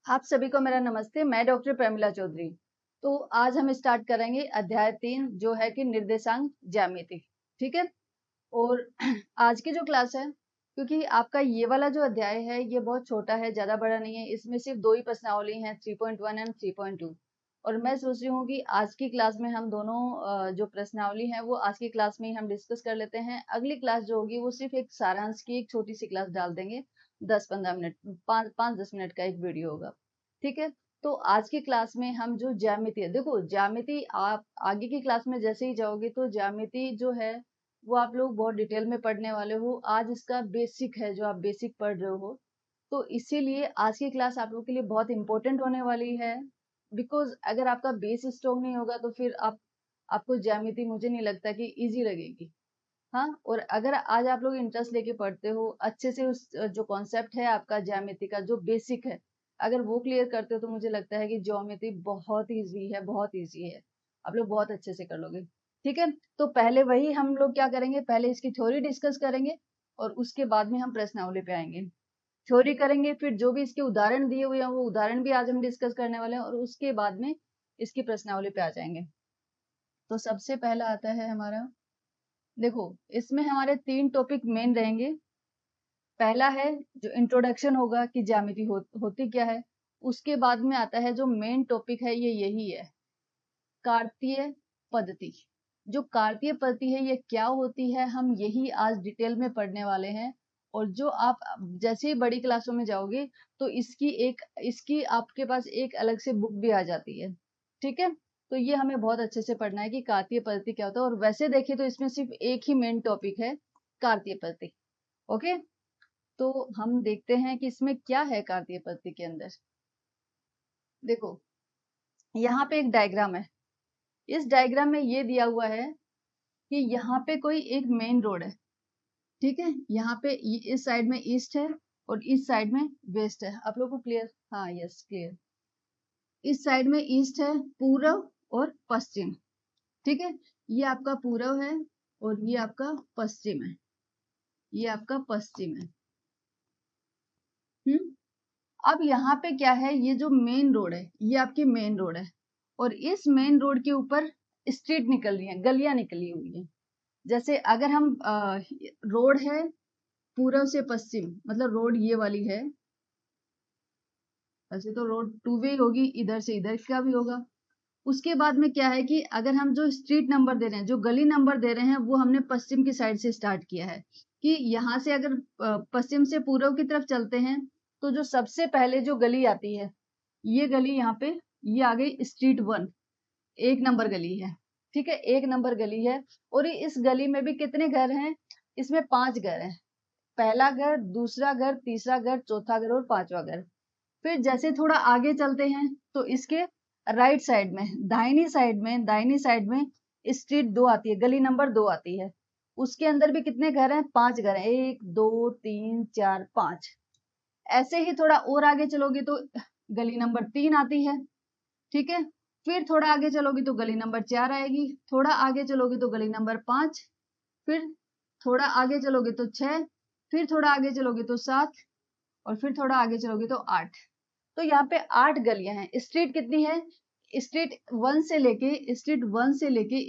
आप सभी को मेरा नमस्ते। मैं डॉक्टर प्रेमिला चौधरी। तो आज हम स्टार्ट करेंगे अध्याय 3 जो है कि निर्देशांक ज्यामिति। ठीक है। और आज की जो क्लास है, क्योंकि आपका ये वाला जो अध्याय है ये बहुत छोटा है, ज्यादा बड़ा नहीं है, इसमें सिर्फ 2 ही प्रश्नावली हैं, 3.1 एंड 3.2। और मैं सोच रही हूँ कि आज की क्लास में हम दोनों जो प्रश्नावली है वो आज की क्लास में ही हम डिस्कस कर लेते हैं। अगली क्लास जो होगी वो सिर्फ एक सारांश की एक छोटी सी क्लास डाल देंगे, 10-15 मिनट, 5-10 मिनट का एक वीडियो होगा। ठीक है। तो आज की क्लास में हम जो ज्यामिति है, देखो ज्यामिति आप आगे की क्लास में जैसे ही जाओगे तो ज्यामिति जो है वो आप लोग बहुत डिटेल में पढ़ने वाले हो। आज इसका बेसिक है जो आप बेसिक पढ़ रहे हो, तो इसीलिए आज की क्लास आप लोग के लिए बहुत इंपॉर्टेंट होने वाली है। बिकॉज अगर आपका बेस स्ट्रॉन्ग नहीं होगा तो फिर आपको ज्यामिति मुझे नहीं लगता कि इजी लगेगी। हाँ, और अगर आज आप लोग इंटरेस्ट लेके पढ़ते हो अच्छे से, उस जो कॉन्सेप्ट है आपका ज्यामिति का जो बेसिक है, अगर वो क्लियर करते हो तो मुझे लगता है कि ज्योमेट्री बहुत इजी है, बहुत इजी है। आप लोग बहुत अच्छे से कर लोगे। ठीक है। तो पहले वही हम लोग क्या करेंगे, पहले इसकी थ्योरी डिस्कस करेंगे और उसके बाद में हम प्रश्नावली पे आएंगे। थ्योरी करेंगे, फिर जो भी इसके उदाहरण दिए हुए हैं वो उदाहरण भी आज हम डिस्कस करने वाले हैं और उसके बाद में इसकी प्रश्नावली पे आ जाएंगे। तो सबसे पहला आता है हमारा, देखो इसमें हमारे 3 टॉपिक मेन रहेंगे। पहला है जो इंट्रोडक्शन होगा कि ज्यामिति होती क्या है। उसके बाद में आता है जो मेन टॉपिक है, ये यही है, कार्तीय पद्धति। जो कार्तीय पद्धति है ये क्या होती है, हम यही आज डिटेल में पढ़ने वाले हैं। और जो आप जैसे ही बड़ी क्लासों में जाओगे तो इसकी आपके पास एक अलग से बुक भी आ जाती है। ठीक है। तो ये हमें बहुत अच्छे से पढ़ना है कि कार्तीय पद्धति क्या होता है। और वैसे देखें तो इसमें सिर्फ एक ही मेन टॉपिक है, कार्तीय पद्धति। ओके। तो हम देखते हैं कि इसमें क्या है कार्तीय पद्धति के अंदर। देखो यहाँ पे एक डायग्राम है। इस डायग्राम में ये दिया हुआ है कि यहाँ पे कोई एक मेन रोड है। ठीक है। यहाँ पे इस साइड में ईस्ट है और इस साइड में वेस्ट है। आप लोग को क्लियर? हाँ, यस क्लियर। इस साइड में ईस्ट है, पूर्व और पश्चिम। ठीक है। ये आपका पूर्व है और ये आपका पश्चिम है। ये आपका पश्चिम है। अब यहाँ पे क्या है, ये जो मेन रोड है ये आपकी मेन रोड है और इस मेन रोड के ऊपर स्ट्रीट निकल रही है, गलियां निकली हुई है। जैसे अगर हम रोड है पूर्व से पश्चिम, मतलब रोड ये वाली है। वैसे तो रोड 2 वे होगी, इधर से इधर का भी होगा। उसके बाद में क्या है कि अगर हम जो स्ट्रीट नंबर दे रहे हैं, जो गली नंबर दे रहे हैं, वो हमने पश्चिम की साइड से स्टार्ट किया है कि यहाँ से अगर पश्चिम से पूर्व की तरफ चलते हैं तो जो सबसे पहले जो गली आती है, ये गली यहाँ पे, ये आ गई स्ट्रीट 1, 1 नंबर गली है। ठीक है, 1 नंबर गली है। और इस गली में भी कितने घर हैं? इसमें 5 घर हैं। पहला घर, दूसरा घर, तीसरा घर, चौथा घर और 5वां घर। फिर जैसे थोड़ा आगे चलते हैं तो इसके राइट साइड में, दाहिनी साइड में स्ट्रीट 2 आती है, गली नंबर 2 आती है। उसके अंदर भी कितने घर हैं? 5 घर हैं। 1 2 3 4 5। ऐसे ही थोड़ा और आगे चलोगे तो गली नंबर 3 आती है। ठीक है। फिर थोड़ा आगे चलोगी तो गली नंबर 4 आएगी, थोड़ा आगे चलोगी तो गली नंबर 5, फिर थोड़ा आगे चलोगे तो 6, फिर थोड़ा आगे चलोगे तो 7 और फिर थोड़ा आगे चलोगे तो 8। तो यहाँ पे 8 गलियां हैं। स्ट्रीट कितनी है? स्ट्रीट 1 से लेके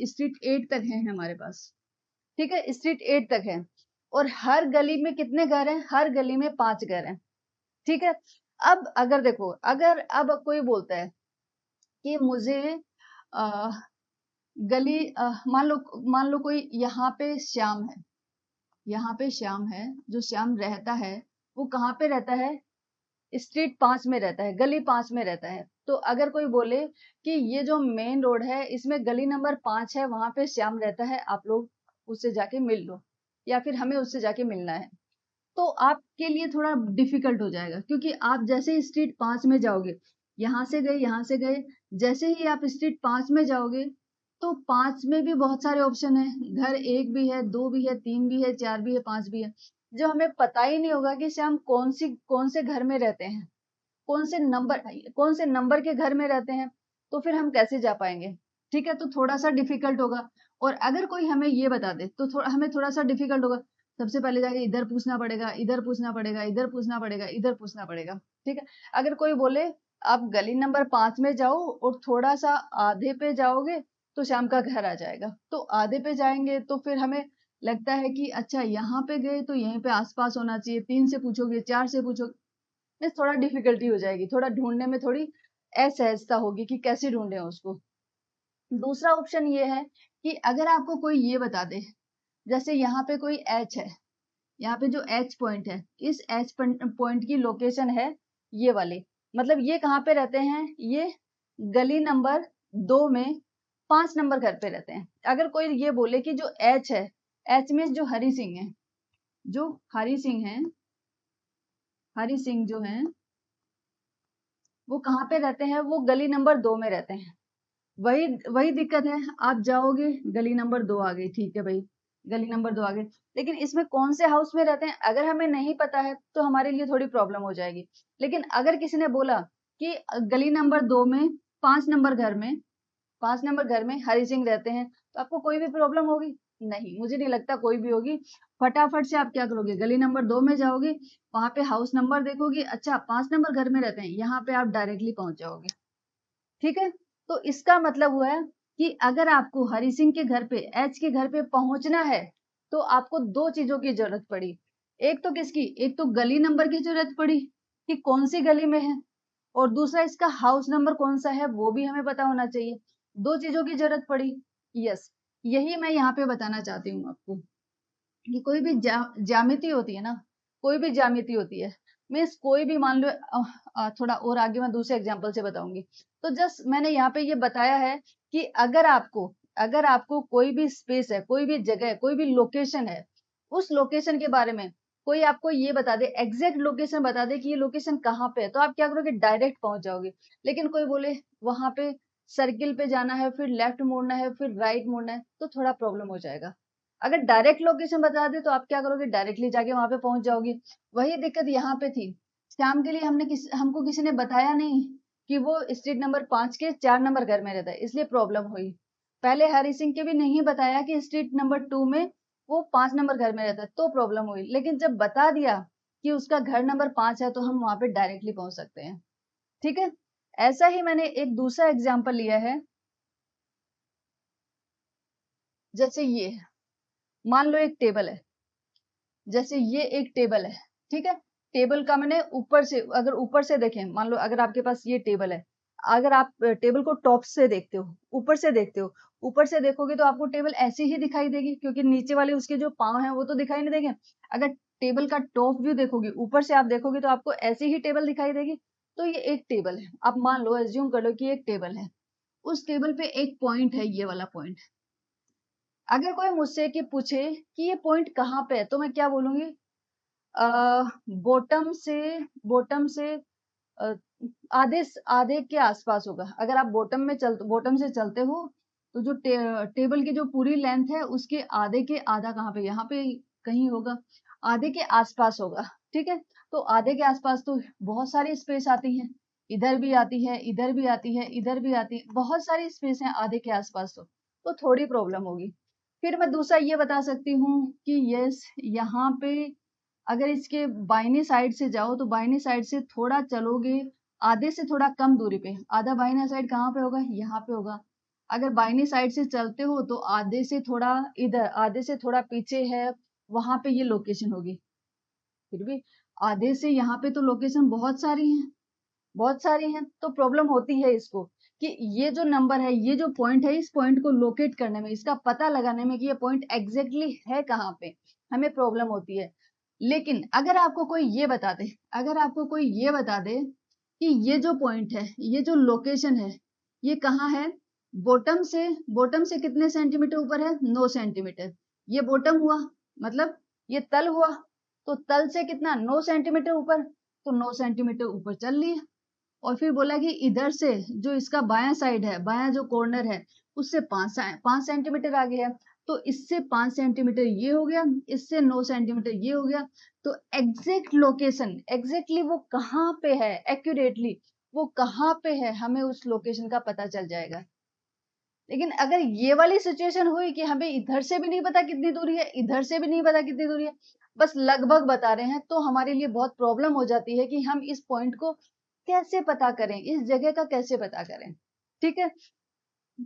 स्ट्रीट 8 तक है हमारे पास। ठीक है, स्ट्रीट 8 तक है। और हर गली में कितने घर हैं? हर गली में 5 घर हैं। ठीक है। अब अगर देखो, अगर अब कोई बोलता है कि मुझे आ, गली मान लो कोई यहाँ पे श्याम है, यहाँ पे श्याम है, जो श्याम रहता है वो कहाँ पे रहता है? स्ट्रीट 5 में रहता है, गली 5 में रहता है। तो अगर कोई बोले कि ये जो मेन रोड है इसमें गली नंबर 5 है, वहां पे श्याम रहता है, आप लोग उससे जाके मिल लो या फिर हमें उससे जाके मिलना है, तो आपके लिए थोड़ा डिफिकल्ट हो जाएगा। क्योंकि आप जैसे ही स्ट्रीट 5 में जाओगे, यहाँ से गए, यहाँ से गए, जैसे ही आप स्ट्रीट 5 में जाओगे तो 5 में भी बहुत सारे ऑप्शन है। घर 1 भी है, 2 भी है, 3 भी है, 4 भी है, 5 भी है। जो हमें पता ही नहीं होगा कि श्याम कौन से घर में रहते हैं, कौन से नंबर के घर में रहते हैं, तो फिर हम कैसे जा पाएंगे? ठीक है। तो थोड़ा सा डिफिकल्ट होगा। और अगर कोई हमें ये बता दे तो हमें थोड़ा सा डिफिकल्ट होगा। सबसे पहले जाके इधर पूछना पड़ेगा, इधर पूछना पड़ेगा, इधर पूछना पड़ेगा, इधर पूछना पड़ेगा। ठीक है। अगर कोई बोले आप गली नंबर 5 में जाओ और थोड़ा सा आधे पे जाओगे तो श्याम का घर आ जाएगा। तो आधे पे जाएंगे तो फिर हमें लगता है कि अच्छा यहाँ पे गए तो यहीं पे आसपास होना चाहिए, 3 से पूछोगे, 4 से पूछोगे, थोड़ा डिफिकल्टी हो जाएगी, थोड़ा ढूंढने में थोड़ी असहजता होगी कि कैसे ढूंढे उसको। दूसरा ऑप्शन ये है कि अगर आपको कोई ये बता दे, जैसे यहाँ पे कोई एच है, यहाँ पे जो एच पॉइंट है, इस एच पॉइंट की लोकेशन है ये वाली, मतलब ये कहाँ पे रहते हैं, ये गली नंबर 2 में 5 नंबर घर पे रहते हैं। अगर कोई ये बोले कि जो एच है, एच में जो हरी सिंह है, जो हरी सिंह है, हरी सिंह जो है वो कहाँ पे रहते हैं, वो गली नंबर 2 में रहते हैं। वही वही दिक्कत है, आप जाओगे गली नंबर 2 आ गई, ठीक है भाई, गली नंबर 2 आ गए, लेकिन इसमें कौन से हाउस में रहते हैं अगर हमें नहीं पता है तो हमारे लिए थोड़ी प्रॉब्लम हो जाएगी। लेकिन अगर किसी ने बोला कि गली नंबर 2 में 5 नंबर घर में, 5 नंबर घर में हरि सिंह रहते हैं, तो आपको कोई भी प्रॉब्लम होगी? नहीं, मुझे नहीं लगता कोई भी होगी। फटाफट से आप क्या करोगे, गली नंबर 2 में जाओगे, वहां पे हाउस नंबर देखोगे, अच्छा 5 नंबर घर में रहते हैं, यहाँ पे आप डायरेक्टली पहुंच जाओगे। ठीक है, तो इसका मतलब हुआ है कि अगर आपको हरि सिंह के घर पे, एच के घर पे पहुंचना है तो आपको दो चीजों की जरूरत पड़ी। एक तो किसकी, एक तो गली नंबर की जरूरत पड़ी कि कौन सी गली में है, और दूसरा इसका हाउस नंबर कौन सा है वो भी हमें पता होना चाहिए। दो चीजों की जरूरत पड़ी। यस, यही मैं यहाँ पे बताना चाहती हूँ आपको कि कोई भी ज्यामिति होती है ना, कोई भी ज्यामिति होती है, मीन्स कोई भी, मान लो थोड़ा और आगे मैं दूसरे एग्जांपल से बताऊंगी। तो जस्ट मैंने यहाँ पे ये बताया है कि अगर आपको कोई भी स्पेस है, कोई भी जगह है, कोई भी लोकेशन है, उस लोकेशन के बारे में कोई आपको ये बता दे, एग्जैक्ट लोकेशन बता दे कि ये लोकेशन कहाँ पे है, तो आप क्या करोगे, डायरेक्ट पहुंच जाओगे। लेकिन कोई बोले वहां पे सर्किल पे जाना है, फिर लेफ्ट मोड़ना है, फिर राइट मोड़ना है, तो थोड़ा प्रॉब्लम हो जाएगा। अगर डायरेक्ट लोकेशन बता दे तो आप क्या करोगे, डायरेक्टली जाके वहां पे पहुंच जाओगे। वही दिक्कत यहाँ पे थी, शाम के लिए हमको किसी ने बताया नहीं कि वो स्ट्रीट नंबर 5 के 4 नंबर घर में रहता है, इसलिए प्रॉब्लम हुई। पहले हरि सिंह के भी नहीं बताया कि स्ट्रीट नंबर 2 में वो 5 नंबर घर में रहता है, तो प्रॉब्लम हुई। लेकिन जब बता दिया कि उसका घर नंबर 5 है तो हम वहां पे डायरेक्टली पहुंच सकते हैं। ठीक है, ऐसा ही मैंने एक दूसरा एग्जाम्पल लिया है, जैसे ये मान लो एक टेबल है, जैसे ये एक टेबल है, ठीक है, टेबल का मैंने ऊपर से, अगर ऊपर से देखें, मान लो अगर आपके पास ये टेबल है, अगर आप टेबल को टॉप से देखते हो, ऊपर से देखते हो, ऊपर से देखोगे तो आपको टेबल ऐसी ही दिखाई देगी, क्योंकि नीचे वाले उसके जो पांव हैं वो तो दिखाई नहीं देंगे। अगर टेबल का टॉप व्यू देखोगे, ऊपर से आप देखोगे तो आपको ऐसी ही टेबल दिखाई देगी। तो ये एक टेबल है, आप मान लो, एज्यूम कर लो कि एक टेबल है, उस टेबल पे एक पॉइंट है, ये वाला पॉइंट। अगर कोई मुझसे कि पूछे कि ये पॉइंट कहाँ पे है, तो मैं क्या बोलूंगी, बॉटम से, बॉटम से अ, आधे आधे के आसपास होगा। अगर आप बॉटम से चलते हो तो जो टेबल की जो पूरी लेंथ है उसके आधे के आधा कहाँ पे, यहाँ पे कहीं होगा, आधे के आसपास होगा। ठीक है, तो आधे के आसपास तो बहुत सारी स्पेस आती है, इधर भी आती है, इधर भी आती है, इधर भी आती है, बहुत सारी स्पेस है आधे के आसपास, तो थोड़ी प्रॉब्लम होगी। फिर मैं दूसरा ये बता सकती हूँ कि यस, यहाँ पे अगर इसके बाइनी साइड से जाओ तो बाइनी साइड से थोड़ा चलोगे, आधे से थोड़ा कम दूरी पे, आधा बाइनी साइड कहाँ पे होगा, यहाँ पे होगा। अगर बाइनी साइड से चलते हो तो आधे से थोड़ा इधर, आधे से थोड़ा पीछे है, वहां पे ये लोकेशन होगी। फिर भी आधे से यहाँ पे तो लोकेशन बहुत सारी हैं, बहुत सारी हैं, तो प्रॉब्लम होती है इसको कि ये जो नंबर है, ये जो पॉइंट है, इस पॉइंट को लोकेट करने में, इसका पता लगाने में कि ये पॉइंट एग्जैक्टली है कहाँ पे, हमें प्रॉब्लम होती है। लेकिन अगर आपको कोई ये बता दे, अगर आपको कोई ये बता दे कि ये जो पॉइंट है, ये जो लोकेशन है, ये कहाँ है, बॉटम से कितने सेंटीमीटर ऊपर है, 9 सेंटीमीटर, ये बॉटम हुआ, मतलब ये तल हुआ, तो तल से कितना, 9 सेंटीमीटर ऊपर, तो 9 सेंटीमीटर ऊपर चल लिए। और फिर बोला कि इधर से जो इसका बायां साइड है, बायां जो कॉर्नर है, उससे 5 सेंटीमीटर आगे है, तो इससे 5 सेंटीमीटर ये हो गया, इससे 9 सेंटीमीटर ये हो गया। तो एग्जैक्ट लोकेशन, एग्जैक्टली वो कहाँ पे है, एक्यूरेटली वो कहाँ पे है, हमें उस लोकेशन का पता चल जाएगा। लेकिन अगर ये वाली सिचुएशन हुई कि हमें इधर से भी नहीं पता कितनी दूरी है, इधर से भी नहीं पता कितनी दूरी है, बस लगभग बता रहे हैं, तो हमारे लिए बहुत प्रॉब्लम हो जाती है कि हम इस पॉइंट को कैसे पता करें, इस जगह का कैसे पता करें, ठीक है।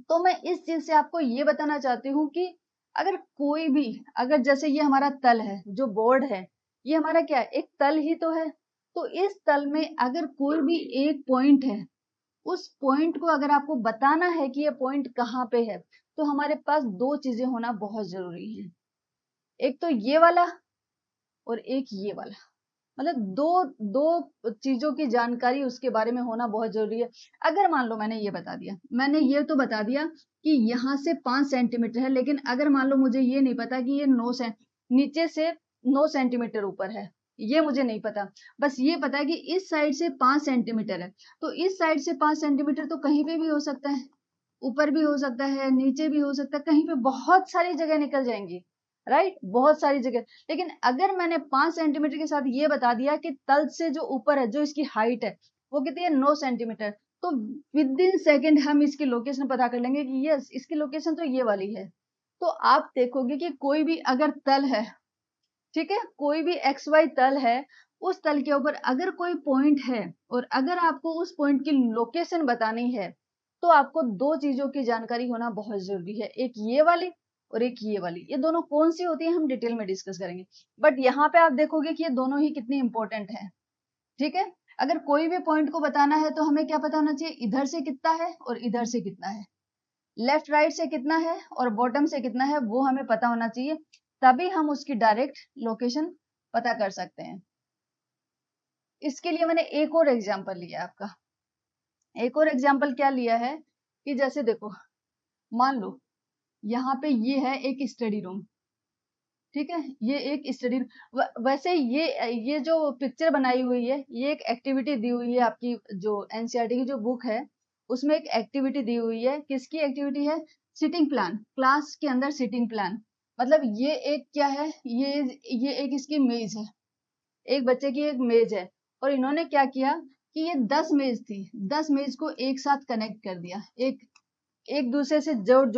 तो मैं इस चीज से आपको ये बताना चाहती हूँ कि अगर कोई भी, अगर जैसे ये हमारा तल है, जो बोर्ड है, ये हमारा क्या है, एक तल ही तो है। तो इस तल में अगर कोई भी एक पॉइंट है, उस पॉइंट को अगर आपको बताना है कि ये पॉइंट कहाँ पे है, तो हमारे पास दो चीजें होना बहुत जरूरी है। एक तो ये वाला और एक ये वाला, मतलब दो दो चीजों की जानकारी उसके बारे में होना बहुत जरूरी है। अगर मान लो मैंने ये बता दिया, मैंने ये तो बता दिया कि यहाँ से 5 सेंटीमीटर है, लेकिन अगर मान लो मुझे ये नहीं पता कि ये 9 से नीचे से 9 सेंटीमीटर ऊपर है, ये मुझे नहीं पता। बस ये पता है कि इस साइड से 5 सेंटीमीटर है, तो इस साइड से 5 सेंटीमीटर तो कहीं पे भी हो सकता है, ऊपर भी हो सकता है, नीचे भी हो सकता है, कहीं पे बहुत सारी जगह निकल जाएंगी, राइट, बहुत सारी जगह। लेकिन अगर मैंने 5 सेंटीमीटर के साथ ये बता दिया कि तल से जो ऊपर है, जो इसकी हाइट है, वो कितनी है, 9 सेंटीमीटर, तो विद इन सेकेंड हम इसकी लोकेशन पता कर लेंगे कि यस, इसकी लोकेशन तो ये वाली है। तो आप देखोगे कि कोई भी अगर तल है, ठीक है, कोई भी एक्स वाई तल है, उस तल के ऊपर अगर कोई पॉइंट है और अगर आपको उस पॉइंट की लोकेशन बतानी है, तो आपको दो चीजों की जानकारी होना बहुत जरूरी है, एक ये वाली और एक ये वाली। ये दोनों कौन सी होती है हम डिटेल में डिस्कस करेंगे, बट यहाँ पे आप देखोगे कि ये दोनों ही कितनी इंपॉर्टेंट है, ठीक है। अगर कोई भी पॉइंट को बताना है तो हमें क्या पता होना चाहिए, इधर से कितना है और इधर से कितना है, लेफ्ट राइट से कितना है और बॉटम से कितना है, वो हमें पता होना चाहिए, तभी हम उसकी डायरेक्ट लोकेशन पता कर सकते हैं। इसके लिए मैंने एक और एग्जांपल लिया आपका। एक और एग्जांपल क्या लिया है कि जैसे देखो, मान लो यहाँ पे ये है एक स्टडी रूम, ठीक है, ये एक स्टडी, वैसे ये जो पिक्चर बनाई हुई है, ये एक एक्टिविटी दी हुई है आपकी जो एनसीईआरटी की जो बुक है, उसमें एक एक्टिविटी दी हुई है। किसकी एक्टिविटी है, सिटिंग प्लान, क्लास के अंदर सिटिंग प्लान। मतलब ये एक क्या है, ये एक इसकी मेज है, एक बच्चे की एक मेज है, और इन्होंने क्या किया कि ये 10 मेज थी, 10 मेज को एक साथ कनेक्ट कर दिया, एक एक दूसरे से जोड़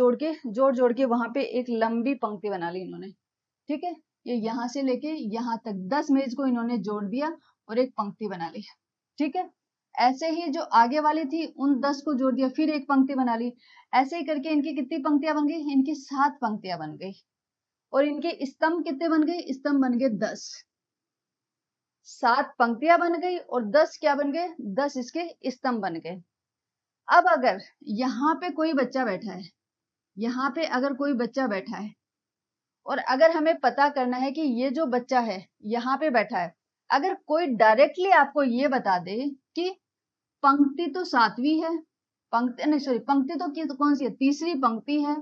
जोड़ के वहां पे एक लंबी पंक्ति बना ली इन्होंने, ठीक है। ये यहाँ से लेके यहाँ तक 10 मेज को इन्होंने जोड़ दिया और एक पंक्ति बना ली, ठीक है। ऐसे ही जो आगे वाली थी उन 10 को जोड़ दिया, फिर एक पंक्ति बना ली। ऐसे ही करके इनकी कितनी पंक्तियां बन गई, इनकी 7 पंक्तियां बन गई। और इनके स्तंभ कितने बन गए, स्तंभ बन गए 10। 7 पंक्तियां बन गई और 10 क्या बन गए, 10 इसके स्तंभ बन गए। अब अगर यहाँ पे कोई बच्चा बैठा है, यहाँ पे अगर कोई बच्चा बैठा है, और अगर हमें पता करना है कि ये जो बच्चा है यहाँ पे बैठा है, अगर कोई डायरेक्टली आपको ये बता दे कि पंक्ति तो 7वीं है, पंक्ति नहीं सॉरी, पंक्ति तो कौन सी है, तीसरी पंक्ति है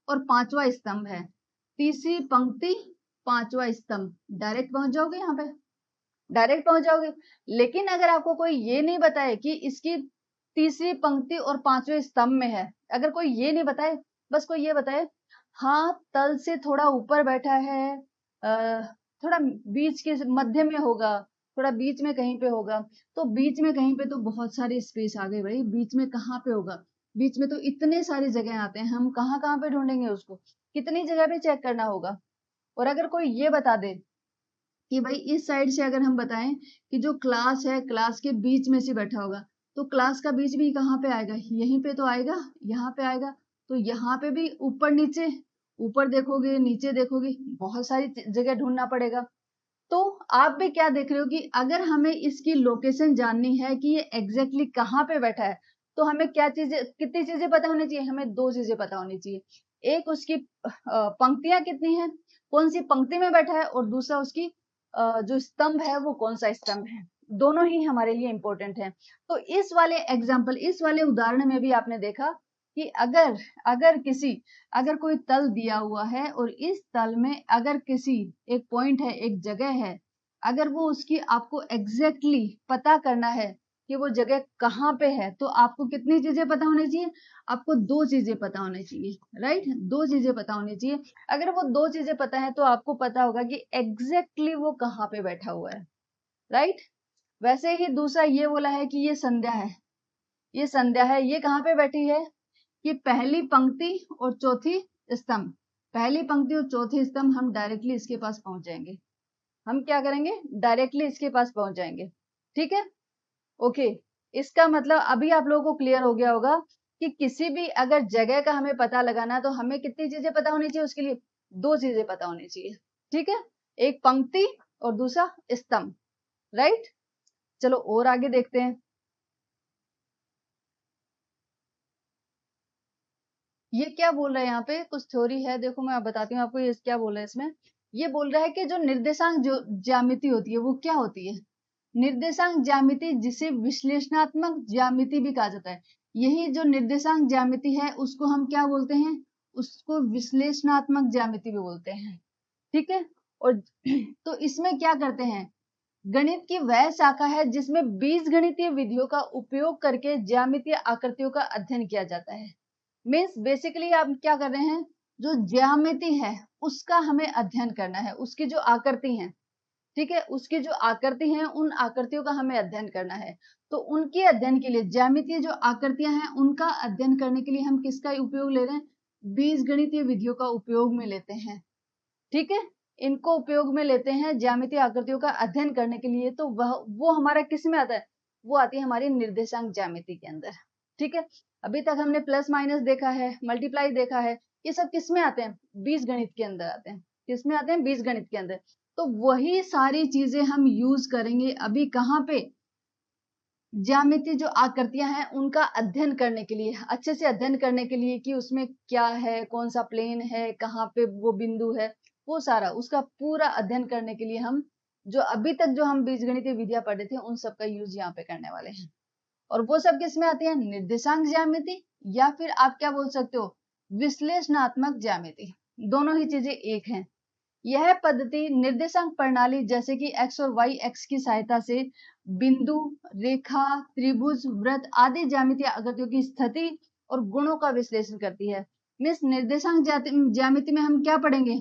और 5वां स्तंभ है, तीसरी पंक्ति 5वां स्तंभ, डायरेक्ट पहुंच जाओगे, यहाँ पे डायरेक्ट पहुंच जाओगे। लेकिन अगर आपको कोई ये नहीं बताए कि इसकी तीसरी पंक्ति और 5वें स्तंभ में है, अगर कोई ये नहीं बताए, बस कोई ये बताए हाँ तल से थोड़ा ऊपर बैठा है, थोड़ा बीच के मध्य में होगा, थोड़ा बीच में कहीं पे होगा, तो बीच में कहीं पे तो बहुत सारी स्पेस आ गई भाई, बीच में कहाँ पे होगा, बीच में तो इतने सारी जगह आते हैं, हम कहाँ कहाँ पे ढूंढेंगे उसको, कितनी जगह पे चेक करना होगा। और अगर कोई ये बता दे कि भाई इस साइड से अगर हम बताएं कि जो क्लास है, क्लास के बीच में से बैठा होगा, तो क्लास का बीच भी कहाँ पे आएगा, यहीं पे तो आएगा, यहाँ पे आएगा, तो यहाँ पे भी ऊपर नीचे, ऊपर देखोगे नीचे देखोगे, बहुत सारी जगह ढूंढना पड़ेगा। तो आप भी क्या देख रहे हो कि अगर हमें इसकी लोकेशन जाननी है कि ये एग्जैक्टली कहाँ पे बैठा है, तो हमें क्या चीजें, कितनी चीजें पता होनी चाहिए, हमें दो चीजें पता होनी चाहिए। एक उसकी पंक्तियां कितनी है, कौन सी पंक्ति में बैठा है, और दूसरा उसकी जो स्तंभ है वो कौन सा स्तंभ है, दोनों ही हमारे लिए इंपॉर्टेंट है। तो इस वाले एग्जाम्पल, इस वाले उदाहरण में भी आपने देखा कि अगर अगर कोई तल दिया हुआ है और इस तल में अगर किसी एक पॉइंट है, एक जगह है, अगर वो उसकी आपको एग्जैक्टली पता करना है कि वो जगह कहाँ पे है, तो आपको कितनी चीजें पता होनी चाहिए, आपको दो चीजें पता होनी चाहिए, राइट, दो चीजें पता होनी चाहिए। अगर वो दो चीजें पता है तो आपको पता होगा कि एग्जैक्टली वो कहाँ पे बैठा हुआ है, राइट। वैसे ही दूसरा ये बोला है कि ये संध्या है, ये संध्या है, ये कहाँ पे बैठी है, कि पहली पंक्ति और चौथी स्तंभ, पहली पंक्ति और चौथी स्तंभ, हम डायरेक्टली इसके पास पहुंच जाएंगे, हम क्या करेंगे, डायरेक्टली इसके पास पहुंच जाएंगे, ठीक है, ओके। इसका मतलब अभी आप लोगों को क्लियर हो गया होगा कि किसी भी अगर जगह का हमें पता लगाना है तो हमें कितनी चीजें पता होनी चाहिए, उसके लिए 2 चीजें पता होनी चाहिए, ठीक है, एक पंक्ति और दूसरा स्तंभ, राइट। चलो और आगे देखते हैं। ये क्या बोल रहा है यहाँ पे, कुछ थ्योरी है, देखो मैं बताती हूँ आपको ये क्या बोल रहा है इसमें। ये बोल रहा है कि जो निर्देशांक जो ज्यामिति होती है वो क्या होती है, निर्देशांक ज्यामिति, जिसे विश्लेषणात्मक ज्यामिति भी कहा जाता है। यही जो निर्देशांक ज्यामिति है उसको हम क्या बोलते हैं, उसको विश्लेषणात्मक ज्यामिति भी बोलते हैं, ठीक है। और तो इसमें क्या करते हैं, गणित की वह शाखा है जिसमें बीजगणितीय विधियों का उपयोग करके ज्यामितीय आकृतियों का अध्ययन किया जाता है। मीन्स बेसिकली आप क्या कर रहे हैं, जो ज्यामिति है उसका हमें अध्ययन करना है, उसकी जो आकृति है, ठीक है, उसकी जो आकृति है उन आकृतियों का हमें अध्ययन करना है। तो उनके अध्ययन के लिए ज्यामितीय जो आकृतियां हैं उनका अध्ययन करने के लिए हम किसका उपयोग ले रहे हैं, बीजगणितीय विधियों का उपयोग में लेते हैं, ठीक है। इनको उपयोग में लेते हैं ज्यामितीय आकृतियों का अध्ययन करने के लिए। तो वो हमारा किस में आता है, वो आती है हमारी निर्देशांक ज्यामिति के अंदर, ठीक है। अभी तक हमने प्लस माइनस देखा है, मल्टीप्लाई देखा है, ये सब किस में आते हैं, बीजगणित के अंदर आते हैं, किस में आते हैं, बीजगणित के अंदर। तो वही सारी चीजें हम यूज करेंगे अभी कहाँ पे, ज्यामिति जो आकृतियां हैं उनका अध्ययन करने के लिए, अच्छे से अध्ययन करने के लिए कि उसमें क्या है, कौन सा प्लेन है, कहाँ पे वो बिंदु है, वो सारा उसका पूरा अध्ययन करने के लिए हम जो अभी तक जो हम बीजगणितीय विधियां पढ़े थे उन सब का यूज यहाँ पे करने वाले हैं। और वो सब किस में आते हैं, निर्देशांक ज्यामिति, या फिर आप क्या बोल सकते हो, विश्लेषणात्मक ज्यामिति, दोनों ही चीजें एक हैं। यह पद्धति निर्देशांक प्रणाली जैसे कि x और y एक्स की सहायता से बिंदु, रेखा, त्रिभुज, वृत्त आदि ज्यामितीय आकृतियों की स्थिति और गुणों का विश्लेषण करती है। मीन्स निर्देशांक ज्यामिति में हम क्या पढ़ेंगे,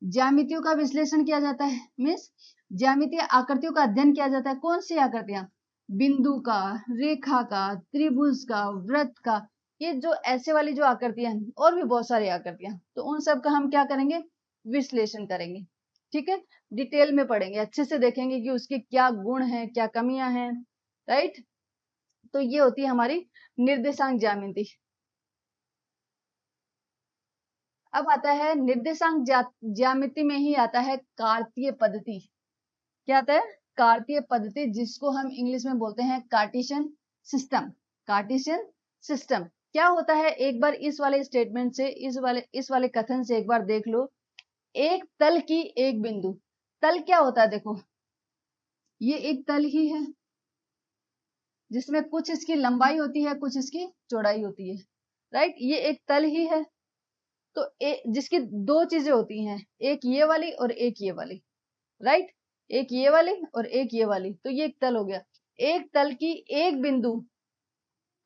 ज्यामितियों का विश्लेषण किया जाता है, मीन्स ज्यामितीय आकृतियों का अध्ययन किया जाता है। कौन सी आकृतियां, बिंदु का, रेखा का, त्रिभुज का, वृत्त का, ये जो ऐसे वाली जो आकृतियां हैं और भी बहुत सारी आकृतियां, तो उन सब का हम क्या करेंगे, विश्लेषण करेंगे, ठीक है। डिटेल में पढ़ेंगे, अच्छे से देखेंगे कि उसके क्या गुण हैं, क्या कमियां हैं, राइट। तो ये होती है हमारी निर्देशांक ज्यामिति। अब आता है निर्देशांक ज्यामिति में ही आता है कार्तीय पद्धति। क्या आता है, कार्तीय पद्धति, जिसको हम इंग्लिश में बोलते हैं कार्टेशियन सिस्टम। कार्टेशियन सिस्टम क्या होता है, एक बार इस वाले स्टेटमेंट से, इस वाले कथन से एक बार देख लो। एक तल की एक बिंदु, तल क्या होता है, देखो ये एक तल ही है जिसमें कुछ इसकी लंबाई होती है, कुछ इसकी चौड़ाई होती है, राइट। ये एक तल ही है। तो जिसकी 2 चीजें होती हैं, एक ये वाली और एक ये वाली, राइट, एक ये वाली और एक ये वाली, तो ये एक तल हो गया। एक तल की एक बिंदु,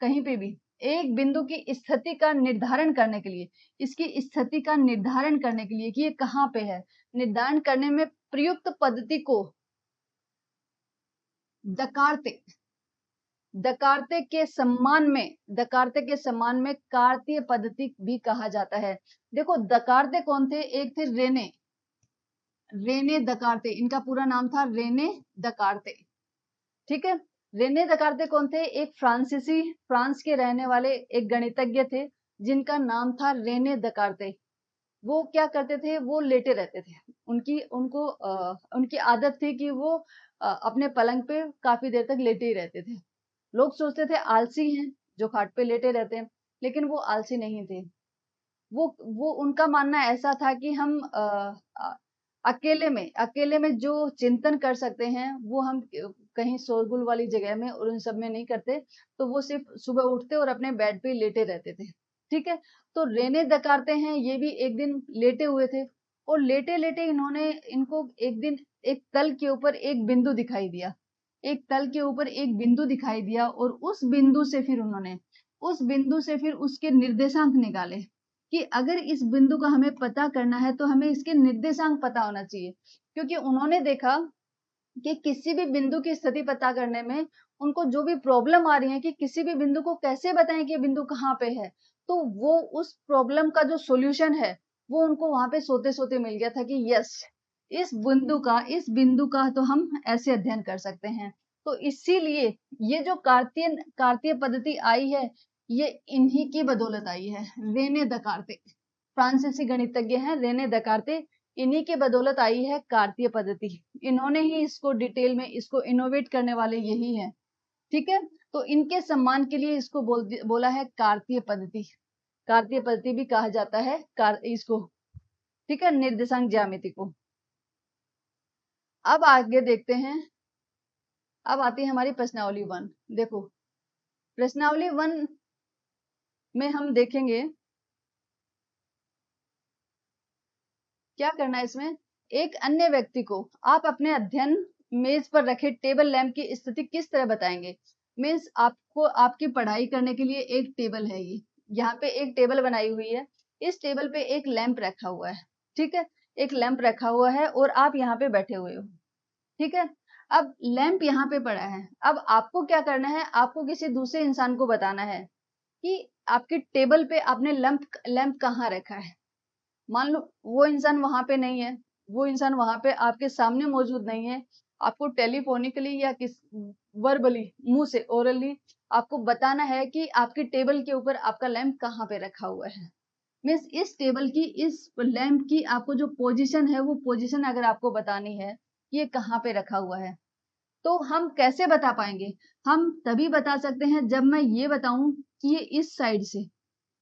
कहीं पे भी एक बिंदु की स्थिति का निर्धारण करने के लिए, इसकी स्थिति का निर्धारण करने के लिए कि ये कहाँ पे है, निर्धारण करने में प्रयुक्त पद्धति को दकारते दकारते के सम्मान में कार्तीय पद्धति भी कहा जाता है। देखो दकारते कौन थे, एक थे रेने दकारते, इनका पूरा नाम था रेने दकारते, ठीक है। रेने दकारते कौन थे, एक फ्रांस के रहने वाले एक गणितज्ञ थे जिनका नाम था रेने दकारते। वो क्या करते थे, वो लेटे रहते थे, उनकी आदत थी कि वो अपने पलंग पे काफी देर तक लेटे ही रहते थे। लोग सोचते थे आलसी हैं जो खाट पे लेटे रहते हैं, लेकिन वो आलसी नहीं थे। वो उनका मानना ऐसा था कि हम अकेले में जो चिंतन कर सकते हैं वो हम कहीं शोरगुल वाली जगह में और उन सब में नहीं करते। तो वो सिर्फ सुबह उठते और अपने बेड पे लेटे रहते थे, ठीक है। तो रेने दकारते हैं, ये भी एक दिन लेटे हुए थे और लेटे लेटे इनको एक दिन एक तल के ऊपर एक बिंदु दिखाई दिया, और उस बिंदु से फिर उसके निर्देशांक निकाले कि अगर इस बिंदु का हमें पता करना है तो हमें इसके निर्देशांक पता होना चाहिए। क्योंकि उन्होंने देखा कि किसी भी बिंदु की स्थिति पता करने में उनको जो भी प्रॉब्लम आ रही है कि किसी भी बिंदु को कैसे बताएं कि ये बिंदु कहाँ पे है, तो वो उस प्रॉब्लम का जो सॉल्यूशन है वो उनको वहां पे सोते सोते मिल गया था कि यस, इस बिंदु का तो हम ऐसे अध्ययन कर सकते हैं। तो इसीलिए ये जो कार्तीय पद्धति आई है, ये इन्हीं की बदौलत आई है। रेने दकार्ते फ्रांसीसी गणितज्ञ हैं, रेने दकार्ते, इन्हीं के बदौलत आई है कार्तीय पद्धति। इन्होंने ही इसको डिटेल में इसको इनोवेट करने वाले यही है। ठीक है, तो इनके सम्मान के लिए इसको बोला है कार्तीय पद्धति। कार्तीय पद्धति भी कहा जाता है इसको, ठीक है, निर्देशांक ज्यामिति को। अब आगे देखते हैं, अब आती है हमारी प्रश्नावली 1। देखो प्रश्नावली 1 में हम देखेंगे क्या करना है इसमें। एक अन्य व्यक्ति को आप अपने अध्ययन मेज पर रखे टेबल लैंप की स्थिति किस तरह बताएंगे। मीन्स आपको आपकी पढ़ाई करने के लिए एक टेबल है, ये यहाँ पे एक टेबल बनाई हुई है, इस टेबल पे एक लैंप रखा हुआ है, ठीक है, एक लैंप रखा हुआ है और आप यहाँ पे बैठे हुए हो, ठीक है। अब लैंप यहाँ पे पड़ा है, अब आपको क्या करना है, आपको किसी दूसरे इंसान को बताना है कि आपकी टेबल पे आपने लैंप कहाँ रखा है। मान लो वो इंसान वहां पे नहीं है, वो इंसान वहां पे आपके सामने मौजूद नहीं है, आपको टेलीफोनिकली या किस वर्बली मुंह से ओरली आपको बताना है कि आपकी टेबल के ऊपर आपका लैंप कहाँ पे रखा हुआ है। मीन्स इस टेबल की, इस लैंप की आपको जो पोजीशन है, वो पोजीशन अगर आपको बतानी है ये कहाँ पे रखा हुआ है, तो हम कैसे बता पाएंगे। हम तभी बता सकते हैं जब मैं ये बताऊं कि ये इस साइड से,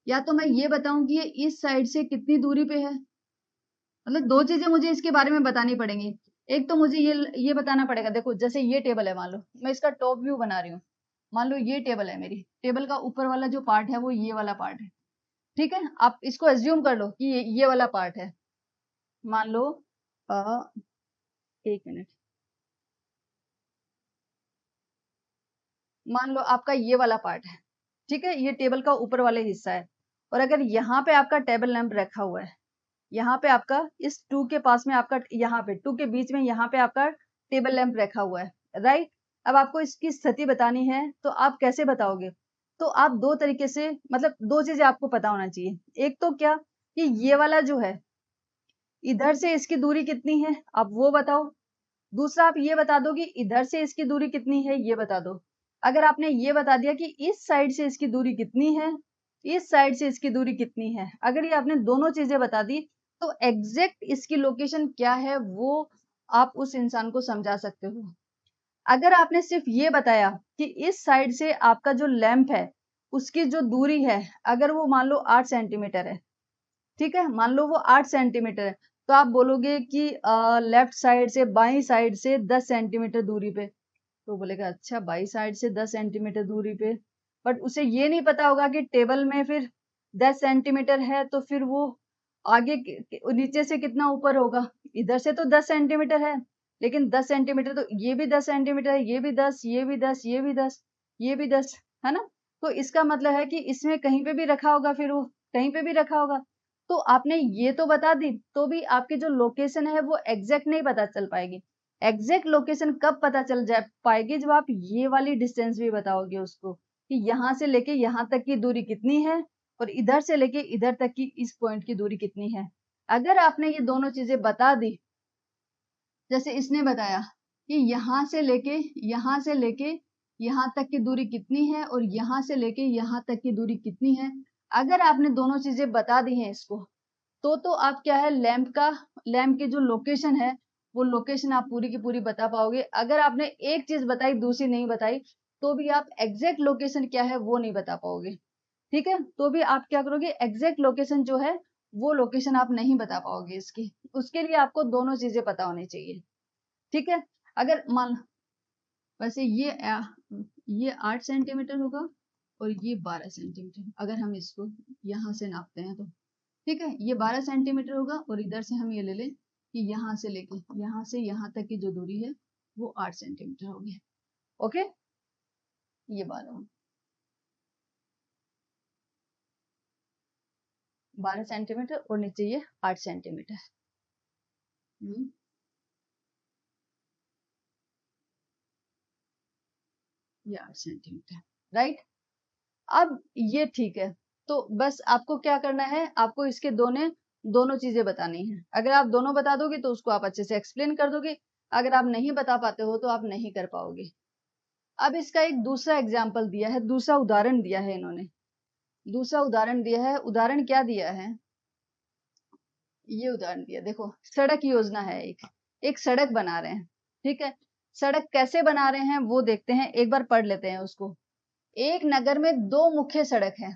या तो मैं ये बताऊं कि ये इस साइड से कितनी दूरी पे है। मतलब दो चीजें मुझे इसके बारे में बतानी पड़ेंगी। एक तो मुझे ये बताना पड़ेगा, देखो जैसे ये टेबल है, मान लो मैं इसका टॉप व्यू बना रही हूँ, मान लो ये टेबल है, मेरी टेबल का ऊपर वाला जो पार्ट है वो ये वाला पार्ट है, ठीक है। आप इसको एज्यूम कर लो कि ये वाला पार्ट है, मान लो एक मिनट, मान लो आपका ये वाला पार्ट है, ठीक है, ये टेबल का ऊपर वाले हिस्सा है। और अगर यहाँ पे आपका टेबल लैंप रखा हुआ है, यहाँ पे आपका इस 2 के पास में आपका, यहाँ पे 2 के बीच में यहाँ पे आपका टेबल लैंप रखा हुआ है, राइट। अब आपको इसकी स्थिति बतानी है, तो आप कैसे बताओगे। तो आप दो तरीके से, मतलब दो चीजें आपको पता होना चाहिए। एक तो क्या कि ये वाला जो है, इधर से इसकी दूरी कितनी है आप वो बताओ। दूसरा आप ये बता दो कि इधर से इसकी दूरी कितनी है, ये बता दो। अगर आपने ये बता दिया कि इस साइड से इसकी दूरी कितनी है, इस साइड से इसकी दूरी कितनी है, अगर ये आपने दोनों चीजें बता दी, तो एग्जैक्ट इसकी लोकेशन क्या है वो आप उस इंसान को समझा सकते हो। अगर आपने सिर्फ ये बताया कि इस साइड से आपका जो लैंप है उसकी जो दूरी है, अगर वो मान लो 8 सेंटीमीटर है, ठीक है, मान लो वो 8 सेंटीमीटर है, तो आप बोलोगे कि लेफ्ट साइड से बाई साइड से 10 सेंटीमीटर दूरी पे। तो बोलेगा अच्छा बाई साइड से 10 सेंटीमीटर दूरी पे, बट उसे ये नहीं पता होगा कि टेबल में फिर 10 सेंटीमीटर है, तो फिर वो आगे नीचे से कितना ऊपर होगा। इधर से तो 10 सेंटीमीटर है, लेकिन 10 सेंटीमीटर तो ये भी 10 सेंटीमीटर है, ये भी 10, ये भी 10, ये भी 10, ये भी 10, है ना। तो इसका मतलब है कि इसमें कहीं पे भी रखा होगा, फिर वो कहीं पे भी रखा होगा। तो आपने ये तो बता दी, तो भी आपकी जो लोकेशन है वो एग्जैक्ट नहीं पता चल पाएगी। एग्जैक्ट लोकेशन कब पता चल जा पाएगी, जब आप ये वाली डिस्टेंस भी बताओगे उसको कि यहाँ से लेके यहाँ तक की दूरी कितनी है और इधर से लेके इधर तक की इस पॉइंट की दूरी कितनी है। अगर आपने ये दोनों चीजें बता दी, जैसे इसने बताया कि यहाँ से लेके यहाँ तक की दूरी कितनी है और यहाँ से लेके यहाँ तक की दूरी कितनी है, अगर आपने दोनों चीजें बता दी हैं इसको, तो आप क्या है, लैंप की जो लोकेशन है वो लोकेशन आप पूरी की पूरी बता पाओगे। अगर आपने एक चीज बताई दूसरी नहीं बताई, तो भी आप एग्जैक्ट लोकेशन क्या है वो नहीं बता पाओगे, ठीक है। तो भी आप क्या करोगे, एग्जैक्ट लोकेशन जो है वो लोकेशन आप नहीं बता पाओगे इसकी। उसके लिए आपको दोनों चीजें पता होनी चाहिए, ठीक है। अगर मान, वैसे ये 8 सेंटीमीटर होगा और ये 12 सेंटीमीटर, अगर हम इसको यहाँ से नापते हैं तो, ठीक है, ये 12 सेंटीमीटर होगा और इधर से हम ये ले लें कि यहाँ से लेके यहाँ से यहाँ तक की जो दूरी है वो 8 सेंटीमीटर होगी। ओके, ये 12 सेंटीमीटर और नीचे ये 8 सेंटीमीटर। ये 8 सेंटीमीटर, राइट। अब ये ठीक है, तो बस आपको क्या करना है, आपको इसके दोनों चीजें बतानी है। अगर आप दोनों बता दोगे तो उसको आप अच्छे से एक्सप्लेन कर दोगे, अगर आप नहीं बता पाते हो तो आप नहीं कर पाओगे, अब इसका एक दूसरा एग्जाम्पल दिया है, दूसरा उदाहरण दिया है इन्होंने। दूसरा उदाहरण दिया है, उदाहरण क्या दिया है, ये उदाहरण दिया, देखो सड़क योजना है, एक सड़क बना रहे हैं, ठीक है। सड़क कैसे बना रहे हैं वो देखते हैं, एक बार पढ़ लेते हैं उसको। एक नगर में दो मुख्य सड़क है,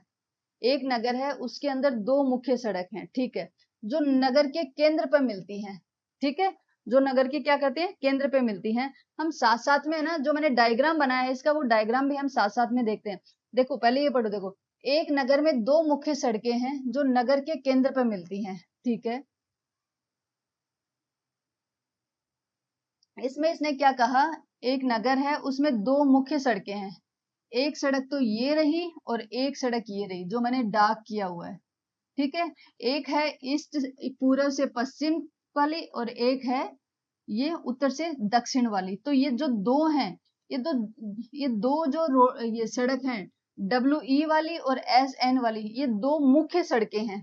एक नगर है उसके अंदर दो मुख्य सड़क हैं, ठीक है, जो नगर के केंद्र पर मिलती हैं, ठीक है, जो नगर की क्या कहते हैं, केंद्र पे मिलती हैं। हम साथ साथ में ना, जो मैंने डायग्राम बनाया है इसका, वो डायग्राम भी हम साथ साथ में देखते हैं। देखो पहले ये पढ़ो, देखो एक नगर में दो मुख्य सड़कें हैं जो नगर के केंद्र पर मिलती हैं, ठीक है। इसमें इसने क्या कहा, एक नगर है उसमें दो मुख्य सड़कें हैं, एक सड़क तो ये रही और एक सड़क ये रही जो मैंने डार्क किया हुआ है, ठीक है। एक है ईस्ट, पूर्व से पश्चिम वाली, और एक है ये उत्तर से दक्षिण वाली। तो ये जो दो हैं, ये दो जो ये सड़क हैं, WE वाली और SN वाली, ये दो मुख्य सड़कें हैं,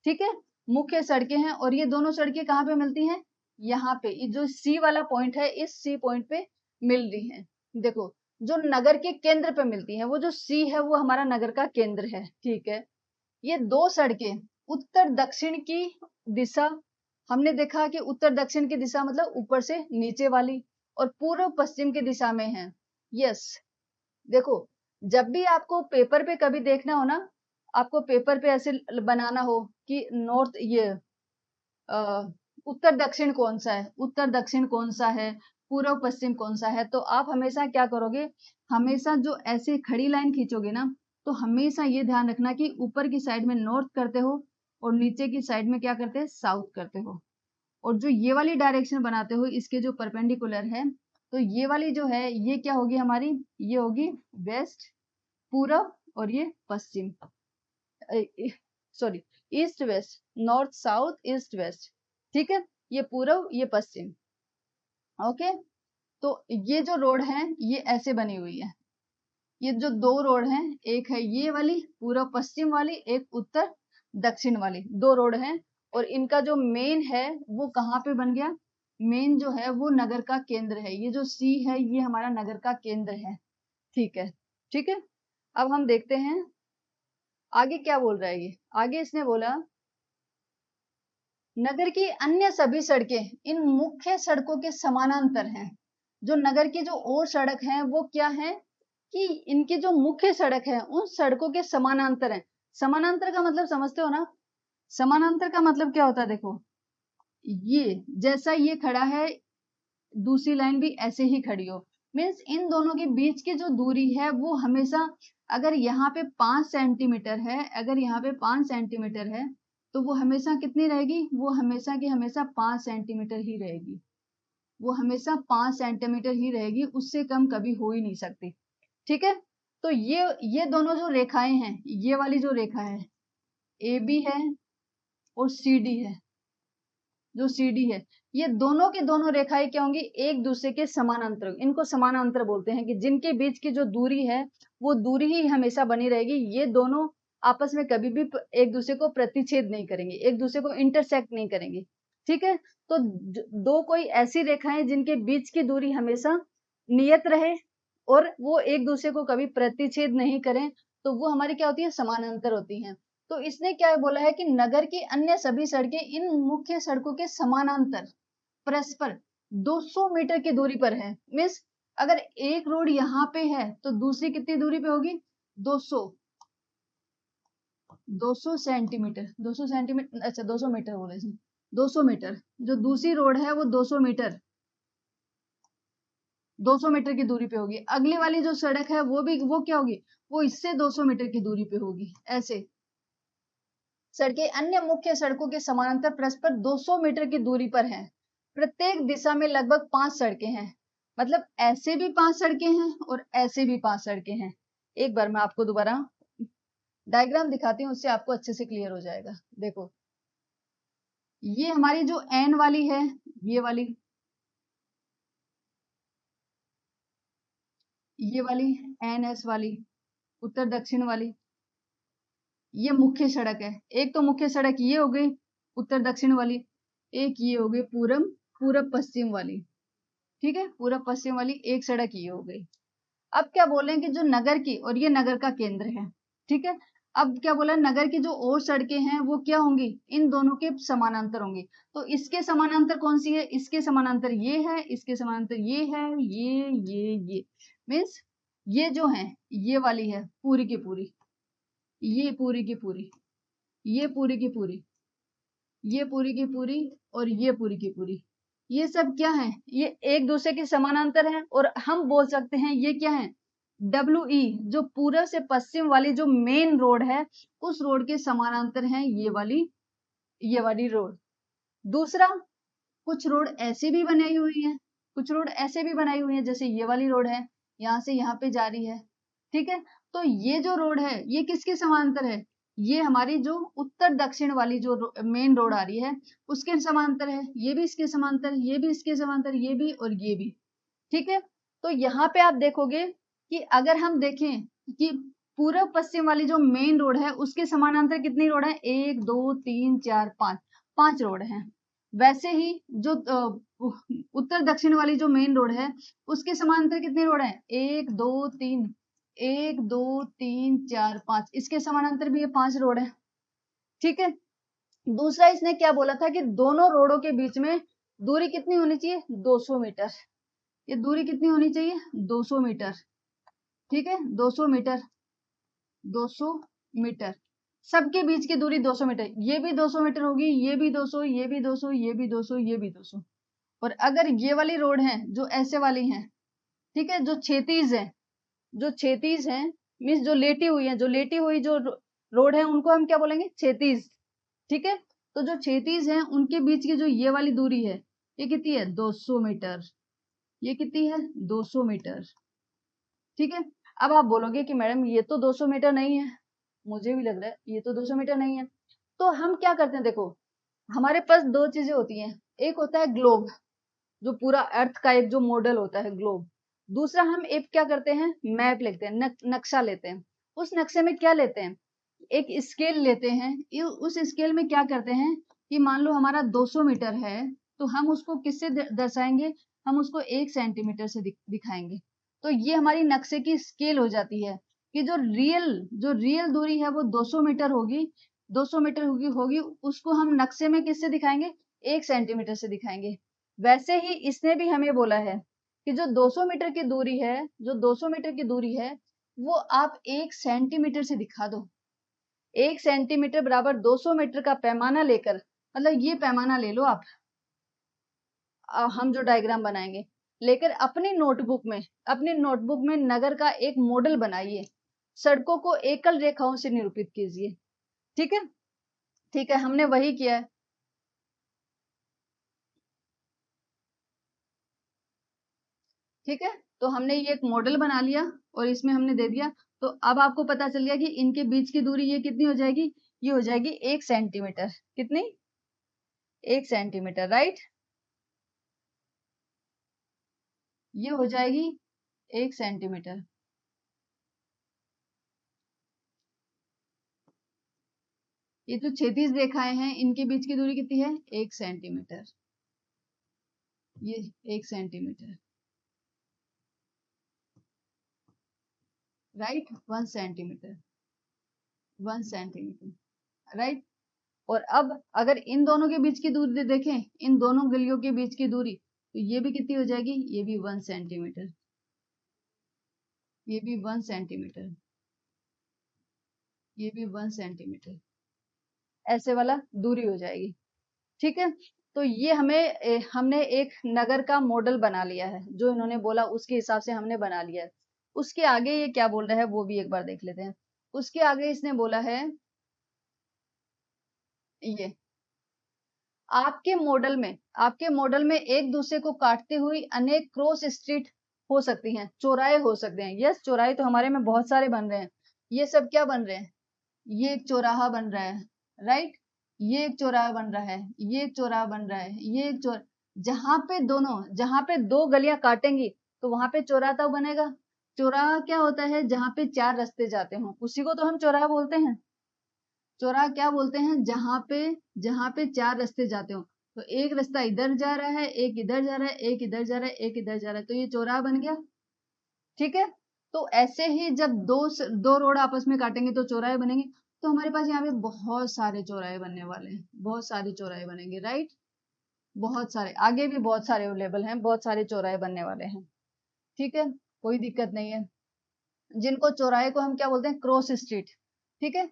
ठीक है, मुख्य सड़कें हैं। और ये दोनों सड़कें कहाँ पे मिलती हैं, यहाँ पे, ये जो C वाला पॉइंट है, इस C पॉइंट पे मिल रही है। देखो जो नगर के केंद्र पे मिलती है, वो जो C है वो हमारा नगर का केंद्र है, ठीक है। ये दो सड़कें उत्तर दक्षिण की दिशा, हमने देखा कि उत्तर दक्षिण की दिशा मतलब ऊपर से नीचे वाली, और पूर्व पश्चिम की दिशा में है। यस, देखो जब भी आपको पेपर पे कभी देखना हो ना, आपको पेपर पे ऐसे बनाना हो कि नॉर्थ ये उत्तर दक्षिण कौन सा है, उत्तर दक्षिण कौन सा है, पूर्व पश्चिम कौन सा है, तो आप हमेशा क्या करोगे, हमेशा जो ऐसे खड़ी लाइन खींचोगे ना, तो हमेशा ये ध्यान रखना कि ऊपर की साइड में नॉर्थ करते हो और नीचे की साइड में क्या करते हैं, साउथ करते हो। और जो ये वाली डायरेक्शन बनाते हो इसके जो परपेंडिकुलर है, तो ये वाली जो है ये क्या होगी हमारी, ये होगी वेस्ट, पूरब, और ये पश्चिम, sorry east west, north south east west, ठीक है, ये पूरब ये पश्चिम, ओके। तो ये जो रोड है ये ऐसे बनी हुई है, ये जो दो रोड हैं, एक है ये वाली पूर्व पश्चिम वाली, एक उत्तर दक्षिण वाली, दो रोड हैं। और इनका जो मेन है वो कहाँ पे बन गया, मेन जो है वो नगर का केंद्र है, ये जो C है ये हमारा नगर का केंद्र है, ठीक है, ठीक है। अब हम देखते हैं आगे क्या बोल रहा है ये, आगे इसने बोला नगर की अन्य सभी सड़कें इन मुख्य सड़कों के समानांतर हैं। जो नगर की जो और सड़क हैं वो क्या है कि इनकी जो मुख्य सड़क है उन सड़कों के समानांतर है। समानांतर का मतलब समझते हो ना, समानांतर का मतलब क्या होता है, देखो ये जैसा ये खड़ा है दूसरी लाइन भी ऐसे ही खड़ी हो, मीन्स इन दोनों के बीच की जो दूरी है वो हमेशा, अगर यहाँ पे 5 सेंटीमीटर है, अगर यहाँ पे 5 सेंटीमीटर है, तो वो हमेशा कितनी रहेगी, वो हमेशा की हमेशा 5 सेंटीमीटर ही रहेगी, वो हमेशा 5 सेंटीमीटर ही रहेगी, उससे कम कभी हो ही नहीं सकती, ठीक है। तो ये दोनों जो रेखाएं हैं, ये वाली जो रेखा है AB है और CD है, जो CD है, ये दोनों के दोनों रेखाएं क्या होंगी, एक दूसरे के समानांतर, इनको समानांतर बोलते हैं, कि जिनके बीच की जो दूरी है वो दूरी ही हमेशा बनी रहेगी, ये दोनों आपस में कभी भी एक दूसरे को प्रतिच्छेद नहीं करेंगे, एक दूसरे को इंटरसेक्ट नहीं करेंगे, ठीक है। तो दो कोई ऐसी रेखाएं जिनके बीच की दूरी हमेशा नियत रहे और वो एक दूसरे को कभी प्रतिच्छेद नहीं करें, तो वो हमारी क्या होती है, समानांतर होती हैं। तो इसने क्या बोला है कि नगर की अन्य सभी सड़कें इन मुख्य सड़कों के समानांतर परस्पर 200 मीटर की दूरी पर है। मीन्स अगर एक रोड यहाँ पे है तो दूसरी कितनी दूरी पे होगी, 200 सेंटीमीटर, 200 सेंटीमीटर, अच्छा 200 मीटर बोले, 200 मीटर, जो दूसरी रोड है वो 200 मीटर, 200 मीटर की दूरी पे होगी। अगली वाली जो सड़क है वो भी, वो क्या होगी, वो इससे 200 मीटर की दूरी पे होगी। ऐसे सड़कें अन्य मुख्य सड़कों के समानांतर परस्पर 200 मीटर की दूरी पर हैं। प्रत्येक दिशा में लगभग 5 सड़कें हैं, मतलब ऐसे भी 5 सड़कें हैं और ऐसे भी 5 सड़कें हैं। एक बार मैं आपको दोबारा डायग्राम दिखाती हूँ, उससे आपको अच्छे से क्लियर हो जाएगा। देखो ये हमारी जो N वाली है, ये वाली, ये वाली NS वाली, उत्तर दक्षिण वाली, ये मुख्य सड़क है। एक तो मुख्य सड़क ये हो गई उत्तर दक्षिण वाली, एक ये हो गई पूरब पश्चिम वाली, ठीक है, पूरब पश्चिम वाली, एक सड़क ये हो गई। अब क्या बोल रहे हैं कि जो नगर की, और ये नगर का केंद्र है, ठीक है। अब क्या बोला, नगर की जो और सड़कें हैं वो क्या होंगी, इन दोनों के समानांतर होंगी। तो इसके समानांतर कौन सी है, इसके समानांतर ये है, इसके समानांतर ये है, ये मीन्स ये जो है ये वाली है पूरी की पूरी, ये पूरी की पूरी, ये पूरी की पूरी, ये पूरी की पूरी, और ये पूरी की पूरी, ये सब क्या है, ये एक दूसरे के समानांतर है। और हम बोल सकते हैं ये क्या है, WE, जो पूर्व से पश्चिम वाली जो मेन रोड है उस रोड के समानांतर है ये वाली रोड। दूसरा, कुछ रोड ऐसे भी बनाई हुई है, कुछ रोड ऐसे भी बनाई हुई है, जैसे ये वाली रोड है, यहाँ से यहाँ पे जा रही है, ठीक है। तो ये जो रोड है ये किसके समांतर है, ये हमारी जो उत्तर दक्षिण वाली जो मेन रोड आ रही है उसके समांतर है, ये भी इसके समांतर, ये भी इसके समांतर, ये भी और ये भी, ठीक है। तो यहाँ पे आप देखोगे कि अगर हम देखें कि पूर्व पश्चिम वाली जो मेन रोड है उसके समानांतर कितनी रोड है, 1 2 3 4 5, 5 रोड है। वैसे ही जो उत्तर दक्षिण वाली जो मेन रोड है उसके समांतर कितनी रोड है, 1 2 3, 1 2 3 4 5, इसके समानांतर भी ये 5 रोड है, ठीक है। दूसरा, इसने क्या बोला था कि दोनों रोडों के बीच में दूरी कितनी होनी चाहिए, 200 मीटर। ये दूरी कितनी होनी चाहिए, 200 मीटर, ठीक है, 200 मीटर, 200 मीटर, सबके बीच की दूरी 200 मीटर, ये भी 200 मीटर होगी, ये भी 200, ये भी 200, ये भी 200, ये भी 200। और अगर ये वाली रोड है जो ऐसे वाली है, ठीक है, जो क्षैतिज है, जो क्षैतिज है मीन्स जो लेटी हुई है, जो लेटी हुई जो रोड है उनको हम क्या बोलेंगे, क्षैतिज, ठीक है। तो जो क्षैतिज है उनके बीच की जो ये वाली दूरी है ये कितनी है, 200 मीटर, ये कितनी है, 200 मीटर, ठीक है। अब आप बोलोगे कि मैडम ये तो 200 मीटर नहीं है, मुझे भी लग रहा है ये तो 200 मीटर नहीं है। तो हम क्या करते हैं, देखो हमारे पास दो चीजें होती हैं, एक होता है ग्लोब, जो पूरा अर्थ का एक जो मॉडल होता है ग्लोब। दूसरा, हम एक क्या करते हैं, मैप लेते हैं, नक्शा लेते हैं। उस नक्शे में क्या लेते हैं, एक स्केल लेते हैं। उस स्केल में क्या करते हैं कि मान लो हमारा 200 मीटर है, तो हम उसको किससे दर्शाएंगे, हम उसको 1 सेंटीमीटर से दिखाएंगे। तो ये हमारी नक्शे की स्केल हो जाती है कि जो रियल दूरी है वो 200 मीटर होगी, 200 मीटर होगी, उसको हम नक्शे में किससे दिखाएंगे, 1 सेंटीमीटर से दिखाएंगे। वैसे ही इसने भी हमें बोला है कि जो 200 मीटर की दूरी है, जो 200 मीटर की दूरी है वो आप 1 सेंटीमीटर से दिखा दो। 1 सेंटीमीटर बराबर 200 मीटर का पैमाना लेकर, मतलब ये पैमाना ले लो आप, हम जो डायग्राम बनाएंगे लेकर अपनी नोटबुक में नगर का एक मॉडल बनाइए, सड़कों को एकल रेखाओं से निरूपित कीजिए, ठीक है। ठीक है, हमने वही किया है, ठीक है। तो हमने ये एक मॉडल बना लिया और इसमें हमने दे दिया। तो अब आपको पता चल गया कि इनके बीच की दूरी ये कितनी हो जाएगी, ये हो जाएगी 1 सेंटीमीटर, कितनी, 1 सेंटीमीटर, राइट, ये हो जाएगी 1 सेंटीमीटर। ये जो क्षैतिज रेखाएं हैं इनके बीच की दूरी कितनी है, 1 सेंटीमीटर, ये 1 centimetre, right, 1 centimetre, 1 centimetre, right. और अब अगर इन दोनों के बीच की दूरी देखें, इन दोनों गलियों के बीच की दूरी, तो ये भी कितनी हो जाएगी, ये भी 1 सेंटीमीटर, ये भी 1 सेंटीमीटर, ये भी 1 सेंटीमीटर, ऐसे वाला दूरी हो जाएगी, ठीक है। तो ये हमने एक नगर का मॉडल बना लिया है, जो इन्होंने बोला उसके हिसाब से हमने बना लिया है। उसके आगे ये क्या बोल रहा है वो भी एक बार देख लेते हैं। उसके आगे इसने बोला है ये, आपके मॉडल में एक दूसरे को काटती हुई अनेक क्रॉस स्ट्रीट हो सकती हैं, चौराहे हो सकते हैं। यस, चौराहे तो हमारे में बहुत सारे बन रहे हैं। ये सब क्या बन रहे हैं, ये एक चौराहा बन रहा है, राइट, ये एक चौराहा बन रहा है, ये एक चौराहा बन रहा है, ये एक जहां पे दो गलियां काटेंगी तो वहां पे चौराहा तो बनेगा। चौराहा क्या होता है, जहां पे 4 रास्ते जाते हों, उसी को तो हम चौराहा बोलते हैं। चौराहा क्या बोलते हैं, जहां पे 4 रास्ते जाते हो, तो एक रास्ता इधर जा रहा है, एक इधर जा रहा है, एक इधर जा रहा है, एक इधर जा रहा है, तो ये चौराहा बन गया, ठीक है। तो ऐसे ही जब दो रोड आपस में काटेंगे तो चौराहे बनेंगे। तो हमारे पास यहाँ पे बहुत सारे चौराहे बनने वाले हैं, बहुत सारे चौराहे बनेंगे, राइट। बहुत सारे, आगे भी बहुत सारे अवेलेबल हैं, बहुत सारे चौराहे बनने वाले हैं, ठीक है, कोई दिक्कत नहीं है। जिनको चौराहे को हम क्या बोलते हैं, क्रॉस स्ट्रीट, ठीक है।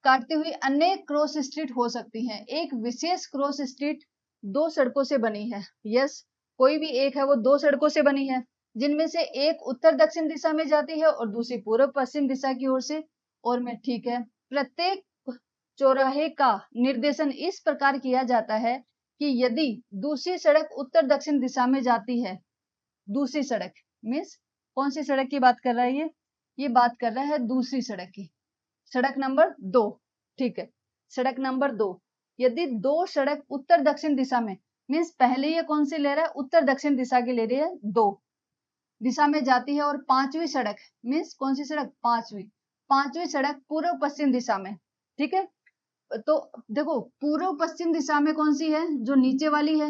काटती हुई अनेक क्रॉस स्ट्रीट हो सकती हैं। एक विशेष क्रॉस स्ट्रीट दो सड़कों से बनी है। यस, कोई भी एक है वो दो सड़कों से बनी है, जिनमें से एक उत्तर दक्षिण दिशा में जाती है और दूसरी पूर्व पश्चिम दिशा की ओर से। और में ठीक है, प्रत्येक चौराहे का निर्देशन इस प्रकार किया जाता है कि यदि दूसरी सड़क उत्तर दक्षिण दिशा में जाती है, दूसरी सड़क मीन्स कौन सी सड़क की बात कर रहा है ये बात कर रहा है दूसरी सड़क की, सड़क नंबर 2, ठीक है, सड़क नंबर 2। यदि दो सड़क उत्तर दक्षिण दिशा में, मीन्स पहले ये कौन सी ले रहा है, उत्तर दक्षिण दिशा की ले रही है, 2 दिशा में जाती है, और पांचवी सड़क मीन्स कौन सी सड़क, पांचवी सड़क पूर्व पश्चिम दिशा में, ठीक है। तो देखो पूर्व पश्चिम दिशा में कौन सी है, जो नीचे वाली है,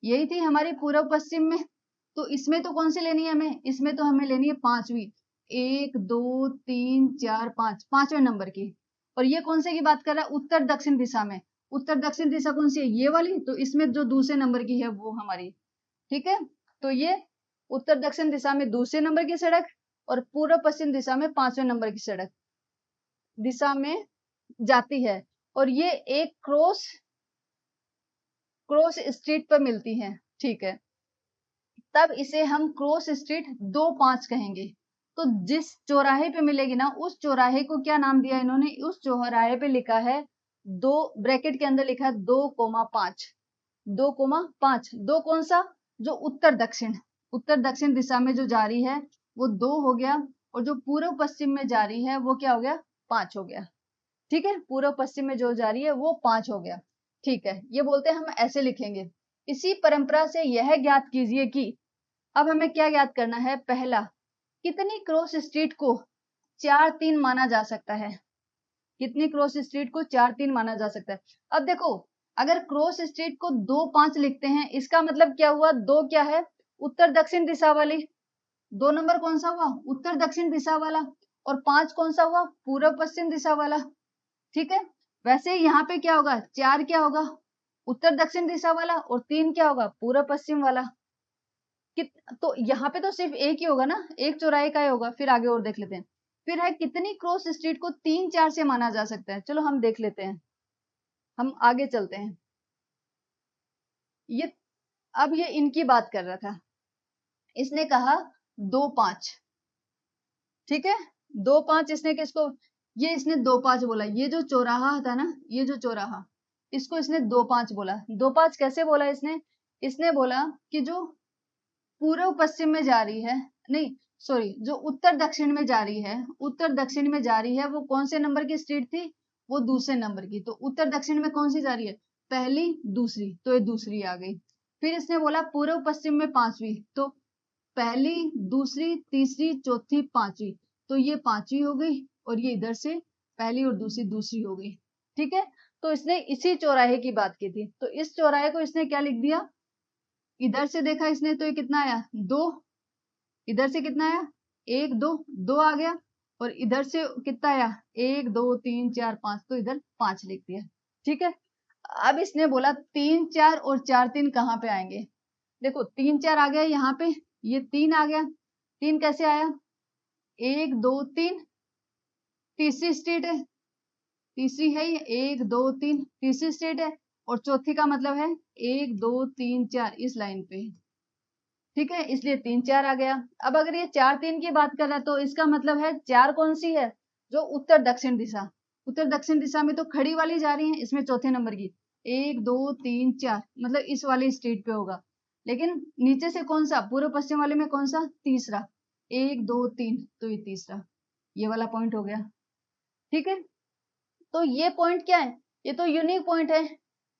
यही थी हमारी पूर्व पश्चिम में। तो इसमें तो कौन सी लेनी है हमें, इसमें तो हमें लेनी है पांचवी, 1 2 3 4 5, पांचवें नंबर की। और ये कौन से की बात कर रहा है, उत्तर दक्षिण दिशा में। उत्तर दक्षिण दिशा कौन सी है, ये वाली। तो इसमें जो दूसरे नंबर की है वो हमारी, ठीक है। तो ये उत्तर दक्षिण दिशा में दूसरे नंबर की सड़क और पूर्व पश्चिम दिशा में पांचवें नंबर की सड़क दिशा में जाती है, और ये एक क्रॉस स्ट्रीट पर मिलती है, ठीक है। तब इसे हम क्रॉस स्ट्रीट 2-5 कहेंगे। तो जिस चौराहे पे मिलेगी ना, उस चौराहे को क्या नाम दिया इन्होंने, उस चौराहे पे लिखा है, दो ब्रैकेट के अंदर लिखा है 2,5, 2,5, दो कौन सा, जो उत्तर दक्षिण दिशा में जो जा रही है वो 2 हो गया, और जो पूर्व पश्चिम में जा रही है वो क्या हो गया, 5 हो गया, ठीक है। पूर्व पश्चिम में जो जा रही है वो 5 हो गया, ठीक है। ये बोलते हैं हम ऐसे लिखेंगे। इसी परंपरा से यह ज्ञात कीजिए कि, अब हमें क्या ज्ञात करना है, पहला, कितनी क्रॉस स्ट्रीट को 4-3 माना जा सकता है, कितनी क्रॉस स्ट्रीट को 4-3 माना जा सकता है। अब देखो, अगर क्रॉस स्ट्रीट को 2-5 लिखते हैं, इसका मतलब क्या हुआ, 2 क्या है, उत्तर दक्षिण दिशा वाली, 2 नंबर कौन सा हुआ, उत्तर दक्षिण दिशा वाला, और 5 कौन सा हुआ, पूर्व पश्चिम दिशा वाला, ठीक है। वैसे यहाँ पे क्या होगा, 4 क्या होगा, उत्तर दक्षिण दिशा वाला, और 3 क्या होगा, पूर्व पश्चिम वाला। तो यहाँ पे तो सिर्फ एक ही होगा ना, एक चौराहे का ही होगा। फिर आगे और देख लेते हैं। फिर है, कितनी क्रॉस स्ट्रीट को 3-4 से माना जा सकता है। चलो हम देख लेते हैं, हम आगे चलते हैं। अब ये इनकी बात कर रहा था, इसने कहा 2-5, ठीक है, 2-5 इसने किसको, ये इसने 2-5 बोला। ये जो चौराहा था ना, ये जो चौराहा, इसको इसने 2-5 बोला। 2-5 कैसे बोला इसने बोला कि जो पूर्व पश्चिम में जा रही है, नहीं सॉरी, जो उत्तर दक्षिण में जा रही है, उत्तर दक्षिण में जा रही है, वो कौन से नंबर की स्ट्रीट थी, वो दूसरे नंबर की। तो उत्तर दक्षिण में कौन सी जा रही है, पहली दूसरी, तो ये दूसरी आ गई। फिर इसने बोला पूर्व पश्चिम में पांचवी, तो पहली दूसरी तीसरी चौथी पांचवी, तो ये पांचवी हो गई, और ये इधर से पहली और दूसरी दूसरी हो गई, ठीक है। तो इसने इसी चौराहे की बात की थी, तो इस चौराहे को इसने क्या लिख दिया, इधर से देखा इसने तो ये कितना आया, 2, इधर से कितना आया, 1 2, 2 आ गया, और इधर से कितना आया, 1 2 3 4 5, तो इधर 5 लिख दिया, ठीक है। अब इसने बोला 3 4 और 4 3 कहाँ पे आएंगे। देखो 3 4 आ गया यहाँ पे, ये 3 आ गया, 3 कैसे आया, 1 2 3, तीसरी स्ट्रीट है, तीसरी है ये, 1 2 3 तीसरी स्ट्रीट है, और चौथी का मतलब है 1 2 3 4 इस लाइन पे, ठीक है, इसलिए 3 4 आ गया। अब अगर ये 4 3 की बात कर रहा है, तो इसका मतलब है 4 कौन सी है, जो उत्तर दक्षिण दिशा, उत्तर दक्षिण दिशा में तो खड़ी वाली जा रही है, इसमें चौथे नंबर की, 1 2 3 4, मतलब इस वाली स्ट्रीट पे होगा। लेकिन नीचे से कौन सा, पूर्व पश्चिम वाले में कौन सा, तीसरा, 1 2 3, तो ये तीसरा, ये वाला पॉइंट हो गया, ठीक है। तो ये पॉइंट क्या है, ये तो यूनिक पॉइंट है।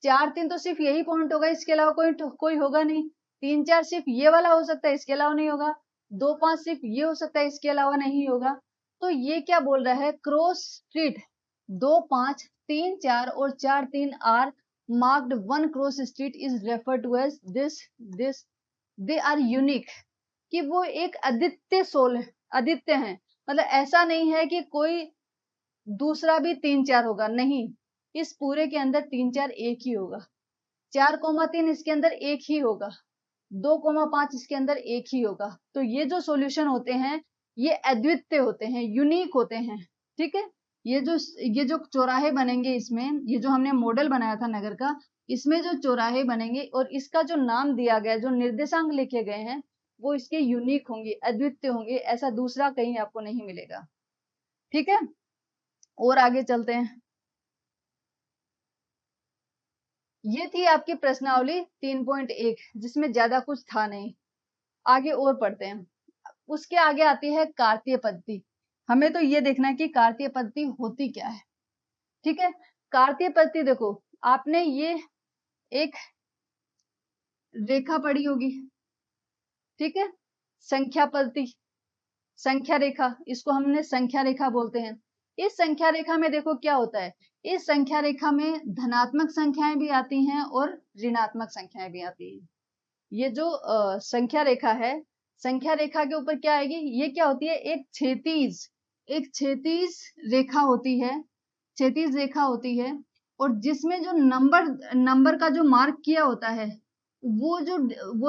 4 3 तो सिर्फ यही पॉइंट होगा, इसके अलावा कोई होगा नहीं। 3 4 सिर्फ ये वाला हो सकता है, इसके अलावा नहीं होगा। 2 5 सिर्फ ये हो सकता है, इसके अलावा नहीं होगा। तो ये क्या बोल रहा है, क्रॉस स्ट्रीट 2 5 3 4 और 4 3 are marked one cross street is referred to as this they are unique, कि वो एक अद्वितीय सोल अद्वितीय हैं, मतलब ऐसा नहीं है कि कोई दूसरा भी 3 4 होगा, नहीं, इस पूरे के अंदर 3 4 एक ही होगा, 4,3 इसके अंदर एक ही होगा, 2,5 इसके अंदर एक ही होगा। तो ये जो सॉल्यूशन होते हैं ये अद्वितीय होते हैं, यूनिक होते हैं, ठीक है। ये जो चौराहे बनेंगे इसमें, ये जो हमने मॉडल बनाया था नगर का, इसमें जो चौराहे बनेंगे और इसका जो नाम दिया गया, जो निर्देशांक लिखे गए हैं, वो इसके यूनिक होंगे, अद्वितीय होंगे, ऐसा दूसरा कहीं आपको नहीं मिलेगा, ठीक है। और आगे चलते हैं। ये थी आपकी प्रश्नावली 3.1, जिसमें ज्यादा कुछ था नहीं। आगे और पढ़ते हैं। उसके आगे आती है कार्तीय पद्धति। हमें तो ये देखना है कि कार्तीय पद्धति होती क्या है, ठीक है। कार्तीय पद्धति देखो, आपने ये एक रेखा पढ़ी होगी, ठीक है, संख्या पद्धति, संख्या रेखा, इसको हमने संख्या रेखा बोलते हैं। इस संख्या रेखा में देखो क्या होता है, इस संख्या रेखा में धनात्मक संख्याएं भी आती हैं और ऋणात्मक संख्याएं भी आती हैं। ये जो संख्या रेखा है, संख्या रेखा के ऊपर क्या आएगी, ये क्या होती है, एक क्षैतिज रेखा होती है, क्षैतिज रेखा होती है, और जिसमें जो नंबर का जो मार्क किया होता है, वो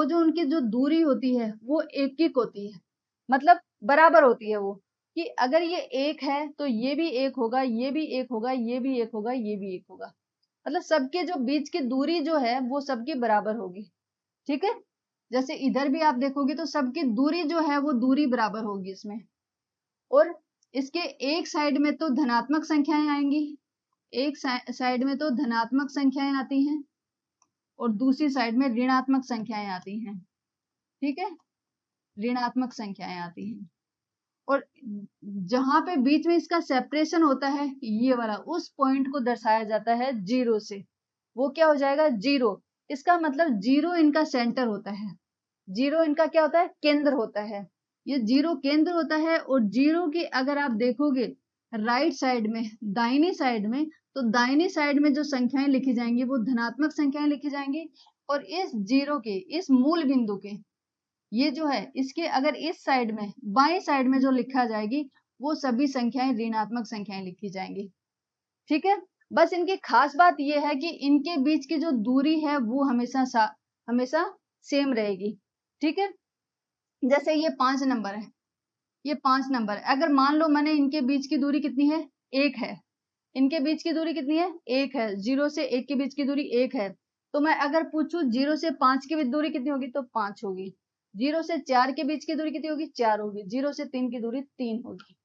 जो उनकी जो दूरी होती है वो एक होती है, मतलब बराबर होती है वो, कि अगर ये एक है तो ये भी एक होगा, ये भी एक होगा, ये भी एक होगा, ये भी एक होगा, मतलब सबके जो बीच की दूरी जो है वो सबकी बराबर होगी, ठीक है। जैसे इधर भी आप देखोगे तो सबकी दूरी जो है वो दूरी बराबर होगी इसमें, और इसके एक साइड में तो धनात्मक संख्याएं आएंगी, एक साइड में तो धनात्मक संख्याएं आती हैं और दूसरी साइड में ऋणात्मक संख्याएं आती हैं, ठीक है, ऋणात्मक संख्याएं आती हैं। और जहां पे बीच में इसका सेपरेशन होता है, ये वाला, उस पॉइंट को दर्शाया जाता है जीरो से। वो क्या हो जाएगा, जीरो, इसका मतलब जीरो इनका सेंटर होता है, जीरो इनका क्या होता है, केंद्र होता है, ये जीरो केंद्र होता है। और जीरो की अगर आप देखोगे राइट साइड में, दाहिनी साइड में, तो दाहिनी साइड में जो संख्याएं लिखी जाएंगी वो धनात्मक संख्याएं लिखी जाएंगी, और इस जीरो के, इस मूल बिंदु के, ये जो है इसके अगर इस साइड में, बाएं साइड में जो लिखा जाएगी वो सभी संख्याएं ऋणात्मक संख्याएं लिखी जाएंगी, ठीक है। बस इनकी खास बात यह है कि इनके बीच की जो दूरी है वो हमेशा सेम रहेगी, ठीक है। जैसे ये 5 नंबर है, ये 5 नंबर है, अगर मान लो मैंने इनके बीच की दूरी कितनी है, 1 है, इनके बीच की दूरी कितनी है, 1 है, 0 से 1 के बीच की दूरी 1 है, तो मैं अगर पूछूं 0 से 5 की दूरी कितनी होगी, तो 5 होगी। 0 से 4 के बीच की दूरी कितनी होगी, 4 होगी। 0 से 3 की दूरी 3 होगी,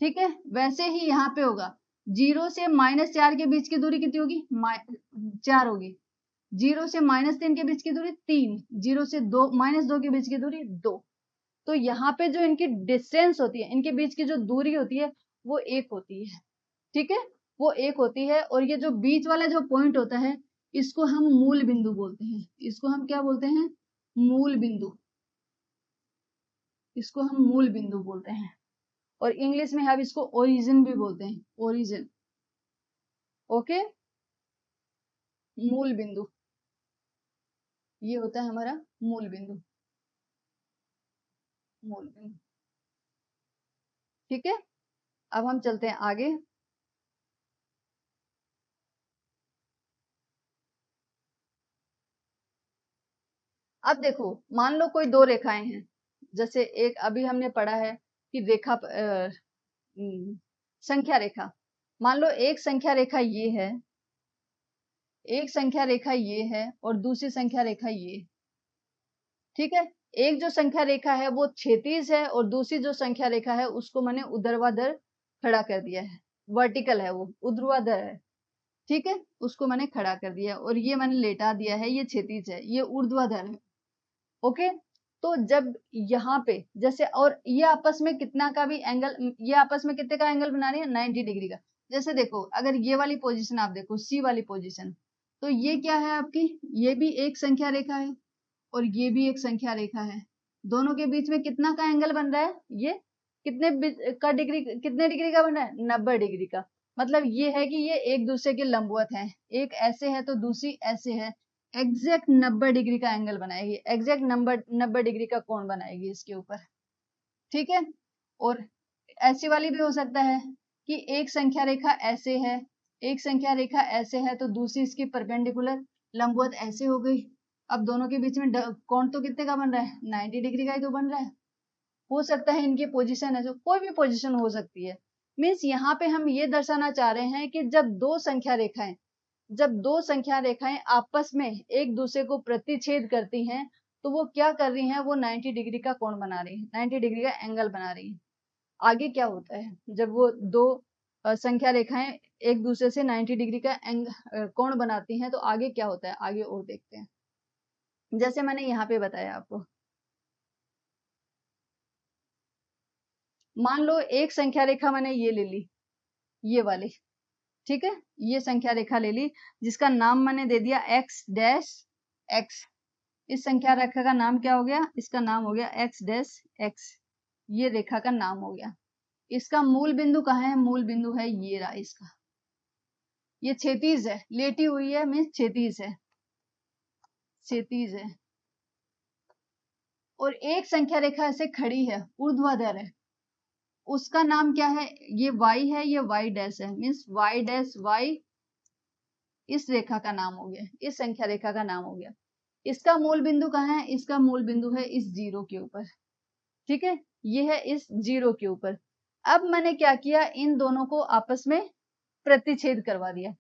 ठीक है। वैसे ही यहाँ पे होगा, 0 से -4 के बीच की दूरी कितनी होगी, 4 होगी। 0 से -3 के बीच की दूरी 3, 0 से -2 के बीच की दूरी 2। तो यहाँ पे जो इनकी डिस्टेंस होती है, इनके बीच की जो दूरी होती है वो 1 होती है, ठीक है, वो 1 होती है। और ये जो बीच वाला जो पॉइंट होता है, इसको हम मूल बिंदु बोलते हैं, इसको हम क्या बोलते हैं, मूल बिंदु, इसको हम मूल बिंदु बोलते हैं। और इंग्लिश में हम इसको ओरिजिन भी बोलते हैं, ओरिजिन, ओके, मूल बिंदु, ये होता है हमारा मूल बिंदु, मूल बिंदु, ठीक है। अब हम चलते हैं आगे। अब देखो, मान लो कोई दो रेखाएं हैं, जैसे एक अभी हमने पढ़ा है कि संख्या रेखा, मान लो एक संख्या रेखा ये है, एक संख्या रेखा ये है, और दूसरी संख्या रेखा ये, ठीक है। एक जो संख्या रेखा है वो क्षैतिज है, और दूसरी जो संख्या रेखा है उसको मैंने ऊर्ध्वाधर खड़ा कर दिया है, वर्टिकल है, वो ऊर्ध्वाधर है, ठीक है, उसको मैंने खड़ा कर दिया, और ये मैंने लेटा दिया है, ये क्षैतिज है, ये ऊर्ध्वाधर है, ओके। तो जब यहाँ पे जैसे, और ये आपस में कितना का भी एंगल, ये आपस में कितने का एंगल बना रही है, 90 डिग्री का। जैसे देखो, अगर ये वाली पोजीशन आप देखो, सी वाली पोजीशन, तो ये क्या है आपकी, ये भी एक संख्या रेखा है और ये भी एक संख्या रेखा है, दोनों के बीच में कितना का एंगल बन रहा है, ये कितने डिग्री का बन रहा है, 90 डिग्री का। मतलब ये है कि ये एक दूसरे के लंबवत है, एक ऐसे है तो दूसरी ऐसे है, एग्जैक्ट 90 डिग्री का एंगल बनाएगी, एग्जैक्ट 90 डिग्री का कोण बनाएगी इसके ऊपर, ठीक है। और ऐसी वाली भी हो सकता है कि एक संख्या रेखा ऐसे है, एक संख्या रेखा ऐसे है, तो दूसरी इसकी परपेंडिकुलर लंबवत ऐसे हो गई। अब दोनों के बीच में कोण तो कितने का बन रहा है, 90 डिग्री का ही तो बन रहा है। हो सकता है इनकी पोजीशन है जो कोई भी पोजीशन हो सकती है। मीन्स यहाँ पे हम ये दर्शाना चाह रहे हैं कि जब दो संख्या रेखाएं आपस में एक दूसरे को प्रतिच्छेद करती हैं तो वो क्या कर रही हैं, वो 90 डिग्री का कोण बना रही है, 90 डिग्री का एंगल बना रही है। आगे क्या होता है जब वो दो संख्या रेखाएं एक दूसरे से 90 डिग्री का कोण बनाती हैं, तो आगे क्या होता है, आगे और देखते हैं। जैसे मैंने यहाँ पे बताया आपको, मान लो एक संख्या रेखा मैंने ये ले ली, ये वाली, ठीक है, ये संख्या रेखा ले ली जिसका नाम मैंने दे दिया x डैश x। इस संख्या रेखा का नाम क्या हो गया, इसका नाम हो गया x डैश x। ये रेखा का नाम हो गया। इसका मूल बिंदु कहाँ है, मूल बिंदु है ये रहा इसका, ये क्षैतिज है, लेटी हुई है मीन्स क्षैतिज है, क्षैतिज है। और एक संख्या रेखा ऐसे खड़ी है, ऊर्ध्वाधर है, उसका नाम क्या है, ये y है, ये y डैश है, मीन्स y डैश y इस रेखा का नाम हो गया, इस संख्या रेखा का नाम हो गया। इसका मूल बिंदु कहाँ है, इसका मूल बिंदु है इस जीरो के ऊपर, ठीक है, ये है इस जीरो के ऊपर। अब मैंने क्या किया, इन दोनों को आपस में प्रतिच्छेद करवा दिया,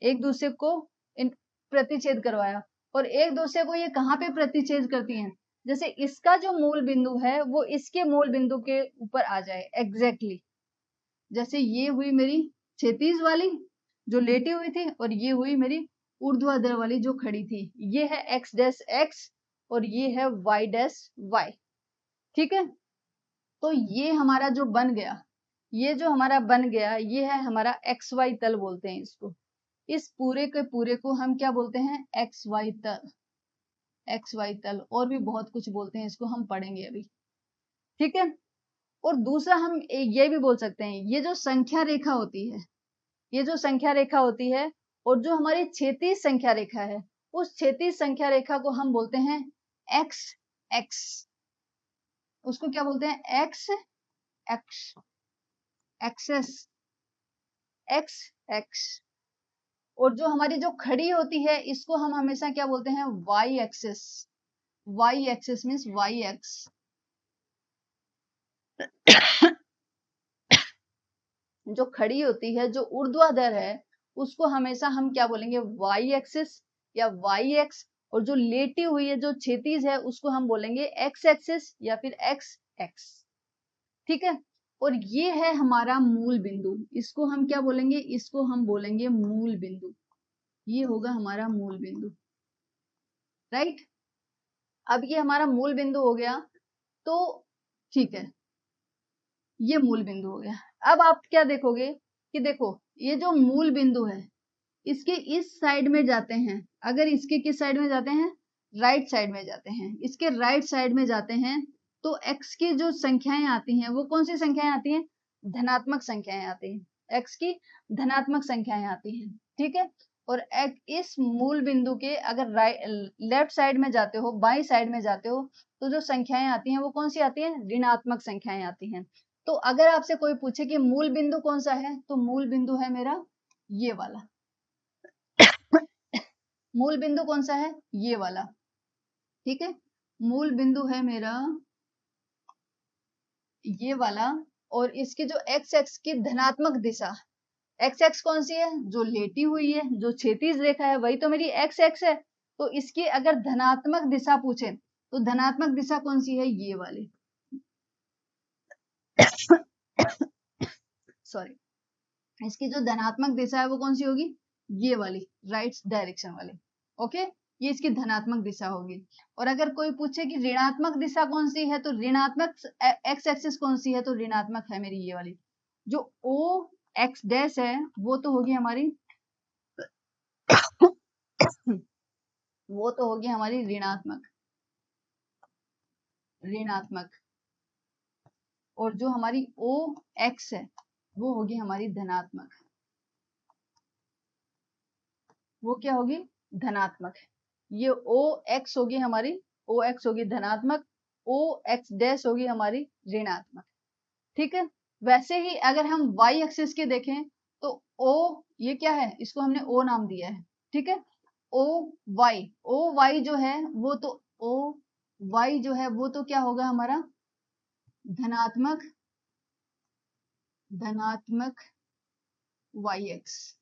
एक दूसरे को प्रतिच्छेद करवाया। और एक दूसरे को ये कहाँ पे प्रतिच्छेद करती हैं, जैसे इसका जो मूल बिंदु है वो इसके मूल बिंदु के ऊपर आ जाए एग्जैक्टली। जैसे ये हुई मेरी क्षैतिज वाली जो लेटी हुई थी, और ये हुई मेरी ऊर्ध्वाधर वाली जो खड़ी थी। ये है x डैश x और ये है y डैश y, ठीक है। तो ये हमारा जो बन गया, ये जो हमारा बन गया, ये है हमारा xy तल बोलते हैं इसको। इस पूरे के पूरे को हम क्या बोलते हैं, xy तल, xy तल। और भी बहुत कुछ बोलते हैं इसको, हम पढ़ेंगे अभी, ठीक है। और दूसरा हम ये भी बोल सकते हैं, ये जो संख्या रेखा होती है, ये जो संख्या रेखा होती है और जो हमारी क्षैतिज संख्या रेखा है, उस क्षैतिज संख्या रेखा को हम बोलते हैं एक्स एक्स। उसको क्या बोलते हैं, x x, axis, x x. और जो हमारी जो खड़ी होती है इसको हम हमेशा क्या बोलते हैं, y axis. Y axis means y x. जो खड़ी होती है, जो ऊर्ध्वाधर है, उसको हमेशा हम क्या बोलेंगे, वाई एक्सिस या वाई एक्स। और जो लेटी हुई है, जो क्षैतिज है, उसको हम बोलेंगे एक्स एक्सिस या फिर एक्स एक्स, ठीक है। और ये है हमारा मूल बिंदु, इसको हम क्या बोलेंगे, इसको हम बोलेंगे मूल बिंदु। ये होगा हमारा मूल बिंदु, राइट। अब ये हमारा मूल बिंदु हो गया, तो ठीक है, ये मूल बिंदु हो गया। अब आप क्या देखोगे कि देखो, ये जो मूल बिंदु है इसके इस साइड में जाते हैं, अगर इसके किस साइड में जाते हैं, राइट साइड में जाते हैं, इसके राइट साइड में जाते हैं, तो x की जो संख्याएं आती हैं वो कौन सी संख्याएं आती हैं, धनात्मक संख्याएं आती हैं, x की धनात्मक संख्याएं आती हैं, ठीक है। और इस मूल बिंदु के अगर लेफ्ट साइड में जाते हो, बाई साइड में जाते हो, तो जो संख्याएं आती हैं वो कौन सी आती हैं, ऋणात्मक संख्याएं आती हैं। तो अगर आपसे कोई पूछे कि मूल बिंदु कौन सा है, तो मूल बिंदु है मेरा ये वाला। मूल बिंदु कौन सा है, ये वाला, ठीक है। मूल बिंदु है मेरा ये वाला। और इसकी जो x एक्स की धनात्मक दिशा, x एक्स कौन सी है, जो लेटी हुई है, जो क्षैतिज रेखा है, वही तो मेरी x एक्स है। तो इसकी अगर धनात्मक दिशा पूछे तो धनात्मक दिशा कौन सी है, ये वाली। सॉरी, इसकी जो धनात्मक दिशा है वो कौन सी होगी, ये वाली, राइट डायरेक्शन वाली, ओके। ये इसकी धनात्मक दिशा होगी। और अगर कोई पूछे कि ऋणात्मक दिशा कौन सी है, तो ऋणात्मक एक्स एक्सिस कौन सी है, तो ऋणात्मक है मेरी ये वाली। जो ओ एक्स डैश है वो तो होगी हमारी वो तो होगी हमारी ऋणात्मक, ऋणात्मक। और जो हमारी ओ एक्स है वो होगी हमारी धनात्मक, वो क्या होगी, धनात्मक। ये ओ एक्स होगी हमारी, ओ एक्स होगी धनात्मक, ओ एक्स डैश होगी हमारी ऋणात्मक, ठीक है। वैसे ही अगर हम वाई एक्सिस के देखें तो ओ, ये क्या है, इसको हमने ओ नाम दिया है, ठीक है। ओ वाई जो है वो तो ओ वाई जो है वो तो क्या होगा हमारा, धनात्मक धनात्मक वाई एक्स।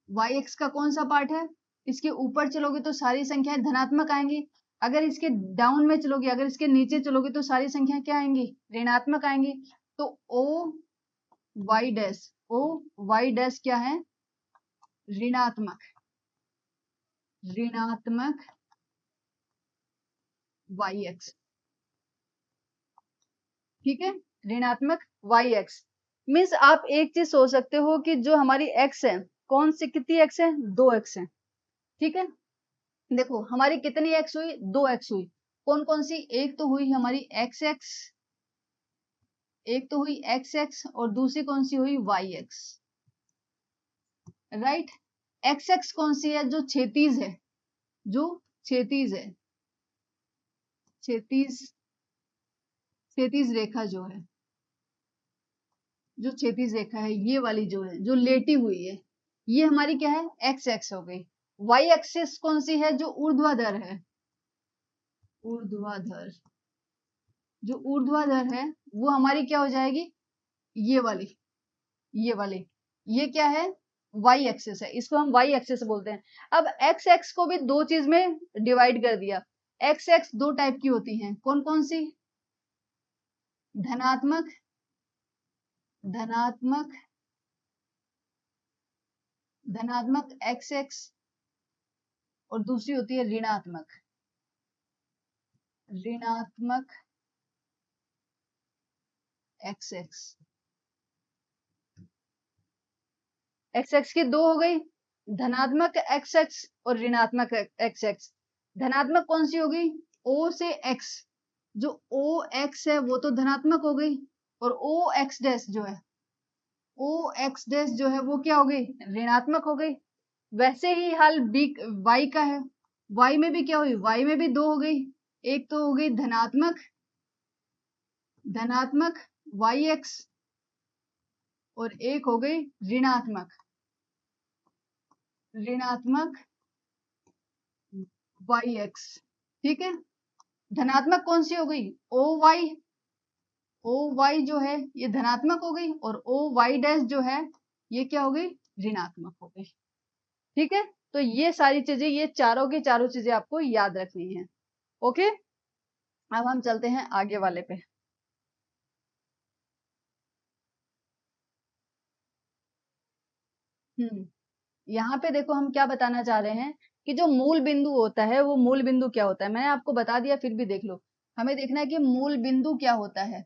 वाई एक्स का कौन सा पार्ट है, इसके ऊपर चलोगे तो सारी संख्याएं धनात्मक आएंगी, अगर इसके डाउन में चलोगे, अगर इसके नीचे चलोगे तो सारी संख्याएं क्या आएंगी, ऋणात्मक आएंगी। तो ओ वाई डैश क्या है, ऋणात्मक ऋणात्मक वाई एक्स, ठीक है। ऋणात्मक वाई एक्स मीन्स आप एक चीज सोच सकते हो कि जो हमारी एक्स है, कौन सी कितनी एक्स है, 2 एक्स है, ठीक है। देखो हमारी कितनी एक्स हुई, 2 एक्स हुई, कौन कौन सी, एक तो हुई हमारी एक्स एक्स, एक तो हुई एक्स एक्स और दूसरी कौन सी हुई y x, right. X x कौन सी है, जो क्षैतिज है, जो क्षैतिज है, क्षैतिज क्षैतिज रेखा जो है, जो क्षैतिज रेखा है ये वाली जो है, जो लेटी हुई है, ये हमारी क्या है, एक्स एक्स हो गई। वाई एक्सिस कौन सी है, जो ऊर्ध्वाधर है, ऊर्ध्वाधर, जो ऊर्ध्वाधर है वो हमारी क्या हो जाएगी, ये वाली, ये वाली, ये क्या है, वाई एक्सिस है, इसको हम वाई एक्सिस बोलते हैं। अब एक्स एक्स को भी दो चीज में डिवाइड कर दिया। एक्स एक्स दो टाइप की होती हैं, कौन कौन सी, धनात्मक धनात्मक धनात्मक एक्स एक्स और दूसरी होती है ऋणात्मक ऋणात्मक एक्स एक्स। एक्स एक्स की दो हो गई, धनात्मक एक्स एक्स और ऋणात्मक एक्स एक्स। धनात्मक कौन सी होगी, ओ से एक्स, जो ओ एक्स है वो तो धनात्मक हो गई, और ओ एक्स डैश जो है, ओ एक्स डैश जो है वो क्या हो गई, ऋणात्मक हो गई। वैसे ही हाल बी वाई का है, वाई में भी क्या हुई, वाई में भी दो हो गई, एक तो हो गई धनात्मक वाई एक्स और एक हो गई ऋणात्मक वाई एक्स, ठीक है। धनात्मक कौन सी हो गई, ओ वाई जो है ये धनात्मक हो गई, और ओ वाई डैश जो है ये क्या हो गई, ऋणात्मक हो गई, ठीक है। तो ये सारी चीजें, ये चारों की चारों चीजें आपको याद रखनी है, ओके। अब हम चलते हैं आगे वाले पे। यहाँ पे देखो हम क्या बताना चाह रहे हैं कि जो मूल बिंदु होता है, वो मूल बिंदु क्या होता है, मैंने आपको बता दिया, फिर भी देख लो। हमें देखना है कि मूल बिंदु क्या होता है,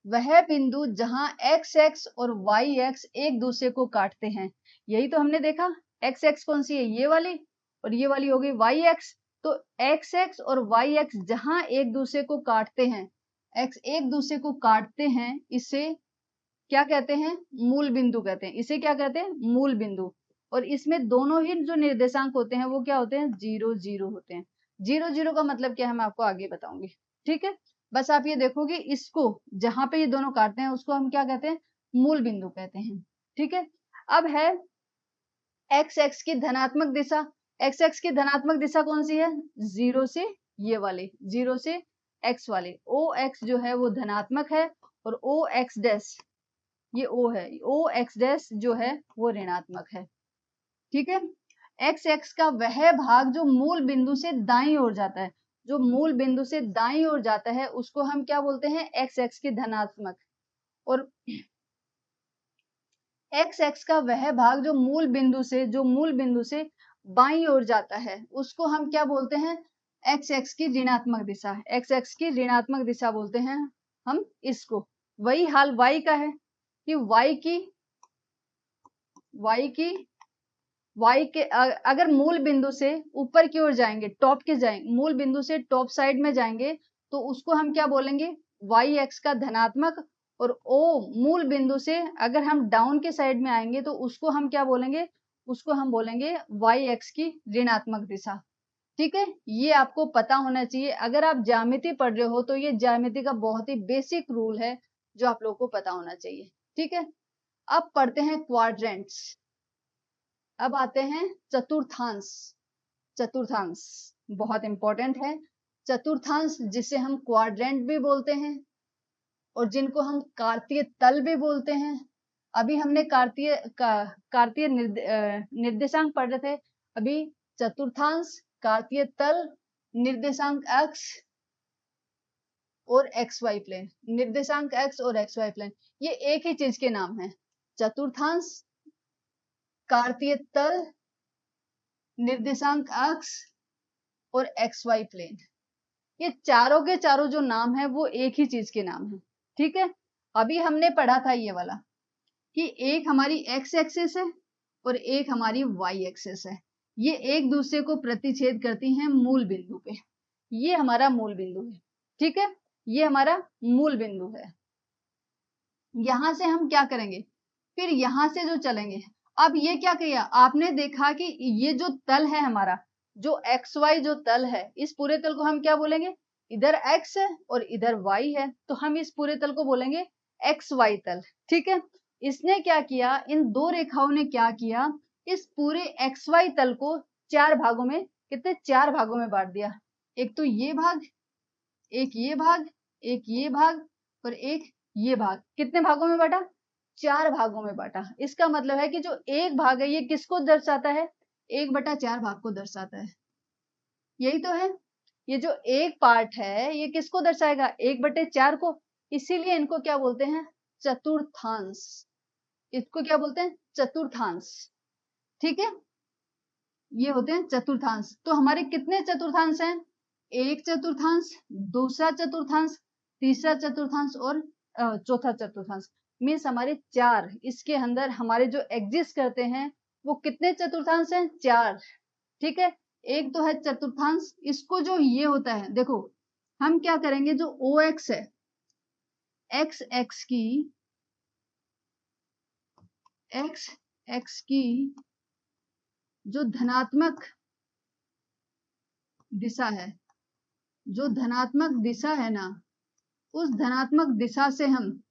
वह बिंदु जहां एक्स एक्स और वाई एक्स एक दूसरे को काटते हैं। यही तो हमने देखा, एक्स एक्स कौन सी है, ये वाली, और ये वाली हो गई वाई एक्स। तो एक्स एक्स और वाई एक्स जहां एक दूसरे को काटते हैं, एक्स एक दूसरे को काटते हैं, इसे क्या कहते हैं, मूल बिंदु कहते हैं, इसे क्या कहते हैं, मूल बिंदु। और इसमें दोनों ही जो निर्देशांक होते हैं वो क्या होते हैं, 0 0 होते हैं। 0 0 का मतलब क्या है, मैं आपको आगे बताऊंगी, ठीक है। बस आप ये देखो कि इसको, जहां पे ये दोनों काटते हैं उसको हम क्या कहते हैं, मूल बिंदु कहते हैं, ठीक है। अब है एक्स एक्स की धनात्मक दिशा, एक्स एक्स की धनात्मक दिशा कौन सी है, 0 से, ये वाले 0 से एक्स वाले, ओ एक्स जो है वो धनात्मक है, और ओ एक्स डैश, ये ओ है, ओ एक्स डैश जो है वो ऋणात्मक है, ठीक है। एक्स एक्स का वह भाग जो मूल बिंदु से दाईं ओर जाता है, जो मूल बिंदु से दाईं ओर जाता है उसको हम क्या बोलते हैं, एक्स एक्स की धनात्मक। और एक्स एक्स का वह भाग जो मूल बिंदु से बाईं ओर जाता है उसको हम क्या बोलते हैं, एक्स एक्स की ऋणात्मक दिशा, एक्स एक्स की ऋणात्मक दिशा बोलते हैं हम इसको। वही हाल वाई का है कि वाई की वाई के अगर मूल बिंदु से ऊपर की ओर जाएंगे, टॉप के जाएंगे, मूल बिंदु से टॉप साइड में जाएंगे तो उसको हम क्या बोलेंगे, वाई एक्स का धनात्मक। और ओ मूल बिंदु से अगर हम डाउन के साइड में आएंगे तो उसको हम क्या बोलेंगे, उसको हम बोलेंगे वाई एक्स की ऋणात्मक दिशा, ठीक है। ये आपको पता होना चाहिए, अगर आप ज्यामिति पढ़ रहे हो तो ये ज्यामिति का बहुत ही बेसिक रूल है जो आप लोगों को पता होना चाहिए। ठीक है, अब पढ़ते हैं क्वाड्रेंट्स। अब आते हैं चतुर्थांश। चतुर्थांश बहुत इंपॉर्टेंट है। चतुर्थांश जिसे हम क्वाड्रेंट भी बोलते हैं और जिनको हम कार्तीय तल भी बोलते हैं। अभी हमने कार्तीय निर्देशांक पढ़ रहे थे। अभी चतुर्थांश, कार्तीय तल, निर्देशांक अक्ष और एक्स वाई प्लेन। निर्देशांक एक्स और एक्स वाई प्लेन ये एक ही चीज के नाम है। चतुर्थांश, कार्तीय तल, निर्देशांक अक्ष और एक्स वाई प्लेन, ये चारों के चारों जो नाम है वो एक ही चीज के नाम है। ठीक है, अभी हमने पढ़ा था ये वाला कि एक हमारी एक्स एक्सिस है और एक हमारी वाई एक्सिस है। ये एक दूसरे को प्रतिच्छेद करती हैं मूल बिंदु पे। ये हमारा मूल बिंदु है। ठीक है, ये हमारा मूल बिंदु है। यहां से हम क्या करेंगे, फिर यहां से जो चलेंगे। अब ये क्या किया आपने देखा कि ये जो तल है हमारा, जो एक्स वाई जो तल है, इस पूरे तल को हम क्या बोलेंगे, इधर एक्स है और इधर वाई है, तो हम इस पूरे तल को बोलेंगे एक्स वाई तल। ठीक है, इसने क्या किया, इन दो रेखाओं ने क्या किया, इस पूरे एक्स वाई तल को चार भागों में, कितने, चार भागों में बांट दिया। एक तो ये भाग, एक ये भाग, एक ये भाग और एक ये भाग। कितने भागों में बांटा, चार भागों में बांटा। इसका मतलब है कि जो एक भाग है ये किसको दर्शाता है, 1/4 भाग को दर्शाता है। यही तो है, ये जो एक पार्ट है ये किसको दर्शाएगा, 1/4 को। इसीलिए इनको क्या बोलते हैं, चतुर्थांश। इसको क्या बोलते हैं, चतुर्थांश। ठीक है, ये होते हैं चतुर्थांश। तो हमारे कितने चतुर्थांश हैं, एक चतुर्थांश, दूसरा चतुर्थांश, तीसरा चतुर्थांश और चौथा चतुर्थांश। मीन्स हमारे चार, इसके अंदर हमारे जो एग्जिस्ट करते हैं वो कितने चतुर्थांश हैं, चार। ठीक है, एक तो है चतुर्थांश, इसको जो ये होता है, देखो हम क्या करेंगे, जो ओ एक्स है, एक्स एक्स की जो धनात्मक दिशा है, जो धनात्मक दिशा है ना, उस धनात्मक दिशा से हम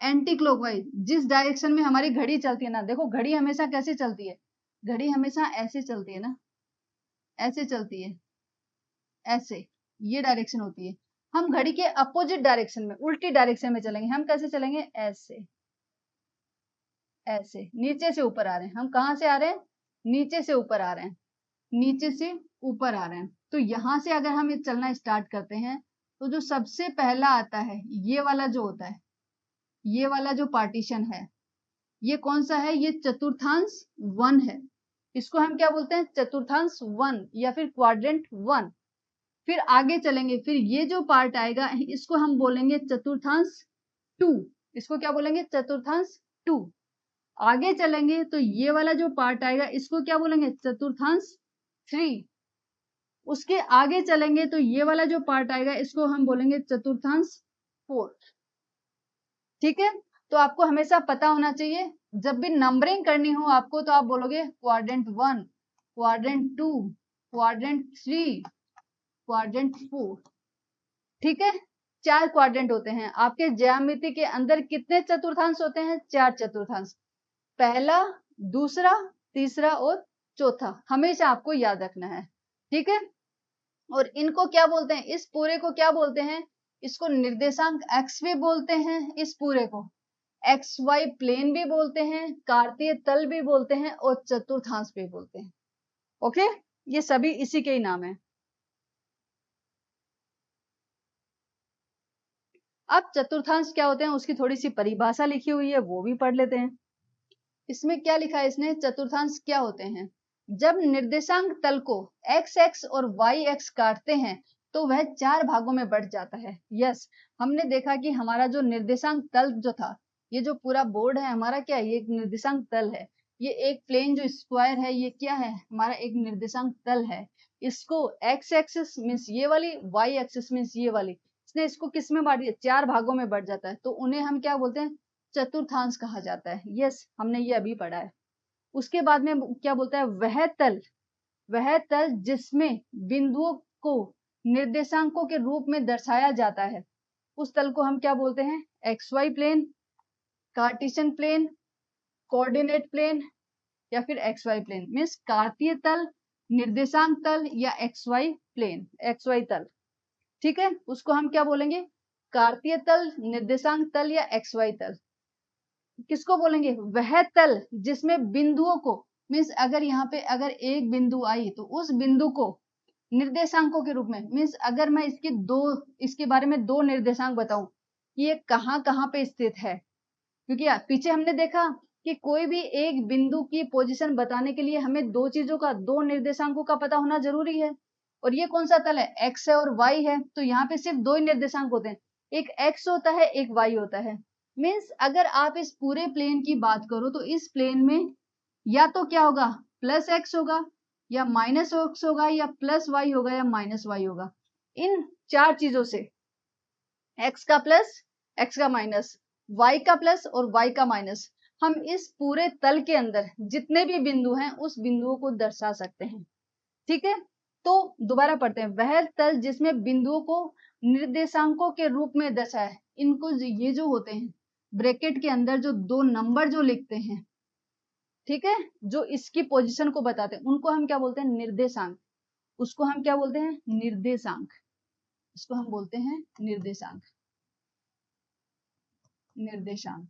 एंटी क्लॉकवाइज, जिस डायरेक्शन में हमारी घड़ी चलती है ना, देखो घड़ी हमेशा कैसे चलती है, घड़ी हमेशा ऐसे चलती है ना, ऐसे चलती है, ऐसे, ये डायरेक्शन होती है। हम घड़ी के अपोजिट डायरेक्शन में, उल्टी डायरेक्शन में चलेंगे। हम कैसे चलेंगे, ऐसे, ऐसे नीचे से ऊपर आ रहे हैं। हम कहां से आ रहे हैं, नीचे से ऊपर आ रहे हैं, नीचे से ऊपर आ रहे हैं। तो यहां से अगर हम चलना स्टार्ट करते हैं तो जो सबसे पहला आता है, ये वाला जो होता है, ये वाला जो पार्टीशन है, ये कौन सा है, ये चतुर्थांश 1 है। इसको हम क्या बोलते हैं, चतुर्थांश 1 या फिर क्वाड्रेंट 1। फिर आगे चलेंगे, फिर ये जो पार्ट आएगा इसको हम बोलेंगे चतुर्थांश 2। इसको क्या बोलेंगे, चतुर्थांश 2। आगे चलेंगे तो ये वाला जो पार्ट आएगा इसको क्या बोलेंगे, चतुर्थांश 3। उसके आगे चलेंगे तो ये वाला जो पार्ट आएगा इसको हम बोलेंगे चतुर्थांश 4। ठीक है, तो आपको हमेशा पता होना चाहिए, जब भी नंबरिंग करनी हो आपको तो आप बोलोगे क्वाड्रेंट 1, क्वाड्रेंट 2, क्वाड्रेंट 3, क्वाड्रेंट 4। ठीक है, 4 क्वाड्रेंट होते हैं। आपके ज्यामिति के अंदर कितने चतुर्थांश होते हैं, 4 चतुर्थांश। पहला, दूसरा, तीसरा और चौथा, हमेशा आपको याद रखना है। ठीक है, और इनको क्या बोलते हैं, इस पूरे को क्या बोलते हैं, इसको निर्देशांक एक्स भी बोलते हैं, इस पूरे को एक्स वाई प्लेन भी बोलते हैं, कार्तीय तल भी बोलते हैं और चतुर्थांश भी बोलते हैं। ओके, ये सभी इसी के ही नाम है। अब चतुर्थांश क्या होते हैं उसकी थोड़ी सी परिभाषा लिखी हुई है, वो भी पढ़ लेते हैं। इसमें क्या लिखा है इसने, चतुर्थांश क्या होते हैं, जब निर्देशांक तल को एक्स एक्स और वाई एक्स काटते हैं तो वह 4 भागों में बढ़ जाता है। यस, हमने देखा कि हमारा जो निर्देशांक तल जो था, ये जो पूरा बोर्ड है हमारा क्या है, ये एक निर्देशांक तल है। ये एक प्लेन जो स्क्वायर है ये क्या है, हमारा एक निर्देशांक तल है। इसको एक्स एक्सिस मीन्स ये वाली, वाई एक्सिस मीन्स ये वाली, इसने इसको किस में बांट दिया, 4 भागों में बढ़ जाता है, तो उन्हें हम क्या बोलते हैं, चतुर्थांश कहा जाता है। यस, हमने ये अभी पढ़ा है। उसके बाद में क्या बोलता है, वह तल जिसमें बिंदुओं को निर्देशांकों के रूप में दर्शाया जाता है, उस तल को हम क्या बोलते हैं, XY plane, Cartesian plane, coordinate plane या फिर XY प्लेन। मीन्स कार्तीय तल, निर्देशांक तल या XY प्लेन, XY तल। ठीक है, उसको हम क्या बोलेंगे? कार्तीय तल, निर्देशांक तल या XY तल। किसको बोलेंगे? वह तल जिसमें बिंदुओं को, मीन्स अगर यहाँ पे अगर एक बिंदु आई तो उस बिंदु को निर्देशांकों के रूप में, मीन्स अगर मैं इसके बारे में दो निर्देशांक बताऊं कि ये कहाँ कहाँ पे स्थित है, क्योंकि पीछे हमने देखा कि कोई भी एक बिंदु की पोजीशन बताने के लिए हमें दो चीजों का, दो निर्देशांकों का पता होना जरूरी है। और ये कौन सा तल है? एक्स है और वाई है। तो यहाँ पे सिर्फ दो ही निर्देशांक होते हैं, एक एक्स होता है, एक वाई होता है। मीन्स अगर आप इस पूरे प्लेन की बात करो तो इस प्लेन में या तो क्या होगा? प्लस एक्स होगा, या माइनस एक्स होगा, या प्लस वाई होगा, या माइनस वाई होगा। इन चार चीजों से, एक्स का प्लस, एक्स का माइनस, वाई का प्लस और वाई का माइनस, हम इस पूरे तल के अंदर जितने भी बिंदु हैं उस बिंदुओं को दर्शा सकते हैं। ठीक है, तो दोबारा पढ़ते हैं। वह तल जिसमें बिंदुओं को निर्देशांकों के रूप में दर्शाया है। इनको ये जो होते हैं ब्रैकेट के अंदर जो दो नंबर जो लिखते हैं, ठीक है, जो इसकी पोजीशन को बताते हैं, उनको हम क्या बोलते हैं? निर्देशांक। उसको हम क्या बोलते हैं? निर्देशांक। इसको हम बोलते हैं निर्देशांक। निर्देशांक,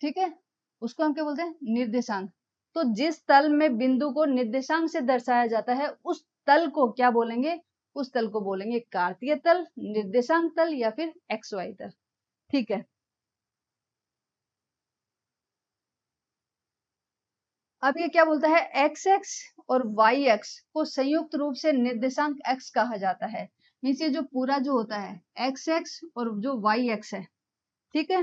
ठीक है, उसको हम क्या बोलते हैं? निर्देशांक। तो जिस तल में बिंदु को निर्देशांक से दर्शाया जाता है उस तल को क्या बोलेंगे? उस तल को बोलेंगे कार्तीय तल, निर्देशांक तल या फिर XY तल। ठीक है, अब ये क्या बोलता है? एक्स एक्स और वाई एक्स को संयुक्त रूप से निर्देशांक x कहा जाता है। मीन्स ये जो पूरा जो होता है एक्स एक्स और जो वाई एक्स है, ठीक है,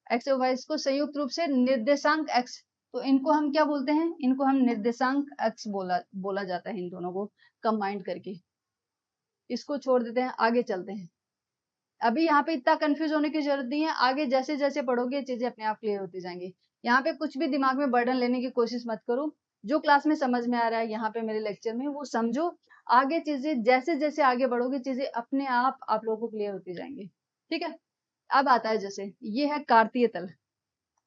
एक्स और वाई को संयुक्त रूप से निर्देशांक x, तो इनको हम क्या बोलते हैं? इनको हम निर्देशांक x बोला जाता है। इन दोनों को कंबाइंड करके इसको छोड़ देते हैं, आगे चलते हैं। अभी यहाँ पे इतना कंफ्यूज होने की जरूरत नहीं है, आगे जैसे जैसे पढ़ोगे चीजें अपने आप क्लियर होती जाएंगी। यहाँ पे कुछ भी दिमाग में बर्डन लेने की कोशिश मत करो। जो क्लास में समझ में आ रहा है यहाँ पे मेरे लेक्चर में वो समझो। आगे चीजें जैसे जैसे आगे बढ़ोगे चीजें अपने आप लोगों को क्लियर होती जाएंगी। ठीक है, अब आता है जैसे ये है कार्तीय तल।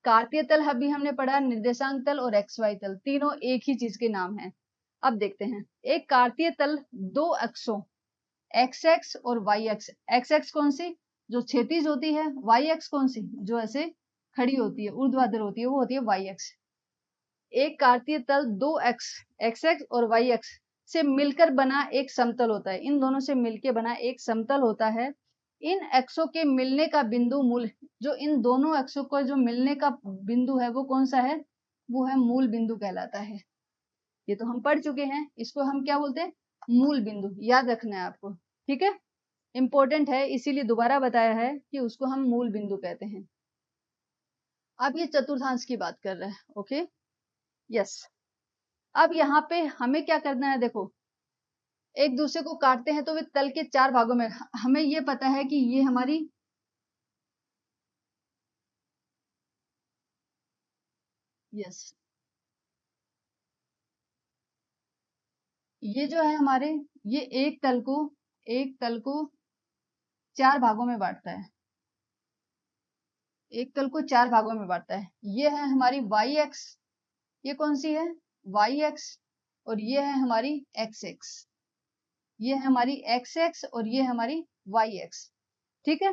कार्तीय तल अभी हमने पढ़ा, निर्देशांक तल और XY तल, तीनों एक ही चीज के नाम है। अब देखते हैं, एक कार्तीय तल दो अक्षों एक्स एक्स और वाई एक्स। एक्स एक्स कौन सी? जो क्षैतिज होती है। वाई एक्स कौन सी? जो ऐसे खड़ी होती है, ऊर्ध्वाधर होती है, वो होती है वाई एक्स। एक कार्तीय तल दो एक्स, एक्स एक्स और वाई एक्स से मिलकर बना एक समतल होता है। इन दोनों से मिलकर बना एक समतल होता है। इन एक्सों के मिलने का बिंदु मूल, जो इन दोनों एक्सों का जो मिलने का बिंदु है वो कौन सा है? वो है मूल बिंदु कहलाता है। ये तो हम पढ़ चुके हैं, इसको हम क्या बोलते हैं? मूल बिंदु। याद रखना है आपको, ठीक है, इंपॉर्टेंट है, इसीलिए दोबारा बताया है कि उसको हम मूल बिंदु कहते हैं। अब ये चतुर्थांश की बात कर रहे हैं, ओके, यस। अब यहाँ पे हमें क्या करना है? देखो, एक दूसरे को काटते हैं तो वे तल के चार भागों में, हमें ये पता है कि ये हमारी, यस, ये जो है हमारे, ये एक तल को चार भागों में बांटता है। एक तल को चार भागों में बांटता है। ये है हमारी वाई एक्स, ये कौन सी है? Y x. और ये है हमारी एक्स एक्स, ये है हमारी एक्स एक्स और ये है हमारी वाई एक्स। ठीक है,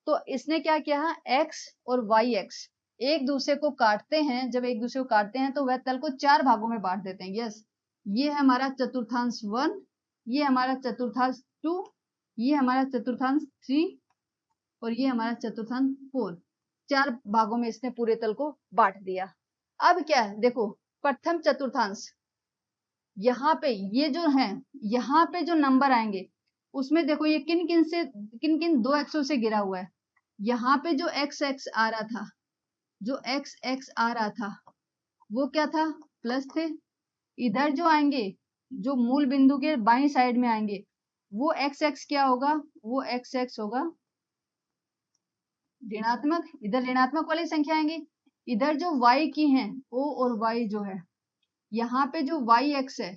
तो इसने क्या किया? एक्स और वाई एक्स एक दूसरे को काटते हैं। जब एक दूसरे को काटते हैं तो वह तल को चार भागों में बांट देते हैं। यस, ये है हमारा चतुर्थांश 1, ये हमारा चतुर्थांश 2, ये हमारा चतुर्थांश 3 और ये हमारा चतुर्थांश 4। चार भागों में इसने पूरे तल को बांट दिया। अब क्या है? देखो, प्रथम चतुर्थांश, यहाँ पे ये जो है, यहाँ पे जो नंबर आएंगे उसमें देखो ये किन किन दो एक्सों से गिरा हुआ है। यहाँ पे जो एक्स एक्स आ रहा था, जो एक्स एक्स आ रहा था वो क्या था? प्लस थे। इधर जो आएंगे, जो मूल बिंदु के बाईं साइड में आएंगे, वो एक्स एक्स क्या होगा? वो एक्स एक्स होगा ऋणात्मक। इधर ऋणात्मक वाली संख्या आएंगी। इधर जो y की हैं, o और y जो है, यहाँ पे जो y x है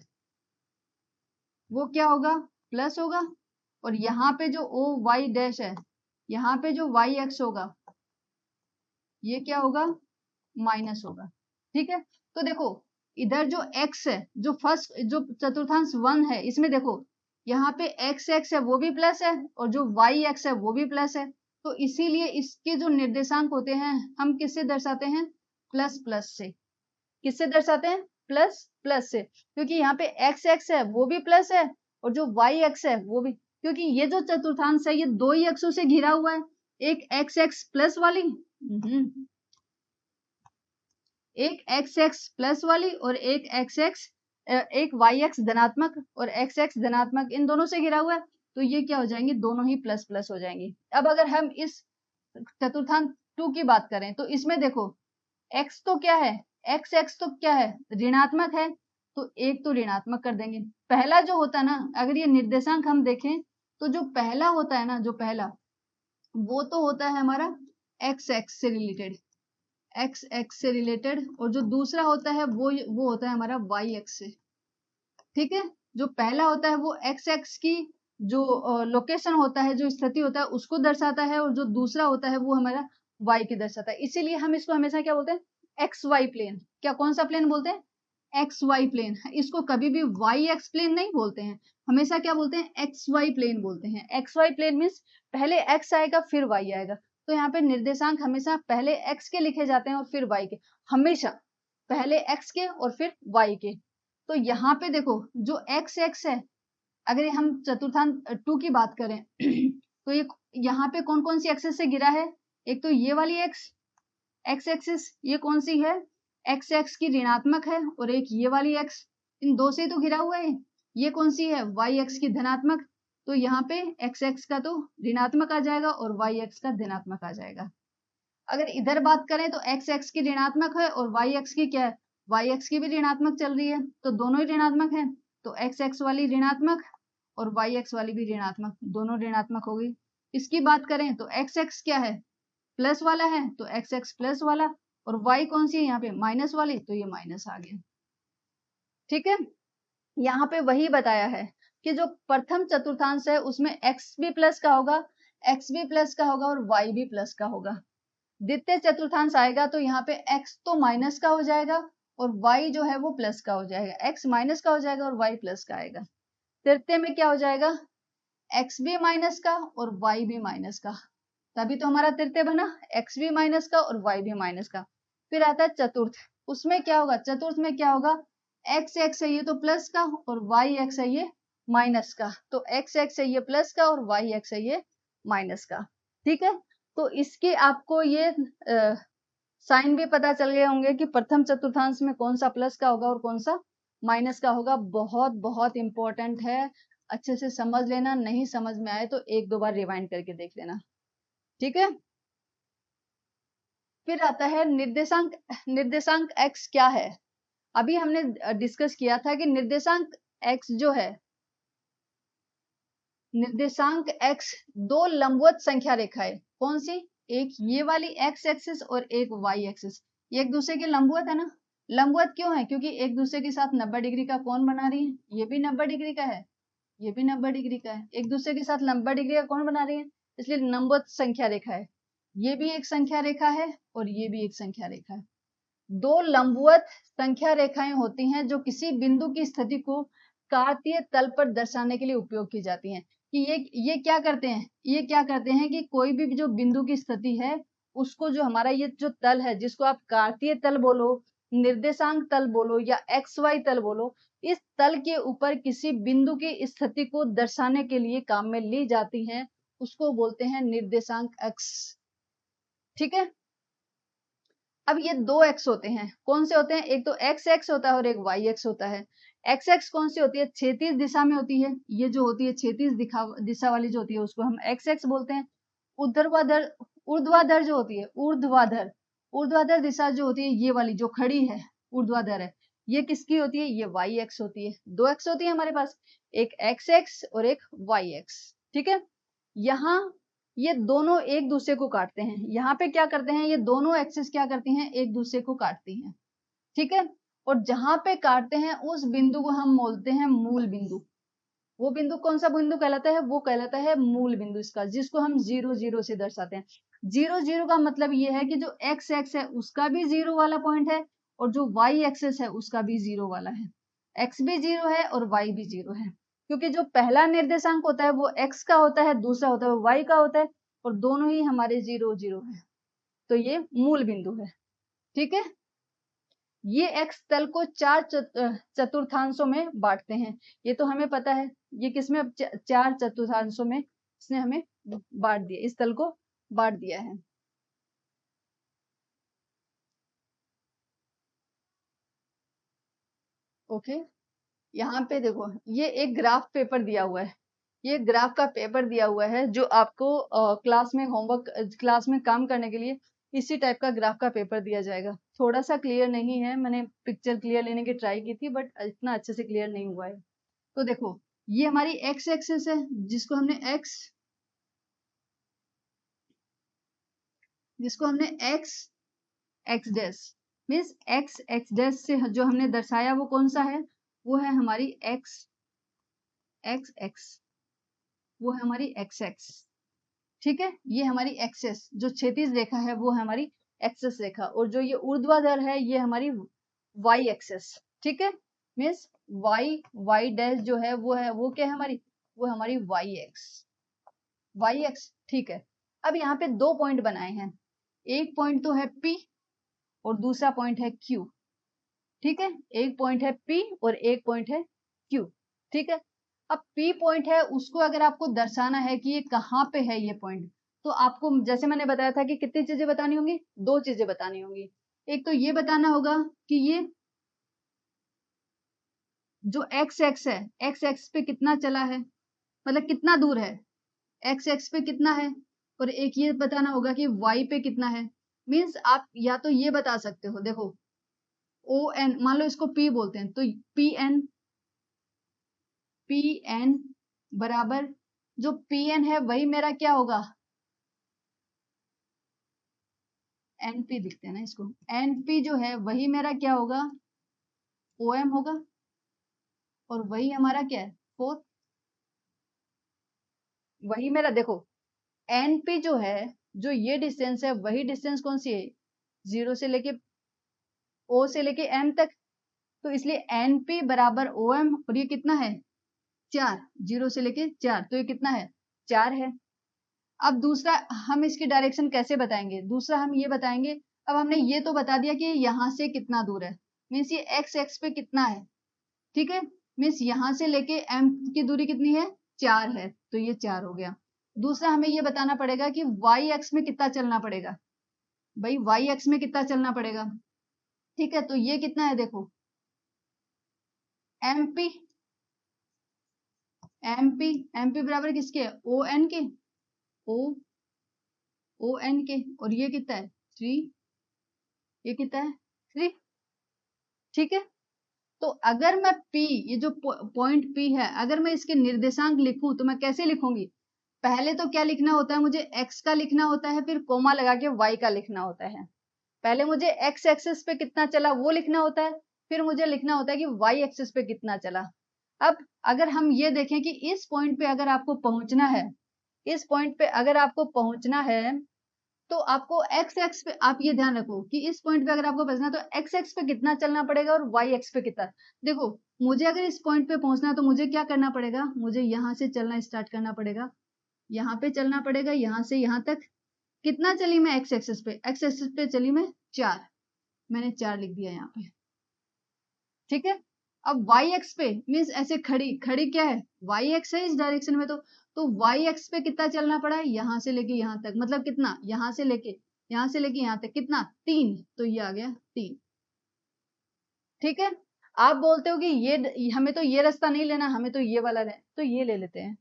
वो क्या होगा? प्लस होगा। और यहाँ पे जो o y डैश है यहाँ पे जो वाई एक्स होगा ये क्या होगा, माइनस होगा। ठीक है, तो देखो इधर जो x है, जो फर्स्ट जो चतुर्थांश 1 है, इसमें देखो यहाँ पे x है वो भी प्लस है और जो y है वो भी प्लस है। तो इसीलिए इसके जो निर्देशांक होते हैं हम किससे दर्शाते हैं, प्लस प्लस से। किससे दर्शाते हैं, प्लस प्लस से, क्योंकि यहाँ पे x है वो भी प्लस है और जो y है वो भी, क्योंकि ये जो चतुर्थांश है ये दो ही अक्षों से घिरा हुआ है, एक x प्लस वाली एक x प्लस वाली और एक एक y धनात्मक और x धनात्मक, इन दोनों से घिरा हुआ है। तो ये क्या हो जाएंगे, दोनों ही प्लस प्लस हो जाएंगे। अब अगर हम इस चतुर्थांश 2 की बात करें तो इसमें देखो x तो क्या है, x तो क्या है, ऋणात्मक है, तो एक तो ऋणात्मक कर देंगे। पहला जो होता है ना, अगर ये निर्देशांक हम देखें तो जो पहला होता है ना, जो पहला वो तो होता है हमारा x से रिलेटेड, x से रिलेटेड, और जो दूसरा होता है वो होता है हमारा y से। ठीक है, जो पहला होता है वो x की जो लोकेशन होता है, जो स्थिति होता है उसको दर्शाता है, और जो दूसरा होता है वो हमारा y की दर्शाता है। इसीलिए हम इसको हमेशा क्या बोलते हैं, एक्स वाई प्लेन। क्या कौन सा प्लेन बोलते हैं, एक्स वाई प्लेन। इसको कभी भी वाई एक्स प्लेन नहीं बोलते हैं, हमेशा क्या बोलते हैं, एक्स वाई प्लेन बोलते हैं। एक्स वाई प्लेन मीन्स पहले x आएगा फिर y आएगा। तो यहाँ पे निर्देशांक हमेशा पहले x के लिखे जाते हैं और फिर y के, हमेशा पहले x के और फिर y के। तो यहाँ पे देखो जो x है, अगर हम चतुर्थांश 2 की बात करें तो ये यहाँ पे कौन कौन सी एक्सिस से घिरा है, एक तो ये वाली x एक्सिस, ये कौन सी है, x की ऋणात्मक है, और एक ये वाली x, इन दो से तो घिरा हुआ है। ये कौन सी है, y की धनात्मक, तो यहाँ पे x का तो ऋणात्मक आ जाएगा और y का धनात्मक आ जाएगा। अगर इधर बात करें तो x की ऋणात्मक है और y की क्या है, y की भी ऋणात्मक चल रही है, तो दोनों ही ऋणात्मक है, तो x वाली ऋणात्मक और y वाली भी ऋणात्मक, दोनों ऋणात्मक हो गई। इसकी बात करें तो x क्या है, प्लस वाला है, तो x प्लस वाला, और y कौन सी है यहाँ पे, माइनस वाली, तो ये माइनस आ गया। ठीक है, यहाँ पे वही बताया है कि जो प्रथम चतुर्थांश है उसमें x भी प्लस का होगा, x भी प्लस का होगा और y भी प्लस का होगा। द्वितीय चतुर्थांश आएगा तो यहाँ पे x तो माइनस का हो जाएगा और y जो है वो प्लस का हो जाएगा, x माइनस का हो जाएगा और y प्लस का आएगा। तृतीय में क्या हो जाएगा, x भी माइनस का और y भी माइनस का, तभी तो हमारा तृतीय बना, x भी माइनस का और y भी माइनस का। फिर आता है चतुर्थ, उसमें क्या होगा, चतुर्थ में क्या होगा, x है ये तो प्लस का और y है ये माइनस का, तो x है ये प्लस का और y है ये माइनस का। ठीक है, तो इसके आपको ये साइन भी पता चल गए होंगे कि प्रथम चतुर्थांश में कौन सा प्लस का होगा और कौन सा माइनस का होगा। बहुत बहुत इंपॉर्टेंट है, अच्छे से समझ लेना, नहीं समझ में आए तो एक दो बार रिवाइंड करके देख लेना। ठीक है, फिर आता है निर्देशांक। निर्देशांक x क्या है, अभी हमने डिस्कस किया था कि निर्देशांक x जो है, निर्देशांक x दो लंबवत संख्या रेखाएं, कौन सी, एक ये वाली x एक्सिस और एक y एक्सिस, ये एक दूसरे के लंबवत है ना। लंबवत क्यों है, क्योंकि एक दूसरे के साथ 90 डिग्री का कोण बना रही है, ये भी 90 डिग्री का है, ये भी 90 डिग्री का है, एक दूसरे के साथ 90 डिग्री का कोण बना रही है, इसलिए लंबवत संख्या रेखा है। ये भी एक संख्या रेखा है और ये भी एक संख्या रेखा है। दो लंबवत संख्या रेखाएं होती हैं जो किसी बिंदु की स्थिति को कार्तीय तल पर दर्शाने के लिए उपयोग की जाती हैं। कि ये क्या करते हैं, ये क्या करते हैं कि कोई भी जो बिंदु की स्थिति है उसको, जो हमारा ये जो तल है जिसको आप कार्तीय तल बोलो, निर्देशांक तल बोलो या XY तल बोलो, इस तल के ऊपर किसी बिंदु की स्थिति को दर्शाने के लिए काम में ली जाती हैं, उसको बोलते हैं निर्देशांक x। ठीक है, अब ये दो x होते हैं, कौन से होते हैं, एक तो x होता है और एक y होता है। x कौन सी होती है, क्षैतिज दिशा में होती है, ये जो होती है क्षैतिज दिशा वाली जो होती है उसको हम x बोलते हैं। ऊर्ध्वाधर ऊर्ध्वाधर जो होती है, ऊर्ध्वाधर ऊर्ध्वाधर दिशा जो होती है, ये वाली जो खड़ी है ऊर्ध्वाधर है, ये किसकी होती है, ये y होती है। दो x होती है हमारे पास, एक x और एक y। ठीक है, यहाँ ये दोनों एक दूसरे को काटते हैं, यहाँ पे क्या करते हैं, ये दोनों एक्सिस क्या करती हैं, एक दूसरे को काटती हैं। ठीक है, और जहां पे काटते हैं उस बिंदु को हम बोलते हैं मूल बिंदु, वो बिंदु कौन सा बिंदु कहलाता है? वो कहलाता है मूल बिंदु इसका, जिसको हम 0 0 से दर्शाते हैं। 0 0 का मतलब ये है कि जो एक्स एक्स है उसका भी 0 वाला पॉइंट है और जो वाई एक्सेस है उसका भी 0 वाला है। एक्स भी 0 है और वाई भी 0 है, क्योंकि जो पहला निर्देशांक होता है वो एक्स का होता है, दूसरा होता है वाई का होता है, और दोनों ही हमारे 0 0 है। तो ये मूल बिंदु है। ठीक है, ये एक्स तल को 4 चतुर्थांशों में बांटते हैं। ये तो हमें पता है, ये किसमें 4 चतुर्थांशों में इसने हमें बांट दिया, इस तल को बांट दिया है। ओके, यहाँ पे देखो, ये एक ग्राफ पेपर दिया हुआ है। ये ग्राफ का पेपर दिया हुआ है जो आपको क्लास में होमवर्क, क्लास में काम करने के लिए इसी टाइप का ग्राफ का पेपर दिया जाएगा। थोड़ा सा क्लियर नहीं है, मैंने पिक्चर क्लियर लेने की ट्राई की थी बट इतना अच्छे से क्लियर नहीं हुआ है। तो देखो, ये हमारी एक्स एक्सिस है, जिसको हमने x x dash means x dash से जो हमने दर्शाया वो कौन सा है? वो है हमारी एक्स एक्स, वो है हमारी एक्स एक्स। ठीक है, ये हमारी एक्सेस, जो क्षैतिज रेखा है वो है हमारी एक्सेस रेखा, और जो ये ऊर्ध्वाधर है ये हमारी वाई एक्सेस। ठीक है, मीन्स वाई डैश जो है वो क्या है हमारी? वो हमारी वाई एक्स। ठीक है, अब यहाँ पे 2 पॉइंट बनाए हैं, एक पॉइंट तो है P और दूसरा पॉइंट है Q। ठीक है, एक पॉइंट है P और एक पॉइंट है Q। ठीक है, अब P पॉइंट है, उसको अगर आपको दर्शाना है कि ये कहाँ पे है ये पॉइंट, तो आपको जैसे मैंने बताया था कि कितनी चीजें बतानी होंगी? 2 चीजें बतानी होंगी। एक तो ये बताना होगा कि ये जो एक्स एक्स है, एक्स एक्स पे कितना चला है, मतलब कितना दूर है, एक्स एक्स पे कितना है, और एक ये बताना होगा कि वाई पे कितना है। मीन्स आप या तो ये बता सकते हो, देखो ओ एन, मान लो इसको P बोलते हैं, तो पी एन बराबर, जो पी एन है वही मेरा क्या होगा? एनपी लिखते हैं ना इसको, एनपी जो है वही मेरा क्या होगा? ओ एम होगा, और वही हमारा क्या है? 4। वही मेरा, देखो एनपी जो है, जो ये डिस्टेंस है वही डिस्टेंस कौन सी है? 0 से लेके ओ से लेके एम तक, तो इसलिए एनपी बराबर ओ एम, और ये कितना है? 4। 0 से लेके 4, तो ये कितना है? 4 है। अब दूसरा हम इसकी डायरेक्शन कैसे बताएंगे? दूसरा हम ये बताएंगे, अब हमने ये तो बता दिया कि यहाँ से कितना दूर है, मीन्स ये एक्स एक्स पे कितना है। ठीक है, मीन्स यहाँ से लेके एम की दूरी कितनी है? 4 है, तो ये 4 हो गया। दूसरा हमें ये बताना पड़ेगा कि वाई एक्स में कितना चलना पड़ेगा। भाई वाई एक्स में कितना चलना पड़ेगा? ठीक है, तो ये कितना है? देखो एमपी एमपी एमपी बराबर किसके? ओ एन के, ओ ओ एन के, और ये कितना है? 3। ये कितना है? 3। ठीक है, तो अगर मैं P, ये जो पॉइंट P है, अगर मैं इसके निर्देशांक लिखूं तो मैं कैसे लिखूंगी? पहले तो क्या लिखना होता है मुझे? x का लिखना होता है, फिर कोमा लगा के y का लिखना होता है। पहले मुझे x एक्सिस पे कितना चला वो लिखना होता है, फिर मुझे लिखना होता है कि y एक्सिस पे कितना चला। अब अगर हम ये देखें कि इस पॉइंट पे अगर आपको पहुंचना है, इस पॉइंट पे अगर आपको पहुंचना है, तो आपको एक्स एक्स पे, आप ये ध्यान रखो कि इस पॉइंट पे अगर आपको पहुंचना है तो एक्स एक्स पे कितना चलना पड़ेगा और वाई एक्स पे कितना। देखो, मुझे अगर इस पॉइंट पे पहुंचना है तो मुझे क्या करना पड़ेगा? मुझे यहाँ से चलना स्टार्ट करना पड़ेगा, यहाँ पे चलना पड़ेगा, यहाँ से यहाँ तक। कितना चली मैं एक्स एक्सिस पे? एक्स एक्सिस पे चली मैं 4, मैंने 4 लिख दिया यहाँ पे। ठीक है, अब वाई एक्स पे मीन्स ऐसे खड़ी खड़ी क्या है? वाई एक्स है इस डायरेक्शन में, तो वाई एक्स पे कितना चलना पड़ा है? यहाँ से लेके यहाँ तक, मतलब कितना? यहाँ से लेके यहाँ तक कितना? 3, तो ये आ गया 3। ठीक है, आप बोलते हो कि ये हमें तो ये रास्ता नहीं लेना, हमें तो ये वाला है, तो ये ले लेते हैं।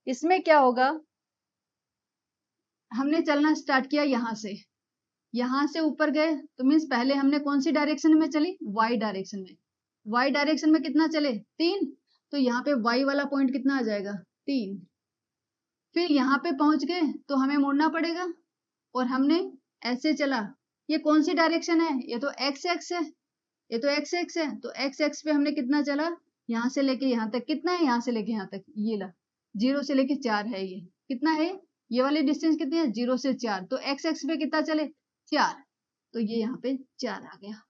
इसमें क्या होगा? हमने चलना स्टार्ट किया यहाँ से ऊपर गए, तो मीन्स पहले हमने कौन सी डायरेक्शन में चली? वाई डायरेक्शन में। वाई डायरेक्शन में कितना चले? 3, तो यहाँ पे वाई वाला पॉइंट कितना आ जाएगा? 3। फिर यहाँ पे पहुंच गए तो हमें मुड़ना पड़ेगा, और हमने ऐसे चला। ये कौन सी डायरेक्शन है? ये तो एक्स एक्स है, ये तो एक्स एक्स है, तो एक्स एक्स पे हमने कितना चला? यहाँ से लेके यहाँ तक कितना है, यहाँ से लेके यहाँ तक ये ला 0 से लेके 4 है, ये कितना है, ये वाली डिस्टेंस कितनी है 0 से 4, तो एक्स एक्स पे कितना चले 4, तो ये यहाँ पे 4 आ गया।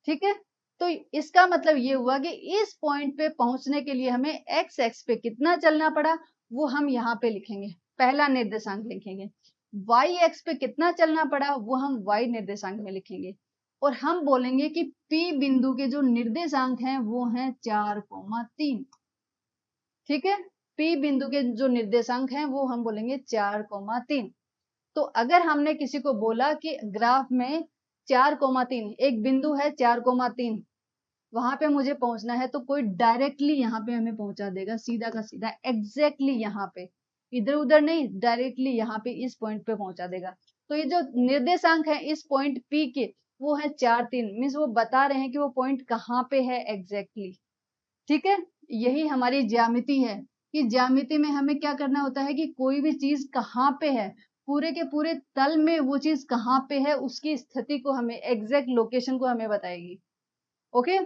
ठीक है, तो इसका मतलब ये हुआ कि इस पॉइंट पे पहुंचने के लिए हमें एक्स एक्स पे कितना चलना पड़ा वो हम यहाँ पे लिखेंगे, पहला निर्देशांक लिखेंगे। वाई एक्स पे कितना चलना पड़ा वो हम वाई निर्देशांक में लिखेंगे, और हम बोलेंगे कि पी बिंदु के जो निर्देशांक हैं वो हैं 4,3। ठीक है, पी बिंदु के जो निर्देशांक हैं वो हम बोलेंगे 4,3। तो अगर हमने किसी को बोला कि ग्राफ में 4,3 एक बिंदु है 4,3 वहां पे मुझे पहुंचना है, तो कोई डायरेक्टली यहाँ पे हमें पहुंचा देगा, सीधा का सीधा एग्जैक्टली यहाँ पे, इधर उधर नहीं, डायरेक्टली यहाँ पे इस पॉइंट पे पहुंचा देगा। तो ये जो निर्देशांक है इस पॉइंट पी के वो है 4,3, मीन्स वो बता रहे हैं कि वो पॉइंट कहाँ पे है एग्जैक्टली। ठीक है, यही हमारी ज्यामिति है कि ज्यामिति में हमें क्या करना होता है कि कोई भी चीज कहाँ पे है, पूरे के पूरे तल में वो चीज कहाँ पे है उसकी स्थिति को हमें, एग्जैक्ट लोकेशन को हमें बताएगी। ओके,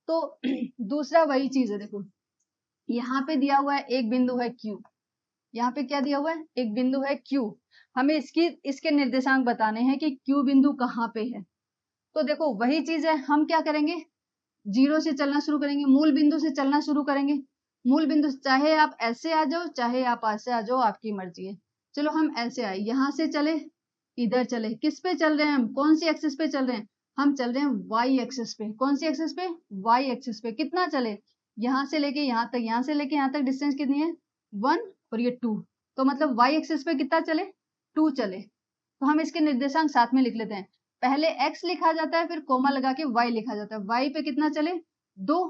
तो दूसरा वही चीज है, देखो यहाँ पे दिया हुआ है एक बिंदु है Q, यहाँ पे क्या दिया हुआ है एक बिंदु है Q, हमें इसके निर्देशांक बताने हैं कि Q बिंदु कहाँ पे है। तो देखो वही चीज है, हम क्या करेंगे 0 से चलना शुरू करेंगे, मूल बिंदु से चलना शुरू करेंगे। मूल बिंदु चाहे आप ऐसे आ जाओ चाहे आप ऐसे आ जाओ, आपकी मर्जी है। चलो हम ऐसे आए, यहाँ से चले इधर चले, किस पे चल रहे हैं हम, कौन सी एक्सिस पे चल रहे हैं, हम चल रहे हैं वाई एक्सिस पे। कौन सी एक्सिस पे, वाई एक्सिस पे। कितना चले, यहाँ से लेके यहाँ तक, यहाँ से लेके यहाँ तक डिस्टेंस कितनी है 1 और ये 2, तो मतलब वाई एक्सिस पे कितना चले 2 चले। तो हम इसके निर्देशांक साथ में लिख लेते हैं, पहले x लिखा जाता है फिर कोमा लगा के y लिखा जाता है। y पे कितना चले 2,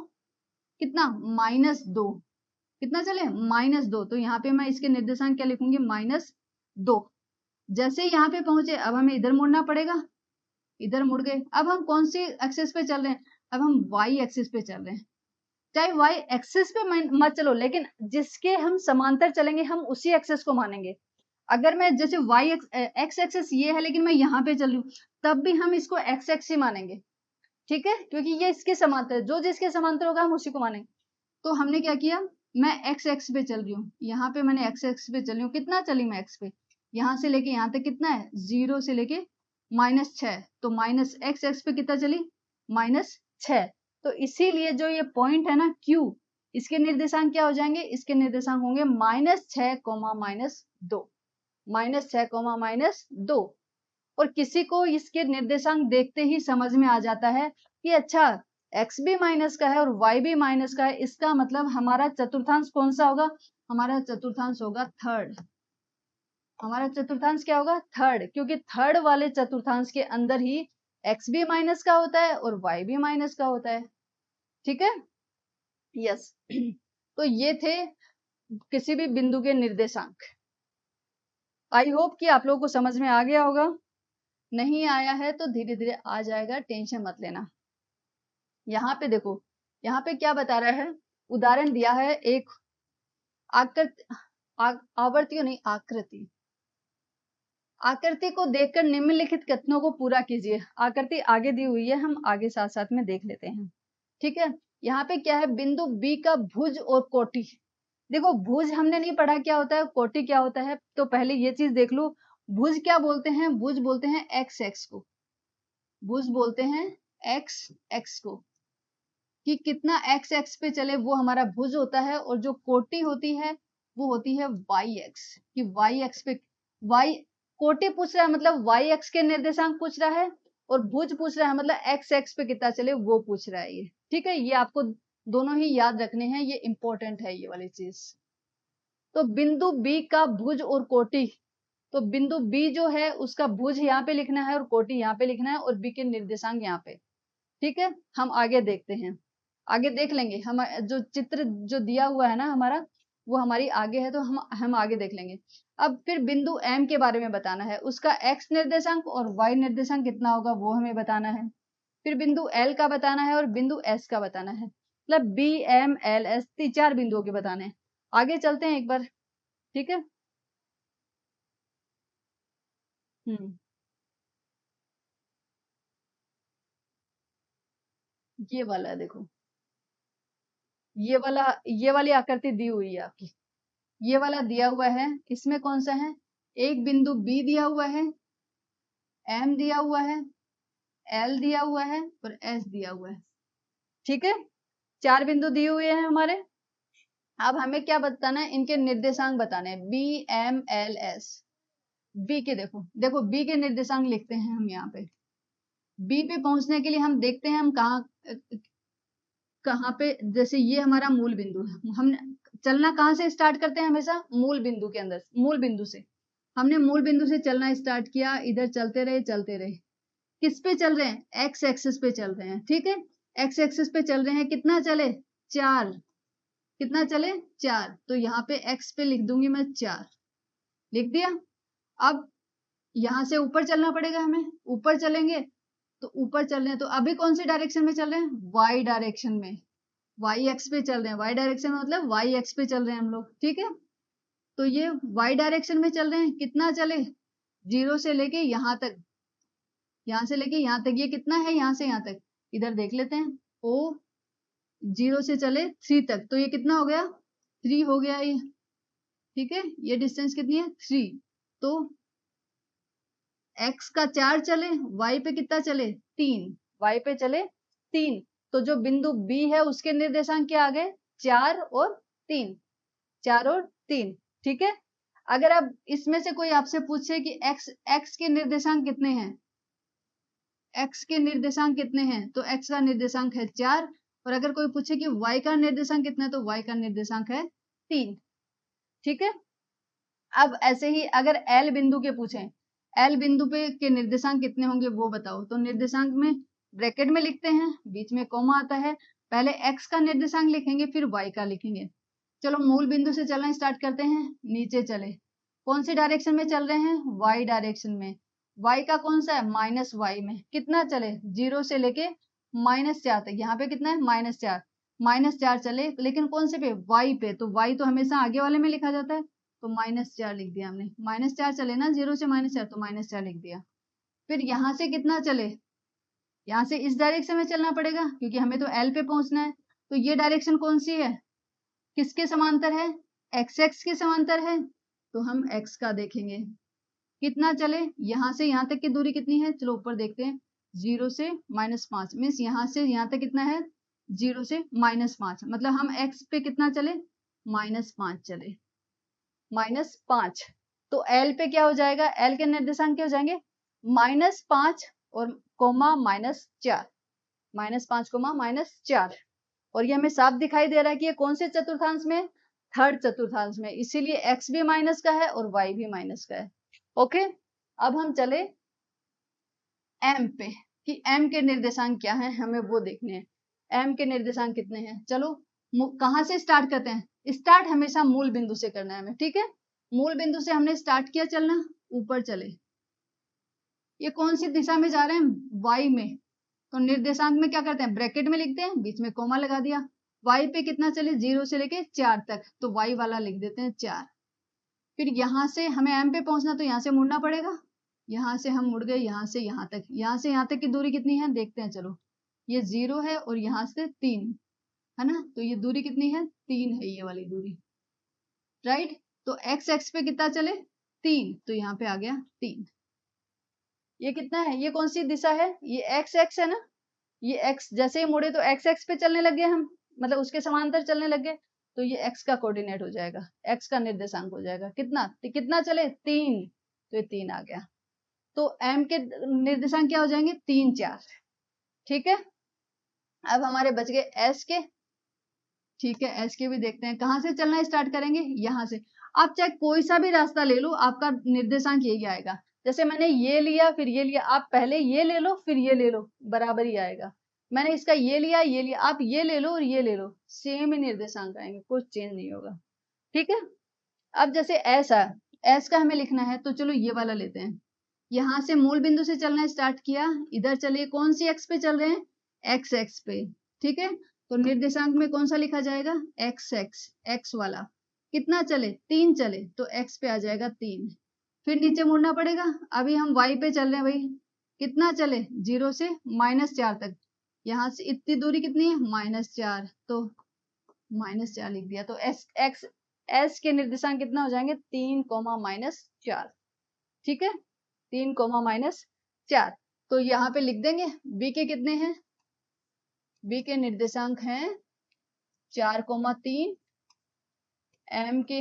कितना -2, कितना चले -2, तो यहाँ पे मैं इसके निर्देशांक क्या लिखूंगी -2। जैसे यहाँ पे पहुंचे अब हमें इधर मुड़ना पड़ेगा, इधर मुड़ गए। अब हम कौन सी एक्सिस पे चल रहे हैं, अब हम वाई एक्सिस पे चल रहे हैं। चाहे वाई एक्सिस पे मत चलो, लेकिन जिसके हम समांतर चलेंगे हम उसी एक्सिस को मानेंगे। अगर मैं जैसे वाई एक्स एक्सिस ये है लेकिन मैं यहाँ पे चल रही हूँ, तब भी हम इसको एक्स एक्स ही मानेंगे। ठीक है, क्योंकि ये इसके समांतर, जो जिसके समांतर होगा हम उसी को मानेंगे। तो हमने क्या किया, मैं एक्स एक्स पे चल रही हूँ, यहाँ पे मैंने एक्स एक्स पे चल रही हूँ, कितना चली मैं एक्स पे, यहाँ से लेके यहाँ तक कितना है 0 से लेके -6, तो माइनस एक्स एक्स पे कितना चली -6। तो इसीलिए जो ये पॉइंट है ना Q, इसके निर्देशांक क्या हो जाएंगे, इसके निर्देशांक होंगे -6, -2, -6, -2। और किसी को इसके निर्देशांक देखते ही समझ में आ जाता है कि अच्छा x भी माइनस का है और y भी माइनस का है, इसका मतलब हमारा चतुर्थांश कौन सा होगा, हमारा चतुर्थांश होगा थर्ड। हमारा चतुर्थांश क्या होगा थर्ड, क्योंकि थर्ड वाले चतुर्थांश के अंदर ही x भी माइनस का होता है और y भी माइनस का होता है। ठीक है, यस। तो ये थे किसी भी बिंदु के निर्देशांक। आई होप कि आप लोगों को समझ में आ गया होगा, नहीं आया है तो धीरे धीरे आ जाएगा, टेंशन मत लेना। यहाँ पे देखो, यहाँ पे क्या बता रहा है, उदाहरण दिया है एक आवर्ती नहीं आकृति। आकृति को देखकर निम्नलिखित कथनों को पूरा कीजिए। आकृति आगे दी हुई है, हम आगे साथ साथ में देख लेते हैं। ठीक है, यहाँ पे क्या है, बिंदु बी का भुज और कोटि। देखो भुज हमने नहीं पढ़ा क्या होता है, कोटि क्या होता है, तो पहले ये चीज देख लो। भुज क्या बोलते हैं, भुज बोलते हैं एक्स एक्स को, भुज बोलते हैं एक्स एक्स को, कि कितना एक्स एक्स पे चले वो हमारा भुज होता है। और जो कोटि होती है वो होती है वाई एक्स, कि वाई एक्स पे, वाई कोटि पूछ रहा है मतलब वाई एक्स के निर्देशांक पूछ रहा है, और भुज पूछ रहा है मतलब एक्स एक्स पे कितना चले वो पूछ रहा है ये। ठीक है, ये आपको दोनों ही याद रखने हैं, ये इंपॉर्टेंट है ये वाली चीज। तो बिंदु बी का भुज और कोटि, तो बिंदु बी जो है उसका भुज यहाँ पे लिखना है और कोटि यहाँ पे लिखना है, और बी के निर्देशांक यहाँ पे। ठीक है, हम आगे देखते हैं, आगे देख लेंगे। हम जो चित्र जो दिया हुआ है ना हमारा, वो हमारी आगे है, तो हम आगे देख लेंगे। अब फिर बिंदु एम के बारे में बताना है, उसका एक्स निर्देशांक और वाई निर्देशांक कितना होगा वो हमें बताना है। फिर बिंदु एल का बताना है और बिंदु एस का बताना है, मतलब बी एम एल एस 4 बिंदुओं के बताने हैं। आगे चलते हैं एक बार। ठीक है, हम्म, ये वाला है देखो, ये वाली आकृति दी हुई है आपकी, ये वाला दिया हुआ है, इसमें कौन सा है, एक बिंदु बी दिया हुआ है, एम दिया हुआ है, एल दिया हुआ है और एस दिया हुआ है। ठीक है, 4 बिंदु दिए हुए हैं हमारे। अब हमें क्या बताना है, इनके निर्देशांक बताने हैं, B M L S. B के देखो देखो बी के निर्देशांक लिखते हैं हम यहाँ पे। बी पे पहुंचने के लिए हम देखते हैं हम कहाँ पे, जैसे ये हमारा मूल बिंदु है, हम चलना कहाँ से स्टार्ट करते हैं, हमेशा मूल बिंदु के अंदर, मूल बिंदु से। हमने मूल बिंदु से चलना स्टार्ट किया, इधर चलते रहे, किस पे चल रहे हैं, एक्स एक्सिस पे चल रहे हैं। ठीक है, एक्स एक्सिस पे चल रहे हैं, कितना चले, 4, कितना चले 4, तो यहाँ पे एक्स पे लिख दूंगी मैं 4, लिख दिया। अब यहाँ से ऊपर चलना पड़ेगा हमें, ऊपर चलेंगे तो ऊपर चल रहे हैं, तो अभी कौन सी डायरेक्शन में चल रहे हैं, वाई डायरेक्शन में, वाई एक्स पे चल रहे हैं, वाई डायरेक्शन में मतलब वाई एक्स पे चल रहे हैं हम लोग। ठीक है, तो ये वाई डायरेक्शन में चल रहे हैं, कितना चले, 0 से लेके यहाँ तक, यहाँ से लेके यहाँ तक, ये कितना है यहाँ से यहाँ तक, इधर देख लेते हैं, ओ 0 से चले 3 तक, तो ये कितना हो गया, 3 हो गया ये। ठीक है, ये डिस्टेंस कितनी है, 3। तो x का 4 चले, y पे कितना चले, 3, y पे चले 3, तो जो बिंदु B है उसके निर्देशांक क्या आ गए, 4 और 3, 4 और 3। ठीक है, अगर अब इसमें से कोई आपसे पूछे कि x के निर्देशांक कितने हैं, x के निर्देशांक कितने हैं, तो x का निर्देशांक है 4, और अगर कोई पूछे कि y का निर्देशांक कितना है, तो y का निर्देशांक है 3। ठीक है, अब ऐसे ही अगर L बिंदु के पूछें, L बिंदु पे के निर्देशांक कितने होंगे वो बताओ, तो निर्देशांक में ब्रैकेट में लिखते हैं, बीच में कॉमा आता है, पहले x का निर्देशांक लिखेंगे फिर y का लिखेंगे। चलो मूल बिंदु से चलना स्टार्ट करते हैं, नीचे चले, कौन सी डायरेक्शन में चल रहे हैं, y डायरेक्शन में, y का कौन सा है, माइनस y में, कितना चले, 0 से लेके -4 तक, यहाँ पे कितना है -4, -4 चले, लेकिन कौन से पे, y पे, तो y तो हमेशा आगे वाले में लिखा जाता है, तो -4 लिख दिया हमने, -4 चले ना, 0 से -4, तो -4 लिख दिया। फिर यहाँ से कितना चले, यहाँ से इस डायरेक्शन में चलना पड़ेगा क्योंकि हमें तो L पे पहुंचना है, तो ये डायरेक्शन कौन सी है, किसके समांतर है, x के समांतर है, तो हम x का देखेंगे, कितना चले, यहाँ से यहाँ तक की दूरी कितनी है, चलो ऊपर देखते हैं, 0 से -5, मीन्स यहाँ से यहाँ तक कितना है, 0 से -5, मतलब हम x पे कितना चले, -5 चले, -5, तो L पे क्या हो जाएगा, L के निर्देशांक क्या हो जाएंगे, -5 और कोमा -4, -5 कोमा -4, और ये हमें साफ दिखाई दे रहा है कि ये कौन से चतुर्थांश में, थर्ड चतुर्थांश में, इसीलिए x भी माइनस का है और y भी माइनस का है। ओके, अब हम चले M पे कि M के निर्देशांक क्या है, हमें वो देखने हैं, M के निर्देशांक कितने हैं। चलो कहाँ से स्टार्ट करते हैं, स्टार्ट हमेशा मूल बिंदु से करना है हमें। ठीक है, मूल बिंदु से हमने स्टार्ट किया चलना, ऊपर चले, ये कौन सी दिशा में जा रहे हैं, y में, तो निर्देशांक में क्या करते हैं, ब्रैकेट में लिखते हैं, बीच में कोमा लगा दिया, y पे कितना चले, 0 से लेके 4 तक, तो y वाला लिख देते हैं 4। फिर यहाँ से हमें M पे पहुंचना, तो यहाँ से मुड़ना पड़ेगा, यहाँ से हम मुड़ गए, यहाँ से यहाँ तक, यहाँ से यहाँ तक की दूरी कितनी है देखते हैं, चलो ये 0 है और यहाँ से 3 है ना, तो ये दूरी कितनी है, 3 है ये वाली दूरी, राइट। तो x एक्स पे कितना चले, 3, तो यहाँ पे आ गया 3। ये कितना है, ये कौन सी दिशा है, ये x एक्स है ना, ये x जैसे ही मुड़े तो x एक्स पे चलने लग गए हम, मतलब उसके समांतर चलने लग गए, तो ये x का कोऑर्डिनेट हो जाएगा, x का निर्देशांक हो जाएगा, कितना चले, 3, तो ये 3 आ गया। तो m के निर्देशांक क्या हो जाएंगे, 3, 4। ठीक है, अब हमारे बच गए s के। ठीक है, s के भी देखते हैं, कहाँ से चलना स्टार्ट करेंगे, यहाँ से। आप चाहे कोई सा भी रास्ता ले लो, आपका निर्देशांक यही आएगा, जैसे मैंने ये लिया फिर ये लिया, आप पहले ये ले लो फिर ये ले लो, बराबर ही आएगा। मैंने इसका ये लिया, आप ये ले लो और ये ले लो, सेम ही निर्देशांक आएंगे, कुछ चेंज नहीं होगा। ठीक है, अब जैसे एस है, एस का हमें लिखना है, तो चलो ये वाला लेते हैं, यहाँ से मूल बिंदु से चलना स्टार्ट किया, इधर चलिए, कौन सी एक्स पे चल रहे हैं, एक्स एक्स पे। ठीक है, तो निर्देशांक में कौन सा लिखा जाएगा, एक्स एक्स, एक्स वाला, कितना चले, 3 चले, तो एक्स पे आ जाएगा 3। फिर नीचे मुड़ना पड़ेगा, अभी हम वाई पे चल रहे हैं भाई, कितना चले, 0 से -4 तक, यहाँ से इतनी दूरी कितनी है, -4, तो -4 लिख दिया, तो एस के निर्देशांक कितना हो जाएंगे 3, -4। ठीक है, 3, -4। तो यहाँ पे लिख देंगे बी के कितने हैं, बी के निर्देशांक हैं 4, 3, एम के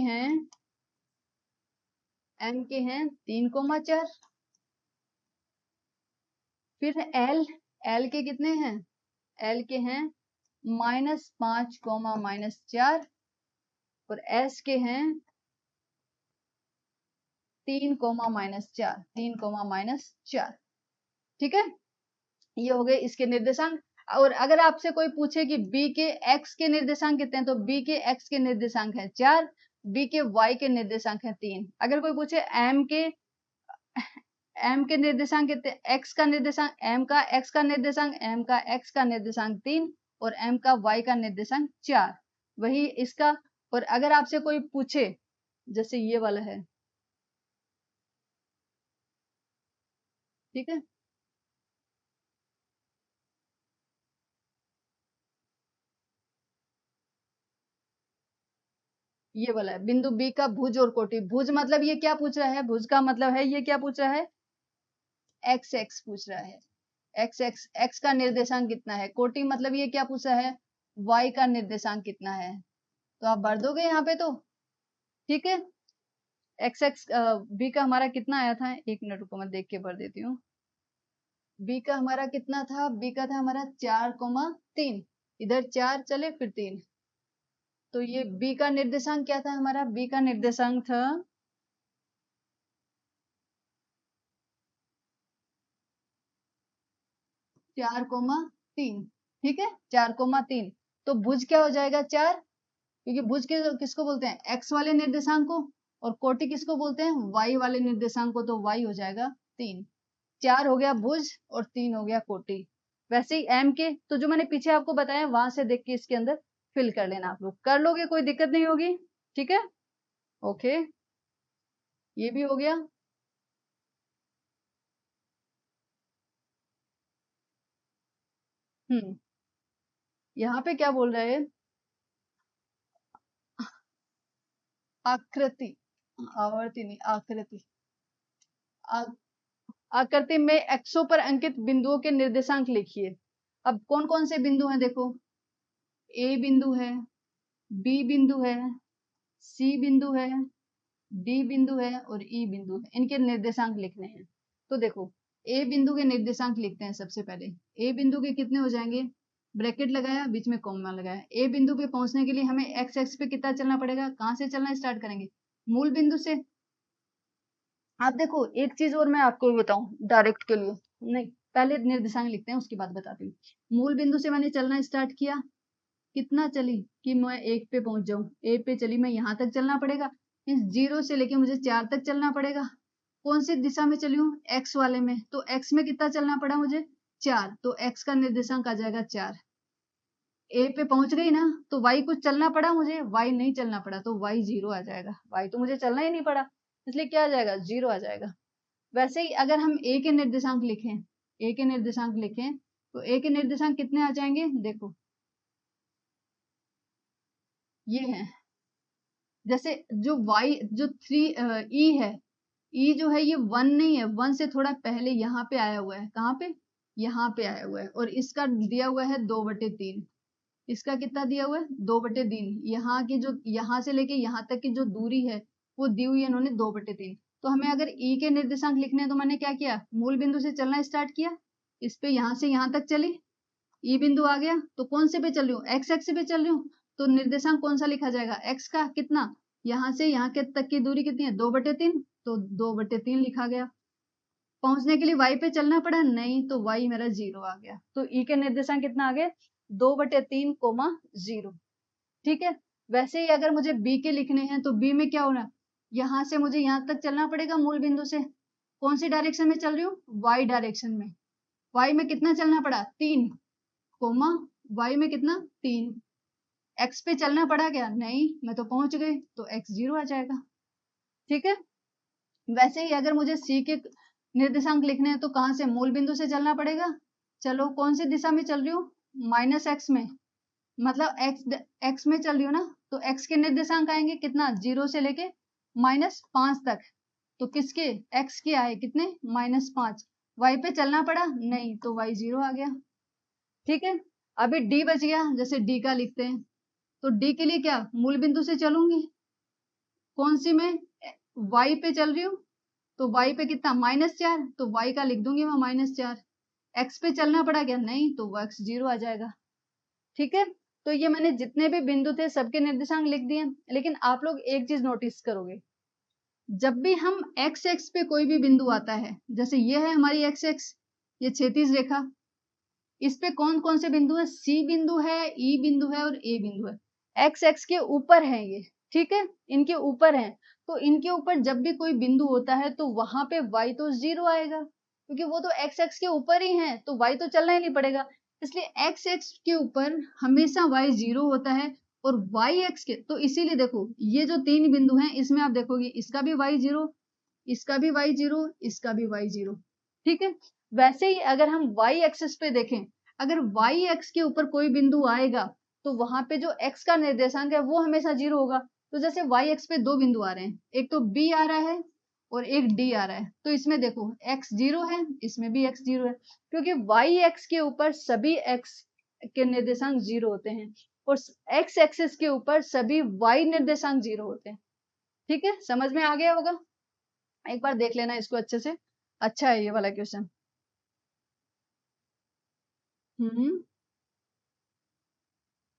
हैं 3, 4। फिर एल के कितने हैं, एल के हैं -5, -4 और एस के हैं 3, -4, 3, -4। ठीक है, ये हो गए इसके निर्देशांक। और अगर आपसे कोई पूछे कि बी के एक्स के निर्देशांक कितने हैं, तो बी के एक्स के निर्देशांक हैं 4, बी के वाई के निर्देशांक हैं 3। अगर कोई पूछे एम के निर्देशांक कितने, एक्स का निर्देशांक, एम का एक्स का निर्देशांक, एम का एक्स का निर्देशांक 3 और एम का वाई का निर्देशांक 4, वही इसका। और अगर आपसे कोई पूछे, जैसे ये वाला है, ठीक है, ये वाला है बिंदु बी का भुज और कोटि। भुज मतलब ये क्या पूछ रहा है, भुज का मतलब है ये क्या पूछ रहा है, एक्स एक्स पूछ रहा है, एक्स एक्स, एक्स का निर्देशांक कितना है। कोटि मतलब ये क्या पूछ रहा है, वाई का निर्देशांक कितना है। तो आप भर दोगे यहाँ पे तो, ठीक है। एक्स एक्स बी का हमारा कितना आया था, 1 मिनट रुको मैं देख के भर देती हूँ। बी का हमारा कितना था, बी का था हमारा 4, 3, इधर 4 चले फिर 3, तो ये बी का निर्देशांक क्या था हमारा, बी का निर्देशांक था 4, 3। ठीक है, 4, 3। तो भुज क्या हो जाएगा 4, क्योंकि भुज के किसको बोलते हैं, एक्स वाले निर्देशांक को, और कोटि किसको बोलते हैं, वाई वाले निर्देशांक को, तो वाई हो जाएगा 3। 4 हो गया भुज और 3 हो गया कोटि। वैसे ही एम के, तो जो मैंने पीछे आपको बताया वहां से देख के इसके अंदर फिल कर लेना, आप लोग कर लोगे, कोई दिक्कत नहीं होगी। ठीक है, ओके, ये भी हो गया। यहाँ पे क्या बोल रहे हैं, आकृति, आवर्ती नहीं, आकृति, आकृति में एक्सों पर अंकित बिंदुओं के निर्देशांक लिखिए। अब कौन कौन से बिंदु हैं देखो, ए बिंदु है, बी बिंदु है, सी बिंदु है, डी बिंदु है और ई बिंदु है, इनके निर्देशांक लिखने हैं। तो देखो, ए बिंदु के निर्देशांक लिखते हैं सबसे पहले। ए बिंदु के कितने हो जाएंगे, ब्रैकेट लगाया, बीच में कॉमा लगाया। ए बिंदु पे पहुंचने के लिए हमें एक्स एक्स पे कितना चलना पड़ेगा, कहां से चलना स्टार्ट करेंगे, मूल बिंदु से। आप देखो एक चीज और मैं आपको बताऊं डायरेक्ट के लिए, नहीं पहले निर्देशांक लिखते हैं उसके बाद बताती हूँ। मूल बिंदु से मैंने चलना स्टार्ट किया, कितना चली कि मैं 1 पे पहुंच जाऊं, ए पे चली, मैं यहाँ तक चलना पड़ेगा, मीन्स 0 से लेके मुझे 4 तक चलना पड़ेगा। कौन सी दिशा में चली हूँ, एक्स वाले में, तो एक्स में कितना चलना पड़ा मुझे 4, तो एक्स का निर्देशांक आ जाएगा 4। ए पे पहुंच गई ना, तो वाई कुछ चलना पड़ा मुझे, वाई नहीं चलना पड़ा, तो वाई 0 आ जाएगा, वाई तो मुझे चलना ही नहीं पड़ा, इसलिए क्या आ जाएगा 0 आ जाएगा। वैसे ही अगर हम ए के निर्देशांक लिखें, ए के निर्देशांक लिखें, तो ए के निर्देशांक कितने आ जाएंगे, देखो ये है, जैसे जो y जो 3 ई है, ई जो है ये 1 नहीं है, 1 से थोड़ा पहले यहाँ पे आया हुआ है, कहाँ पे, यहाँ पे आया हुआ है, और इसका दिया हुआ है 2/3, इसका कितना दिया हुआ है 2/3, यहाँ की जो, यहाँ से लेके यहाँ तक की जो दूरी है वो दी हुई है इन्होंने 2/3। तो हमें अगर ई के निर्देशांक लिखने हैं, तो मैंने क्या किया, मूल बिंदु से चलना स्टार्ट किया, इस पे यहाँ से यहाँ तक चली, ई बिंदु आ गया, तो कौन से पे चल रही हूँ, एक्स एक्स पे चल रही हूँ, तो निर्देशांक कौन सा लिखा जाएगा, एक्स का, कितना, यहाँ से यहाँ के तक की दूरी कितनी है 2/3, तो 2/3 लिखा गया। पहुंचने के लिए वाई पे चलना पड़ा, नहीं, तो वाई मेरा 0 आ गया, तो ई के निर्देशांक कितना आ गया 2/3, 0। ठीक है, वैसे ही अगर मुझे बी के लिखने हैं, तो बी में क्या होना, यहाँ से मुझे यहाँ तक चलना पड़ेगा मूल बिंदु से, कौन सी डायरेक्शन में चल रही हूँ, वाई डायरेक्शन में, वाई में कितना चलना पड़ा 3, वाई में कितना 3, एक्स पे चलना पड़ा क्या, नहीं, मैं तो पहुंच गई, तो एक्स 0 आ जाएगा। ठीक है, वैसे ही अगर मुझे सी के निर्देशांक लिखने हैं, तो कहां से, मूल बिंदु से चलना पड़ेगा। चलो कौन सी दिशा में चल रही हूँ, -x में, मतलब एक्स में चल रही हो ना, तो एक्स के निर्देशांक आएंगे कितना, 0 से लेके -5 तक। तो किसके, एक्स के आए कितने, -5। वाई पे चलना पड़ा नहीं, तो वाई 0 आ गया। ठीक है, अभी डी बच गया, जैसे डी का लिखते हैं, तो डी के लिए क्या, मूल बिंदु से चलूंगी, कौन सी में, वाई पे चल रही हूँ, तो वाई पे कितना, -4, तो वाई का लिख दूंगी मैं -4। एक्स पे चलना पड़ा क्या, नहीं, तो वो एक्स 0 आ जाएगा। ठीक है, तो ये मैंने जितने भी बिंदु थे सबके निर्देशांक लिख दिए। लेकिन आप लोग एक चीज नोटिस करोगे, जब भी हम एक्स एक्स पे कोई भी बिंदु आता है, जैसे ये है हमारी एक्स एक्स, ये क्षैतिज रेखा, इस पे कौन कौन से बिंदु है, सी बिंदु है, ई बिंदु है और ए बिंदु है। एक्स एक्स के ऊपर है ये, ठीक है, इनके ऊपर है, तो इनके ऊपर जब भी कोई बिंदु होता है तो वहां पे y तो 0 आएगा, क्योंकि वो तो एक्स एक्स के ऊपर ही है, तो y तो चलना ही नहीं पड़ेगा। इसलिए एक्स एक्स के ऊपर हमेशा y 0 होता है, और y एक्स के, तो इसीलिए देखो ये जो 3 बिंदु हैं, इसमें आप देखोगे इसका भी y 0, इसका भी y 0, इसका भी y 0। ठीक है, वैसे ही अगर हम y एक्सिस पे देखें, अगर y एक्स के ऊपर कोई बिंदु आएगा तो वहां पे जो x का निर्देशांक है वो हमेशा 0 होगा। तो जैसे y एक्स पे 2 बिंदु आ रहे हैं, एक तो b आ रहा है और एक d आ रहा है, तो इसमें देखो x 0 है, इसमें भी x 0 है, क्योंकि y एक्स के ऊपर सभी x के निर्देशांक 0 होते हैं, और x एक्सिस के ऊपर सभी y निर्देशांक 0 होते हैं। ठीक है, समझ में आ गया होगा, एक बार देख लेना इसको अच्छे से, अच्छा है ये वाला क्वेश्चन। हम्म,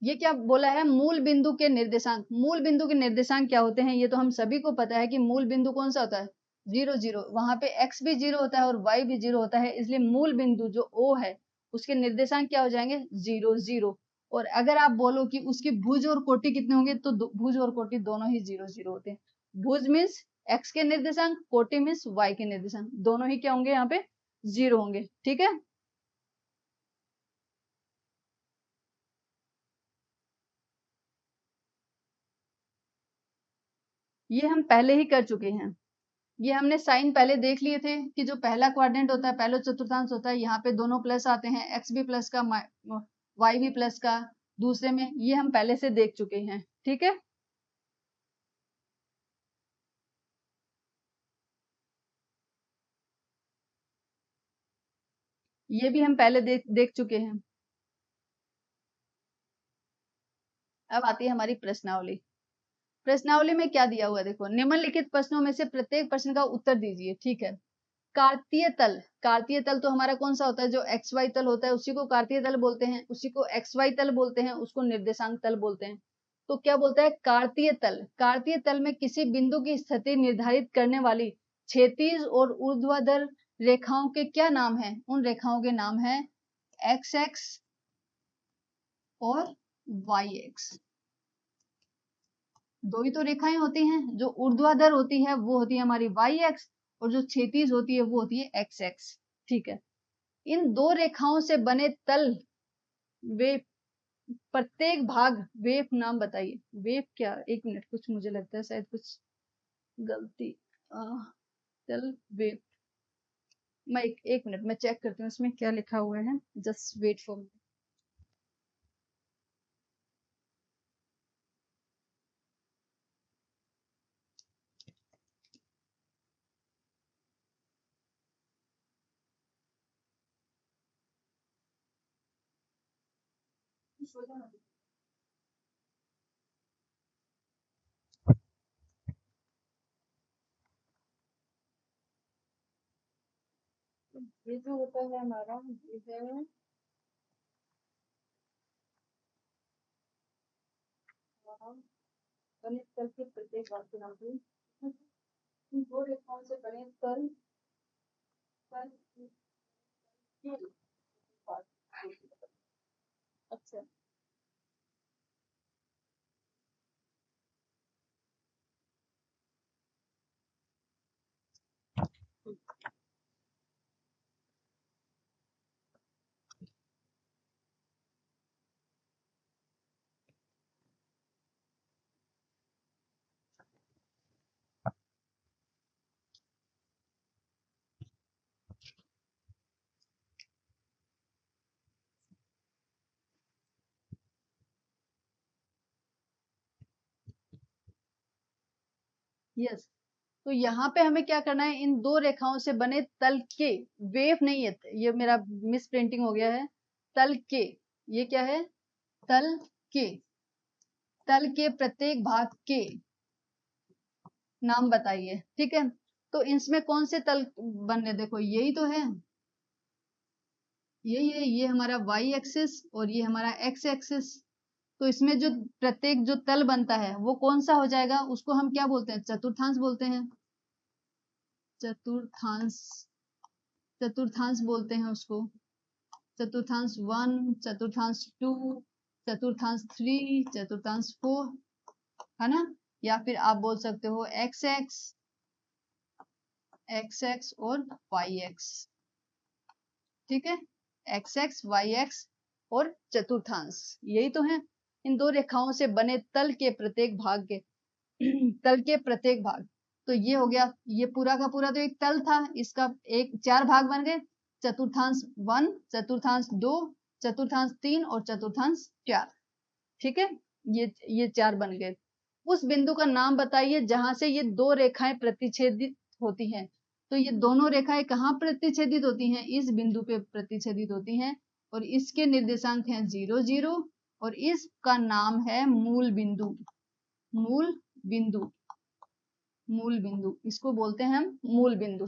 ये क्या बोला है, मूल बिंदु के निर्देशांक। मूल बिंदु के निर्देशांक क्या होते हैं, ये तो हम सभी को पता है कि मूल बिंदु कौन सा होता है, 0 0, वहां पे x भी 0 होता है और y भी 0 होता है, इसलिए मूल बिंदु जो O है उसके निर्देशांक क्या हो जाएंगे, 0 0। और अगर आप बोलो कि उसकी भुज और कोटि कितने होंगे, तो भुज और कोटि दोनों ही 0 0 होते हैं। भुज मीन्स x के निर्देशांक, कोटि मीन्स y के निर्देशांक, दोनों ही क्या होंगे, यहाँ पे 0 होंगे। ठीक है, ये हम पहले ही कर चुके हैं। ये हमने साइन पहले देख लिए थे कि जो पहला क्वाड्रेंट होता है, पहला चतुर्थांश होता है, यहाँ पे दोनों प्लस आते हैं, एक्स भी प्लस का, वाई भी प्लस का, दूसरे में, ये हम पहले से देख चुके हैं। ठीक है, ये भी हम पहले देख चुके हैं। अब आती है हमारी प्रश्नावली। प्रश्नावली में क्या दिया हुआ है, देखो, निम्नलिखित प्रश्नों में से प्रत्येक प्रश्न का उत्तर दीजिए। ठीक है, कार्तीय तल, कार्तीय तल तो हमारा कौन सा होता है, जो एक्स वाई तल होता है उसी को कार्तीय तल बोलते हैं, उसी को एक्स वाई तल बोलते हैं, उसको निर्देशांक तल बोलते हैं। तो क्या बोलता है, कार्तीय तल, कार्तीय तल में किसी बिंदु की स्थिति निर्धारित करने वाली क्षैतिज और ऊर्ध्वाधर रेखाओं के क्या नाम है, उन रेखाओं के नाम है एक्स एक्स और वाई एक्स। दो ही तो रेखाएं होती हैं, जो ऊर्ध्वाधर होती है वो होती है हमारी वाई एक्स, और जो क्षैतिज होती है वो होती है एक्स एक्स। ठीक है, इन दो रेखाओं से बने तल, वे प्रत्येक भाग, वेव नाम बताइए। वेव क्या, एक मिनट, कुछ मुझे लगता है शायद कुछ गलती, तल वेव, मैं एक मिनट मैं चेक करती हूँ इसमें क्या लिखा हुआ है, जस्ट वेट फॉर मी। ये जो होता है हमारा, ये है गणित तल के प्रत्येक भाग के नाम पे, इन दो रेखाओं से बने तल, तल के भाग। अच्छा, यस। तो यहाँ पे हमें क्या करना है, इन दो रेखाओं से बने तल के, वेव नहीं है, ये मेरा मिस प्रिंटिंग हो गया है, तल के, ये क्या है, तल के, तल के प्रत्येक भाग के नाम बताइए। ठीक है, तो इसमें कौन से तल बन रहे, देखो यही तो है, यही है, ये हमारा y एक्सिस और ये हमारा x एक्सिस। तो इसमें जो प्रत्येक जो तल बनता है वो कौन सा हो जाएगा, उसको हम क्या बोलते हैं, चतुर्थांश बोलते हैं, चतुर्थांश, चतुर्थांश बोलते हैं उसको, चतुर्थांश 1, चतुर्थांश 2, चतुर्थांश 3, चतुर्थांश 4, है ना। या फिर आप बोल सकते हो एक्स एक्स, एक्स एक्स और वाई एक्स। ठीक है, एक्स एक्स, वाई एक्स और चतुर्थांश, यही तो है। इन दो रेखाओं से बने तल के प्रत्येक भाग के तल के प्रत्येक भाग, तो ये हो गया, ये पूरा का पूरा तो एक तल था, इसका एक 4 भाग बन गए, चतुर्थांश 1, चतुर्थांश 2, चतुर्थांश 3 और चतुर्थांश 4। ठीक है, ये 4 बन गए। उस बिंदु का नाम बताइए जहां से ये दो रेखाएं प्रतिच्छेदित होती हैं। तो ये दोनों रेखाएं कहाँ प्रतिच्छेदित होती हैं, इस बिंदु पे प्रतिच्छेदित होती हैं, और इसके निर्देशांक हैं 0 0, और इसका नाम है मूल बिंदु, मूल बिंदु, मूल बिंदु, इसको बोलते हैं हम मूल बिंदु।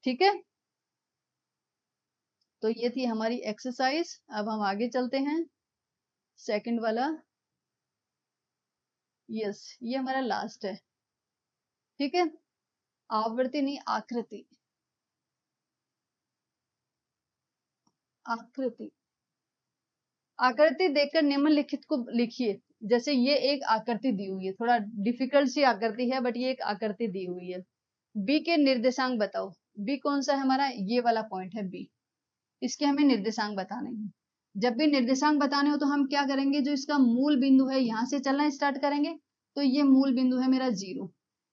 ठीक है, तो ये थी हमारी एक्सरसाइज। अब हम आगे चलते हैं, सेकंड वाला, यस, ये हमारा लास्ट है। ठीक है, आवर्ती नहीं, आकृति, आकृति, आकृति देखकर निम्नलिखित को लिखिए। जैसे ये एक आकृति दी हुई है, थोड़ा डिफिकल्ट सी आकृति है, बट ये एक आकृति दी हुई है। बी के निर्देशांक बताओ, बी कौन सा है हमारा, ये वाला पॉइंट है बी, इसके हमें निर्देशांक बताने हैं। जब भी निर्देशांक बताने हो तो हम क्या करेंगे, जो इसका मूल बिंदु है यहाँ से चलना स्टार्ट करेंगे। तो ये मूल बिंदु है मेरा 0,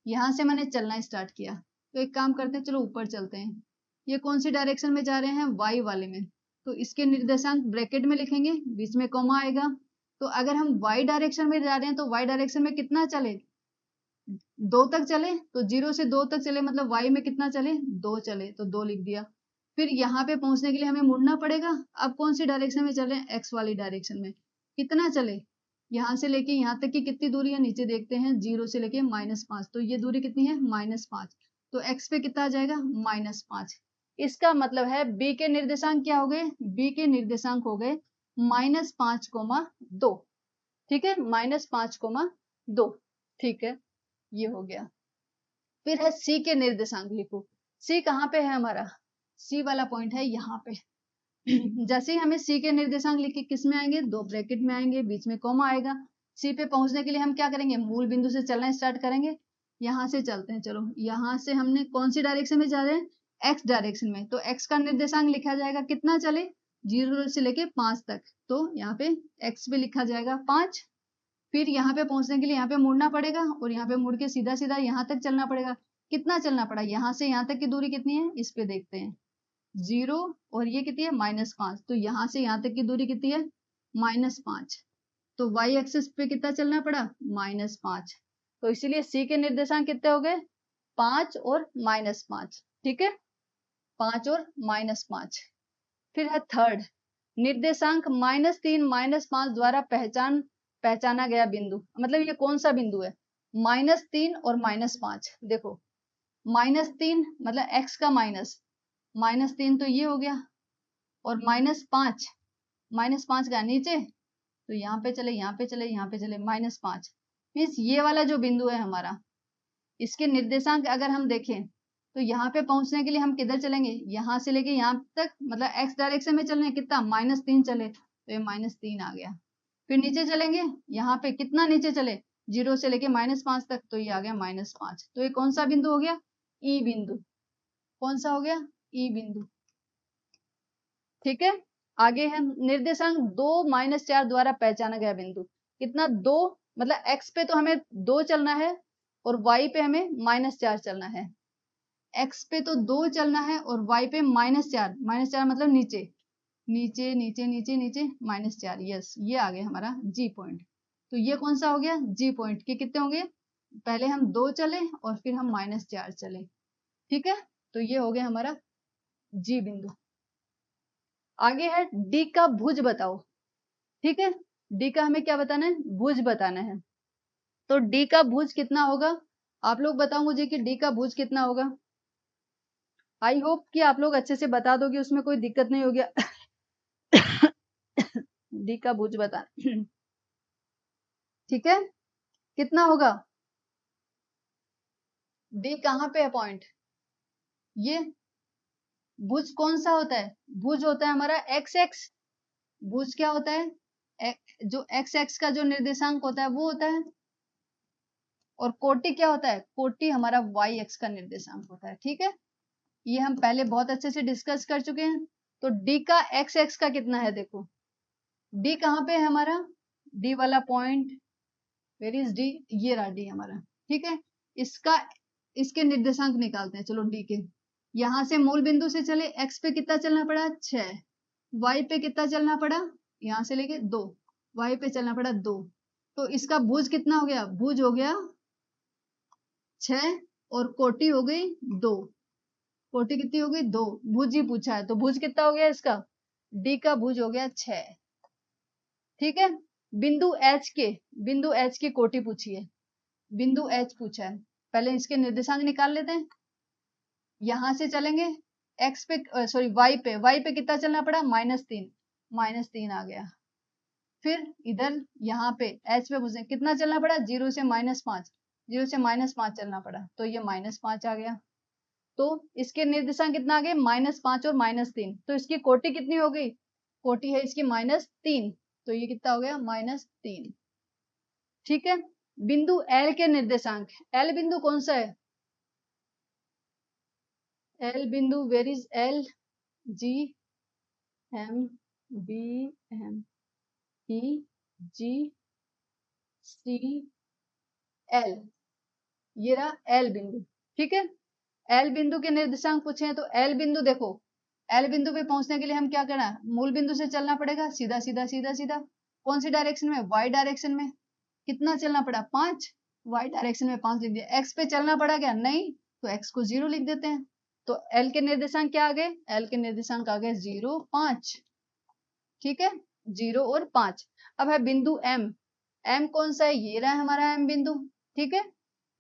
यहाँ से मैंने चलना स्टार्ट किया, तो एक काम करते हैं, चलो ऊपर चलते हैं। ये कौन सी डायरेक्शन में जा रहे हैं, वाई वाले में, तो इसके निर्देशांक ब्रैकेट में लिखेंगे, बीच में कॉमा आएगा। तो अगर हम वाई डायरेक्शन में जा रहे हैं तो वाई डायरेक्शन में कितना चले, 2 तक चले, तो 0 से 2 तक चले, मतलब वाई में कितना चले, 2 चले, तो 2 लिख दिया। फिर यहाँ पे पहुंचने के लिए हमें मुड़ना पड़ेगा। अब कौन सी डायरेक्शन में चल रहे हैं, एक्स वाली डायरेक्शन में, कितना चले, यहाँ से लेके यहाँ तक की कितनी दूरी है, नीचे देखते हैं, 0 से लेके -5, तो ये दूरी कितनी है, -5, तो एक्स पे कितना आ जाएगा, -5। इसका मतलब है बी के निर्देशांक क्या हो गए, बी के निर्देशांक हो गए -5,2। ठीक है, -5,2। ठीक है, ये हो गया। फिर है सी के निर्देशांक लिखो, सी कहाँ पे है हमारा, सी वाला पॉइंट है यहाँ पे। जैसे ही हमें सी के निर्देशांक लिखे, किस में आएंगे, 2 ब्रैकेट में आएंगे, बीच में कॉमा आएगा। सी पे पहुंचने के लिए हम क्या करेंगे, मूल बिंदु से चलना स्टार्ट करेंगे। यहाँ से चलते हैं, चलो यहाँ से हमने कौन सी डायरेक्शन में जा रहे हैं, एक्स डायरेक्शन में, तो एक्स का निर्देशांक लिखा जाएगा, कितना चले, 0 से लेके 5 तक, तो यहाँ पे एक्स पे लिखा जाएगा 5। फिर यहाँ पे पहुंचने के लिए यहाँ पे मुड़ना पड़ेगा, और यहाँ पे मुड़ के सीधा सीधा यहाँ तक चलना पड़ेगा। कितना चलना पड़ा, यहाँ से यहाँ तक की दूरी कितनी है, इस पे देखते हैं, 0, और ये कितनी है, -5, तो यहाँ से यहाँ तक की दूरी कितनी है, -5, तो y एक्सिस पे कितना चलना पड़ा, -5, तो इसीलिए c के निर्देशांक कितने हो गए, 5 और -5। ठीक है, 5 और -5। फिर है थर्ड, निर्देशांक -3 -5 द्वारा पहचाना गया बिंदु, मतलब ये कौन सा बिंदु है, -3 और -5। देखो -3 मतलब x का -3 तो ये हो गया, और -5, -5 का नीचे, तो यहाँ पे चले, यहाँ पे चले, यहाँ पे चले, -5 मीन्स ये वाला जो बिंदु है हमारा, इसके निर्देशांक अगर हम देखें तो यहाँ पे पहुंचने के लिए हम किधर चलेंगे, यहाँ से लेके यहाँ तक, मतलब एक्स डायरेक्शन में चल रहे हैं, कितना, -3 चले, तो ये -3 आ गया। फिर नीचे चलेंगे, यहाँ पे कितना नीचे चले, 0 से लेके -5 तक, तो ये आ गया -5, तो ये कौन सा बिंदु हो गया, ई बिंदु। कौन सा हो गया, ई बिंदु। ठीक है, आगे है निर्देशांक 2 -4 द्वारा पहचाना गया बिंदु, कितना, 2, मतलब एक्स पे तो हमें 2 चलना है, और वाई पे हमें -4 चलना है। एक्स पे तो 2 चलना है, और वाई पे -4, -4 मतलब नीचे, नीचे नीचे नीचे नीचे, -4, यस, ये आ गया हमारा जी पॉइंट। तो ये कौन सा हो गया, जी पॉइंट के कितने होंगे, पहले हम 2 चले और फिर हम -4 चले, ठीक है। तो ये हो गया हमारा जी बिंदु। आगे है डी का भुज बताओ, ठीक है। डी का हमें क्या बताना है, भुज बताना है। तो डी का भुज कितना होगा, आप लोग बताओ मुझे कि डी का भुज कितना होगा। आई होप कि आप लोग अच्छे से बता दोगे, उसमें कोई दिक्कत नहीं हो गया। डी का भुज बता, ठीक है, कितना होगा। डी कहाँ पे है पॉइंट, ये भुज कौन सा होता है, भुज होता है हमारा एक्स एक्स। भुज क्या होता है, जो एक्स एक्स का जो निर्देशांक होता है वो होता है। और कोटि क्या होता है, कोटि हमारा वाई एक्स का निर्देशांक होता है, ठीक है। ये हम पहले बहुत अच्छे से डिस्कस कर चुके हैं। तो डी का एक्स एक्स का कितना है, देखो डी कहाँ पे है हमारा, डी वाला पॉइंट, वेर इज डी, ये रहा डी हमारा, ठीक है। इसका इसके निर्देशांक निकालते हैं, चलो डी के। यहां से मूल बिंदु से चले, एक्स पे कितना चलना पड़ा 6, वाई पे कितना चलना पड़ा, यहां से लेके 2, वाई पे चलना पड़ा 2। तो इसका भुज कितना हो गया, भुज हो गया 6 और कोटि हो गई 2। कोटि कितनी हो गई 2, भुज ही पूछा है तो भुज कितना हो गया इसका, डी का भुज हो गया 6, ठीक है। बिंदु एच के, बिंदु एच की कोटि पूछी है, बिंदु एच पूछा है, पहले इसके निर्देशांक निकाल लेते हैं। यहां से चलेंगे एक्स पे, सॉरी वाई पे कितना चलना पड़ा -3, -3 आ गया। फिर इधर यहाँ पे एच पे पूछे कितना चलना पड़ा, 0 से -5, 0 से -5 चलना पड़ा, तो ये -5 आ गया। तो इसके निर्देशांक कितना आ गए, -5 और -3, तो इसकी कोटि कितनी हो गई, कोटि है इसकी -3, तो ये कितना हो गया -3, ठीक है। बिंदु एल के निर्देशांक, एल बिंदु कौन सा है, एल बिंदु, where is L, G M B M E G C L, ये रहा एल बिंदु, ठीक है। एल बिंदु के निर्देशांक पूछे हैं, तो एल बिंदु देखो, एल बिंदु पे पहुंचने के लिए हम क्या करना है, मूल बिंदु से चलना पड़ेगा सीधा सीधा सीधा सीधा, कौन सी डायरेक्शन में, वाई डायरेक्शन में। कितना चलना पड़ा 5, वाई डायरेक्शन में 5 लिख दिया। एक्स पे चलना पड़ा क्या, नहीं, तो एक्स को 0 लिख देते हैं। तो एल के निर्देशांक क्या आ गए, एल के निर्देशांक आ गए 0 5, ठीक है, 0 और 5। अब है बिंदु एम, एम कौन सा है, ये रहा हमारा एम बिंदु, ठीक है।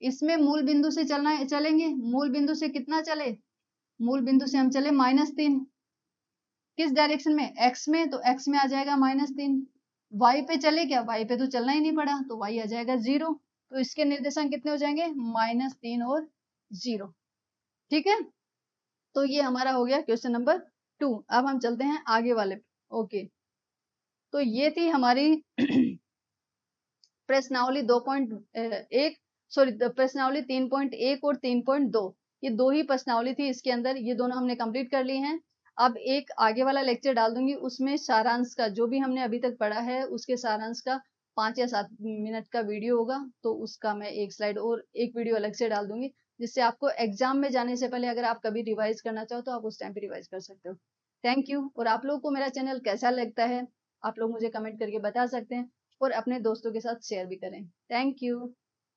इसमें मूल बिंदु से चलना है, चलेंगे मूल बिंदु से कितना चले, मूल बिंदु से हम चले -3, किस डायरेक्शन में, एक्स में, तो एक्स में आ जाएगा -3। वाई पे चले क्या, वाई पे तो चलना ही नहीं पड़ा, तो वाई आ जाएगा 0। तो इसके निर्देशांक कितने हो जाएंगे, -3 और 0, ठीक है। तो ये हमारा हो गया क्वेश्चन नंबर 2। अब हम चलते हैं आगे वाले, ओके। तो ये थी हमारी प्रश्नावली 2.1, सॉरी प्रश्नावली 3.1 और 3.2, ये 2 ही प्रश्नावली थी इसके अंदर, ये दोनों हमने कंप्लीट कर ली हैं। अब एक आगे वाला लेक्चर डाल दूंगी, उसमें सारांश का जो भी हमने अभी तक पढ़ा है उसके सारांश का 5 या 7 मिनट का वीडियो होगा, तो उसका मैं एक स्लाइड और एक वीडियो अलग से डाल दूंगी, जिससे आपको एग्जाम में जाने से पहले अगर आप कभी रिवाइज करना चाहो तो आप उस टाइम पे रिवाइज कर सकते हो। Thank you. और आप लोगों को मेरा चैनल कैसा लगता है, आप लोग मुझे कमेंट करके बता सकते हैं, और अपने दोस्तों के साथ शेयर भी करें। Thank you.